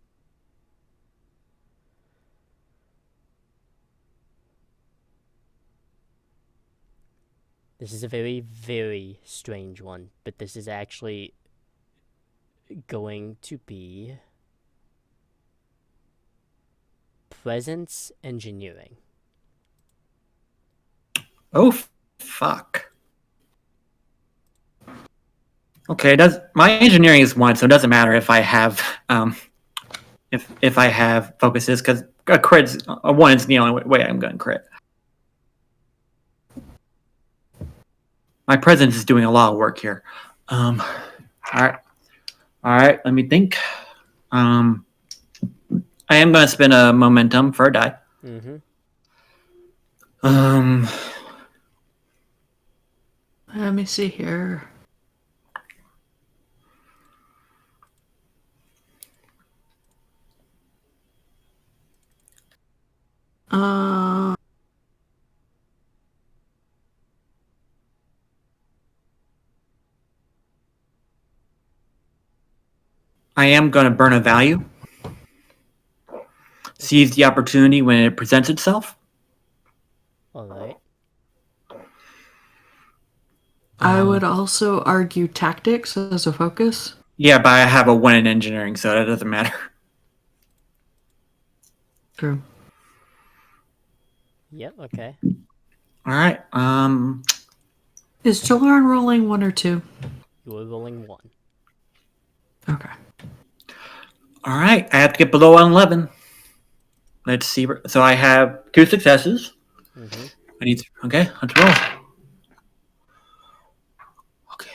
This is a very, very strange one, but this is actually going to be presence engineering. Oh, fuck. Okay, my engineering is 1, so it doesn't matter if I have if I have focuses, because a 1 is the only way I'm going to crit. My presence is doing a lot of work here. All right. Let me think. I am going to spend a momentum for a die. Let me see here. I am going to burn a value. Seize the opportunity when it presents itself. Alright. I would also argue tactics as a focus. Yeah, but I have a 1 in engineering, so that doesn't matter. True. Yep, okay. All right. Is Jaloran rolling 1 or 2? You are rolling 1. Okay. All right. I have to get below 11. Let's see. So I have 2 successes. I need. Okay, let's roll. Okay.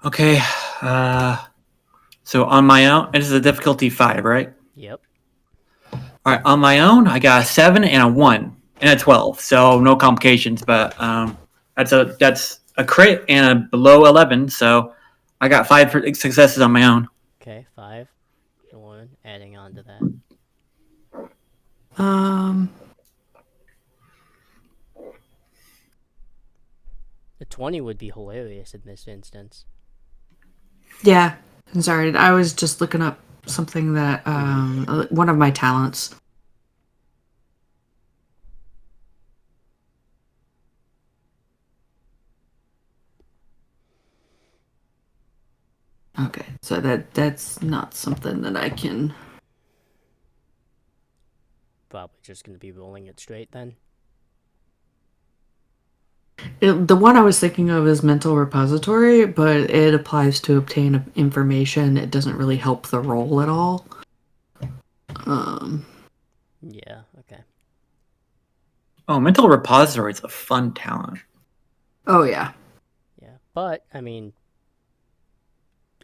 Okay. So on my own, this is a difficulty 5, right? Yep. All right. On my own, I got a 7 and a 1 and a 12. So no complications. But that's a crit and a below 11. So I got 5 successes on my own. Okay, 5. Jaloran, adding on to that. A 20 would be hilarious in this instance. Yeah. I'm sorry. I was just looking up something that one of my talents. Okay, so that's not something that I can. Probably just going to be rolling it straight then. The one I was thinking of is mental repository, but it applies to obtain information. It doesn't really help the roll at all. Yeah, okay. Oh, mental repository is a fun talent. Oh yeah. Yeah, but, I mean,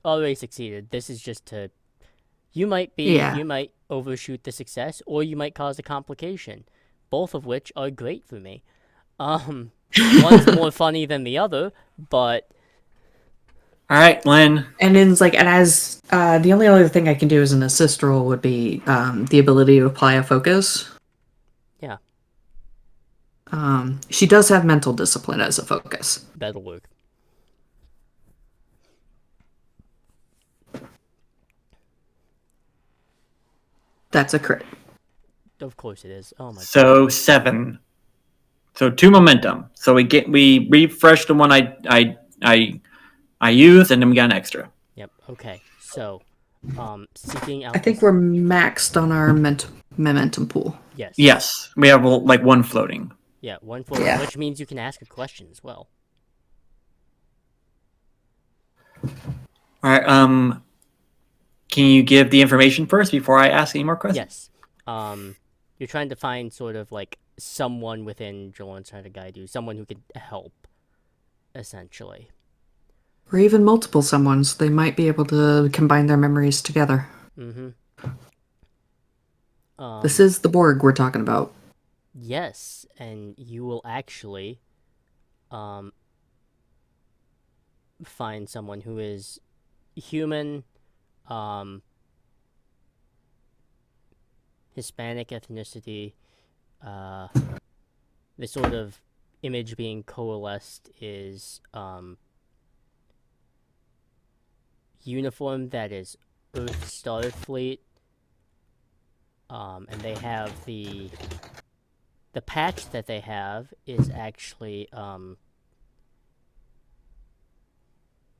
already succeeded. This is just to... You might overshoot the success, or you might cause a complication. Both of which are great for me. One's more funny than the other, but... All right, Lynn. And then it's like, and as the only other thing I can do as an assist roll would be the ability to apply a focus. Yeah. She does have mental discipline as a focus. That'll work. That's a crit. Of course it is. Oh my god. So 7. So 2 momentum. So we refresh the one I used, and then we got an extra. Yep, okay. So, seeking out... I think we're maxed on our momentum pool. Yes. Yes, we have like one floating. Yeah, one floating, Yeah. which means you can ask a question as well. All right. Can you give the information first before I ask any more questions? Yes. You're trying to find sort of like someone within Jordan's trying to guide you, someone who could help, essentially. Or even multiple someones. They might be able to combine their memories together. Mm-hmm. This is the Borg we're talking about. Yes, and you will actually find someone who is human, Hispanic ethnicity. The sort of image being coalesced is uniform that is Earth Starfleet. And they have the patch that they have is actually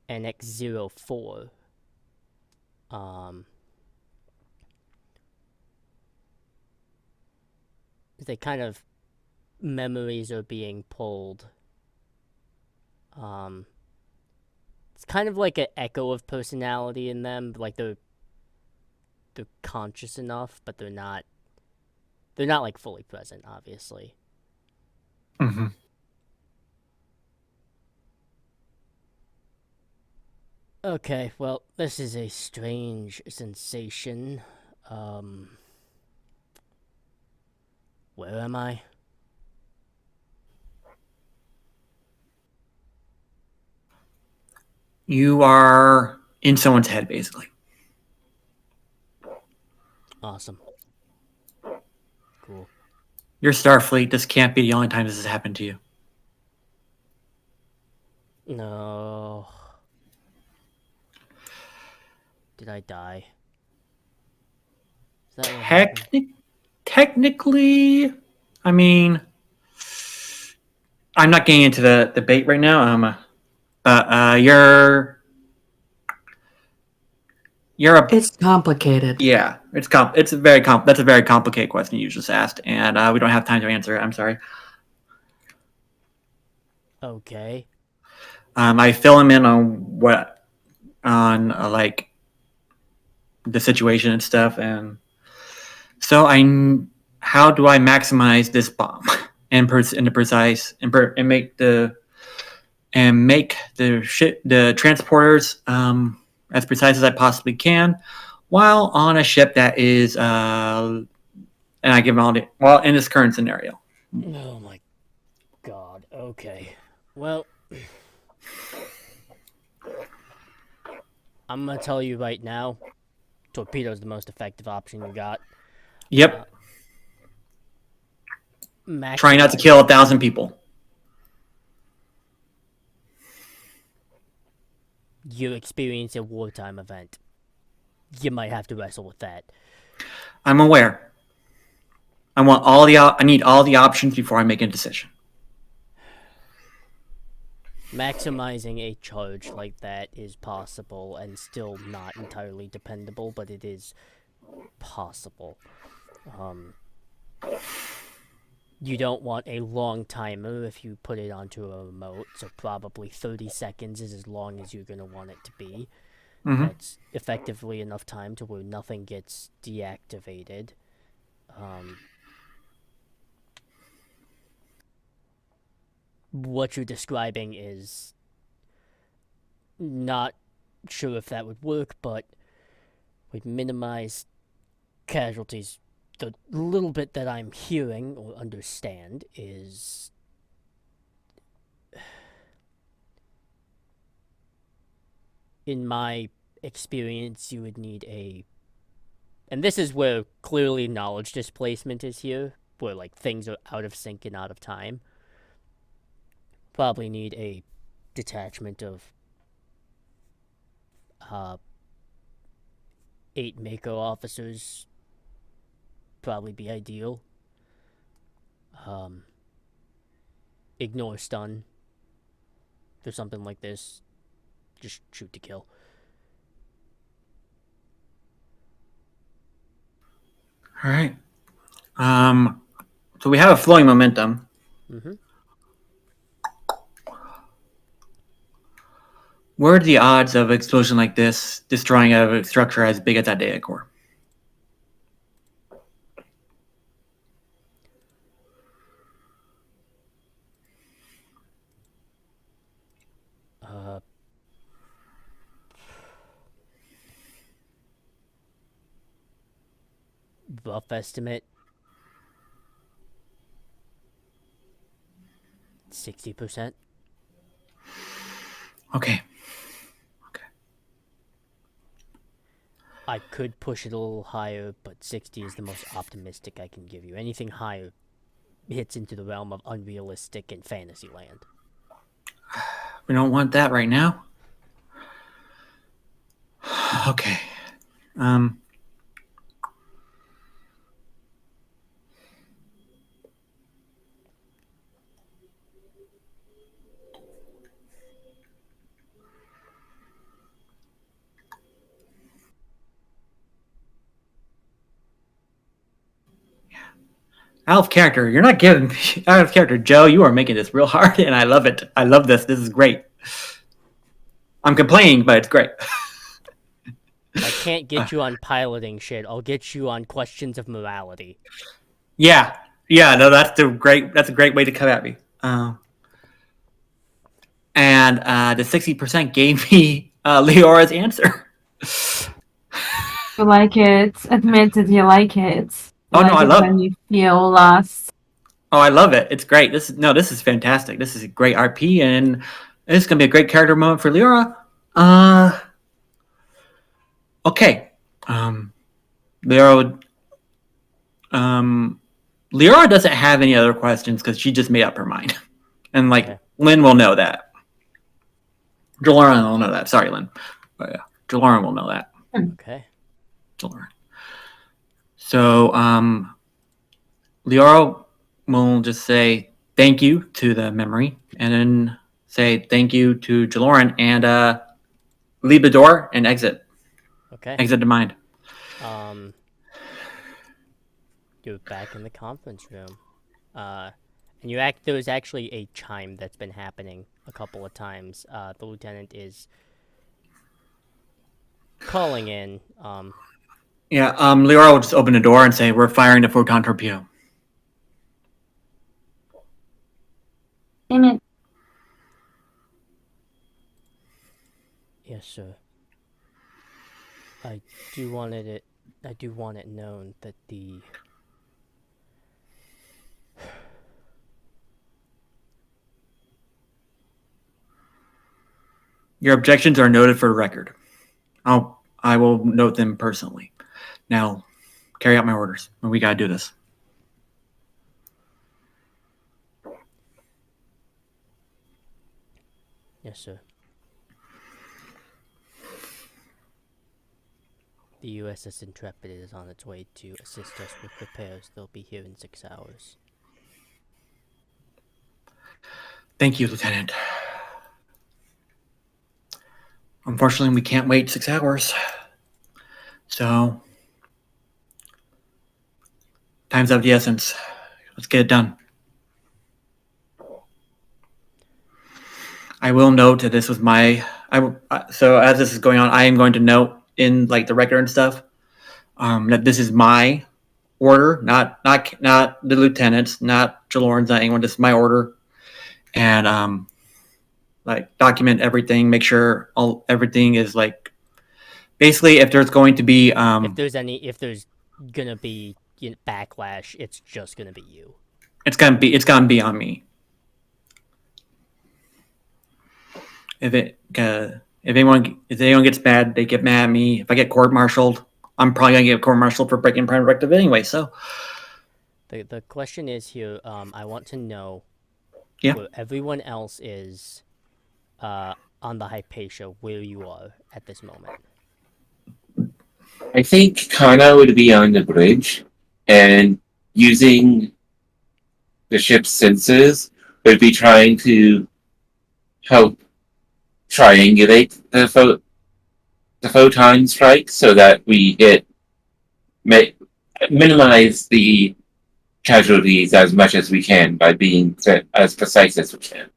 NX-04. They kind of memories are being pulled. It's kind of like an echo of personality in them. Like they're conscious enough, but they're not like fully present, obviously. Mm-hmm. Okay, well, this is a strange sensation. Where am I? You are in someone's head, basically. Awesome. Cool. You're Starfleet. This can't be the only time this has happened to you. No. Did I die? Is that what happened? Technically, I mean, I'm not getting into the debate right now. But you're a It's complicated. yeah. That's a very complicated question you just asked, and we don't have time to answer it. I'm sorry. Okay. I fill him in on like the situation and stuff, and so how do I maximize this bomb and make the transporters as precise as I possibly can, while on a ship that is and I give him all in this current scenario. Oh my god. Okay. Well, I'm gonna tell you right now, torpedo's the most effective option you got. Yep. Try not to Maximize- kill 1,000 people. You experience a wartime event. You might have to wrestle with that. I'm aware. I need all the options before I make a decision. Maximizing a charge like that is possible and still not entirely dependable, but it is possible. You don't want a long timer if you put it onto a remote, so probably 30 seconds is as long as you're going to want it to be. Mm-hmm. That's effectively enough time to where nothing gets deactivated. What you're describing is not sure if that would work, but would minimize casualties. The little bit that I'm hearing or understand is in my experience you would need and this is where clearly knowledge displacement is here, where like things are out of sync and out of time. Probably need a detachment of 8 Mako officers. Probably be ideal. Ignore stun. For something like this, just shoot to kill. All right. So we have a flowing momentum. Mm-hmm. What are the odds of an explosion like this destroying a structure as big as that data core? Rough estimate 60%. Okay. I could push it a little higher, but 60 is the most optimistic I can give you. Anything higher hits into the realm of unrealistic and fantasy land. We don't want that right now. Okay. Out of character. You're not giving me out of character, Joe. You are making this real hard, and I love it. I love this. This is great. I'm complaining, but it's great. I can't get you on piloting shit. I'll get you on questions of morality. Yeah. No, that's a great way to come at me. And the 60% gave me Leora's answer. You like it. Admit that you like it. Oh, no, I love when you feel lost. Oh, I love it. It's great. This is fantastic. This is a great RP, and it's gonna be a great character moment for Leora. Okay. Leora doesn't have any other questions because she just made up her mind. And Okay. Lynn will know that. Jaloran will know that. Sorry, Lynn. But yeah, Jaloran will know that. Okay. Jaloran. So, Leora will just say thank you to the memory, and then say thank you to Jaloran, and leave the door and exit. Okay. Exit the mind. You're back in the conference room. And there was actually a chime that's been happening a couple of times. The lieutenant is calling in. Yeah, Leora will just open the door and say, "We're firing the photon torpedo." Damn it. Yes, sir. I do want it known that the Your objections are noted for the record. I will note them personally. Now, carry out my orders. We gotta do this. Yes, sir. The USS Intrepid is on its way to assist us with repairs. They'll be here in 6 hours. Thank you, Lieutenant. Unfortunately, we can't wait 6 hours. So, time's of the essence. Let's get it done. I will note that this was so as this is going on, I am going to note in the record and stuff that this is my order, not the lieutenant's, not Jaloran's, not anyone. This is my order, and document everything. Make sure everything is basically if there's going to be if there's gonna be backlash, it's just gonna be you. It's gonna be on me. If anyone gets mad, they get mad at me. If I get court-martialed, I'm probably gonna get court-martialed for breaking Prime Directive anyway. So, the question is here. I want to know where everyone else is on the Hypatia, where you are at this moment. I think Kana would be on the bridge, and using the ship's senses would be trying to help triangulate the photon strike so that we minimize the casualties as much as we can by being as precise as we can.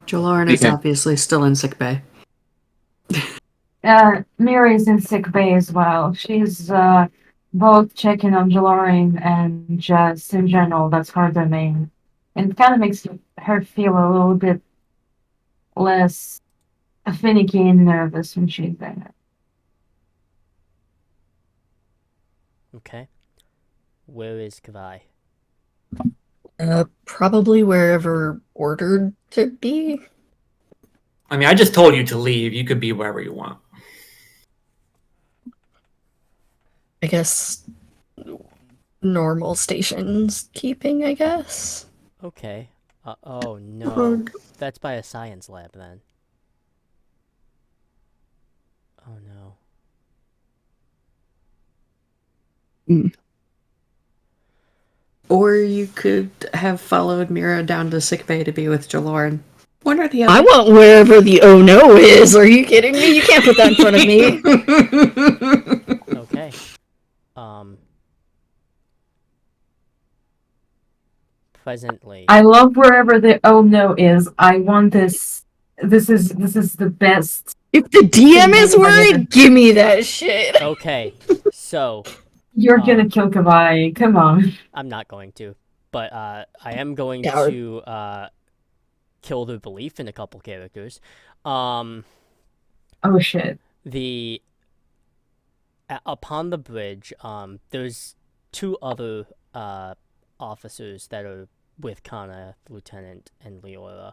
Jaloran is Okay. obviously still in sick bay. Mira is in sick bay as well. She's both checking on Jalorin and just in general, that's her domain. And it kind of makes her feel a little bit less finicky and nervous when she's there. Okay. Where is Kavai? Probably wherever ordered to be. I mean, I just told you to leave. You could be wherever you want. I guess normal stations keeping, I guess. Okay. Oh no. That's by a science lab then. Oh no. Or you could have followed Mira down to sickbay to be with Jaloran. One or the I other. want wherever the oh no is. Are you kidding me? You can't put that in front of me. Okay. Presently. I love wherever the oh no is. I want this. This is the best. If the DM is worried, give me that shit. Okay. So, You're gonna kill Kavai. Come on. I'm not going to. But I am going Coward. to kill the belief in a couple characters. Oh shit. Upon the bridge, there's two other officers that are with Kana, Lieutenant, and Leora.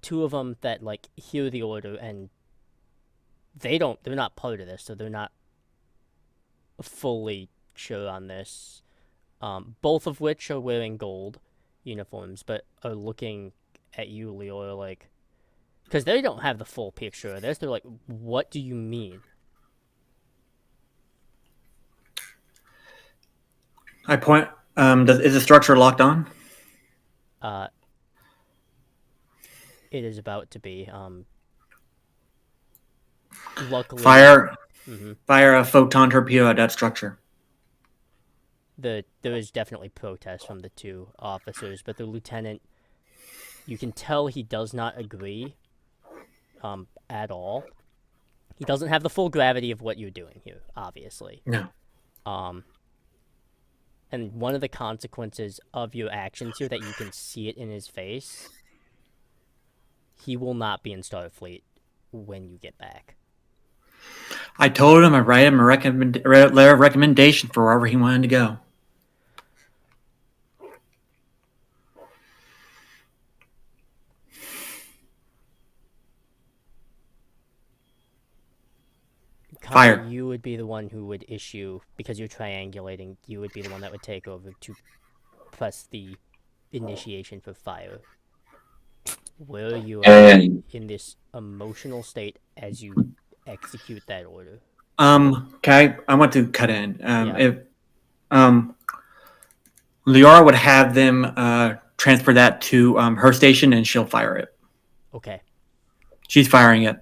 Two of them that like hear the order and they're not part of this, so they're not fully sure on this. Both of which are wearing gold uniforms, but are looking at you, Leora, like, because they don't have the full picture of this. They're like, "What do you mean?" I point. Is the structure locked on? It is about to be. Luckily, Fire Mhm. a photon torpedo at that structure. There is definitely protest from the two officers, but the lieutenant, you can tell he does not agree, at all. He doesn't have the full gravity of what you're doing here, obviously. No. And one of the consequences of your actions here that you can see it in his face, he will not be in Starfleet when you get back. I told him I'd write him a letter of recommendation for wherever he wanted to go. Connor, Fire. you would be the one who would issue, because you're triangulating, you would be the one that would take over to press the initiation for fire. Where you are And in this emotional state as you execute that order. Okay, I want to cut in. Yeah. If Liara would have them transfer that to her station, and she'll fire it. Okay. She's firing it.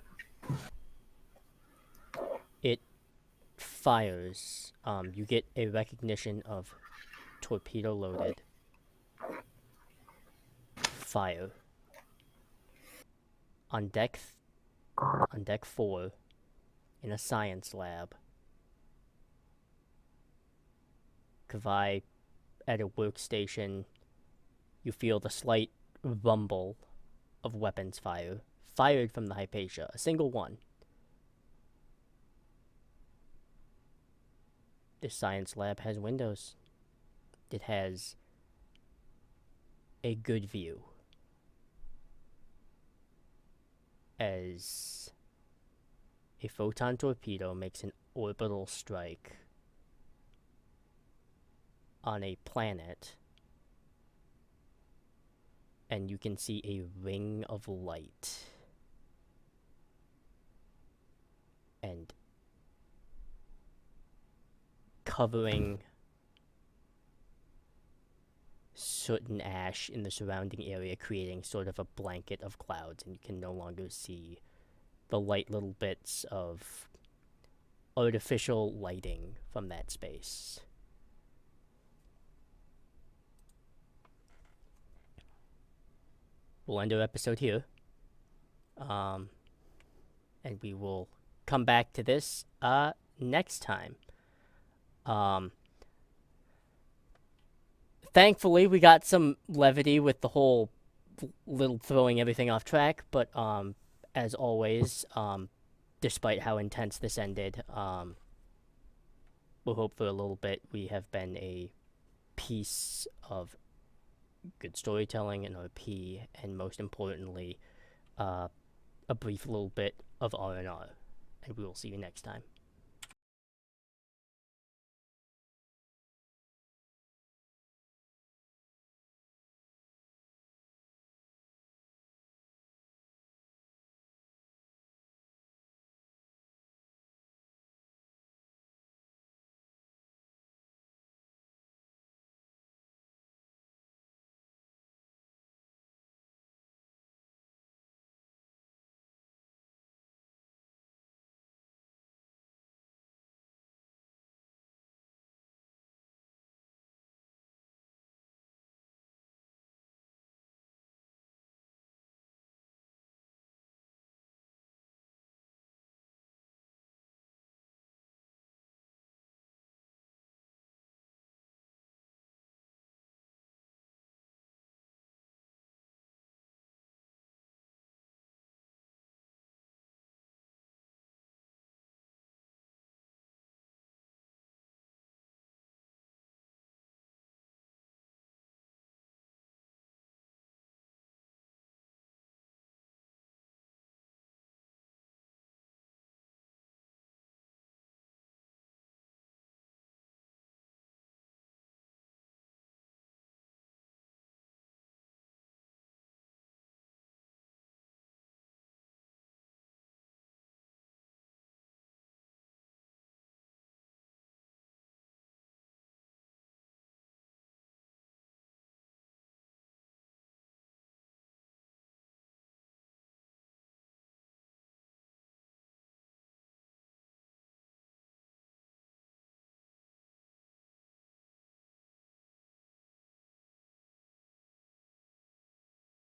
It fires. You get a recognition of torpedo loaded. Fire. On deck 4, in a science lab, Kavai at a workstation, you feel the slight rumble of weapons fire, fired from the Hypatia, a single one. This science lab has windows. It has a good view. As a photon torpedo makes an orbital strike on a planet, and you can see a ring of light. And covering soot and ash in the surrounding area, creating sort of a blanket of clouds, and you can no longer see the light little bits of artificial lighting from that space. We'll end our episode here. And we will come back to this next time. Thankfully, we got some levity with the whole little throwing everything off track, but as always, despite how intense this ended, we'll hope for a little bit we have been a piece of good storytelling and RP, and most importantly, a brief little bit of R&R. And we will see you next time.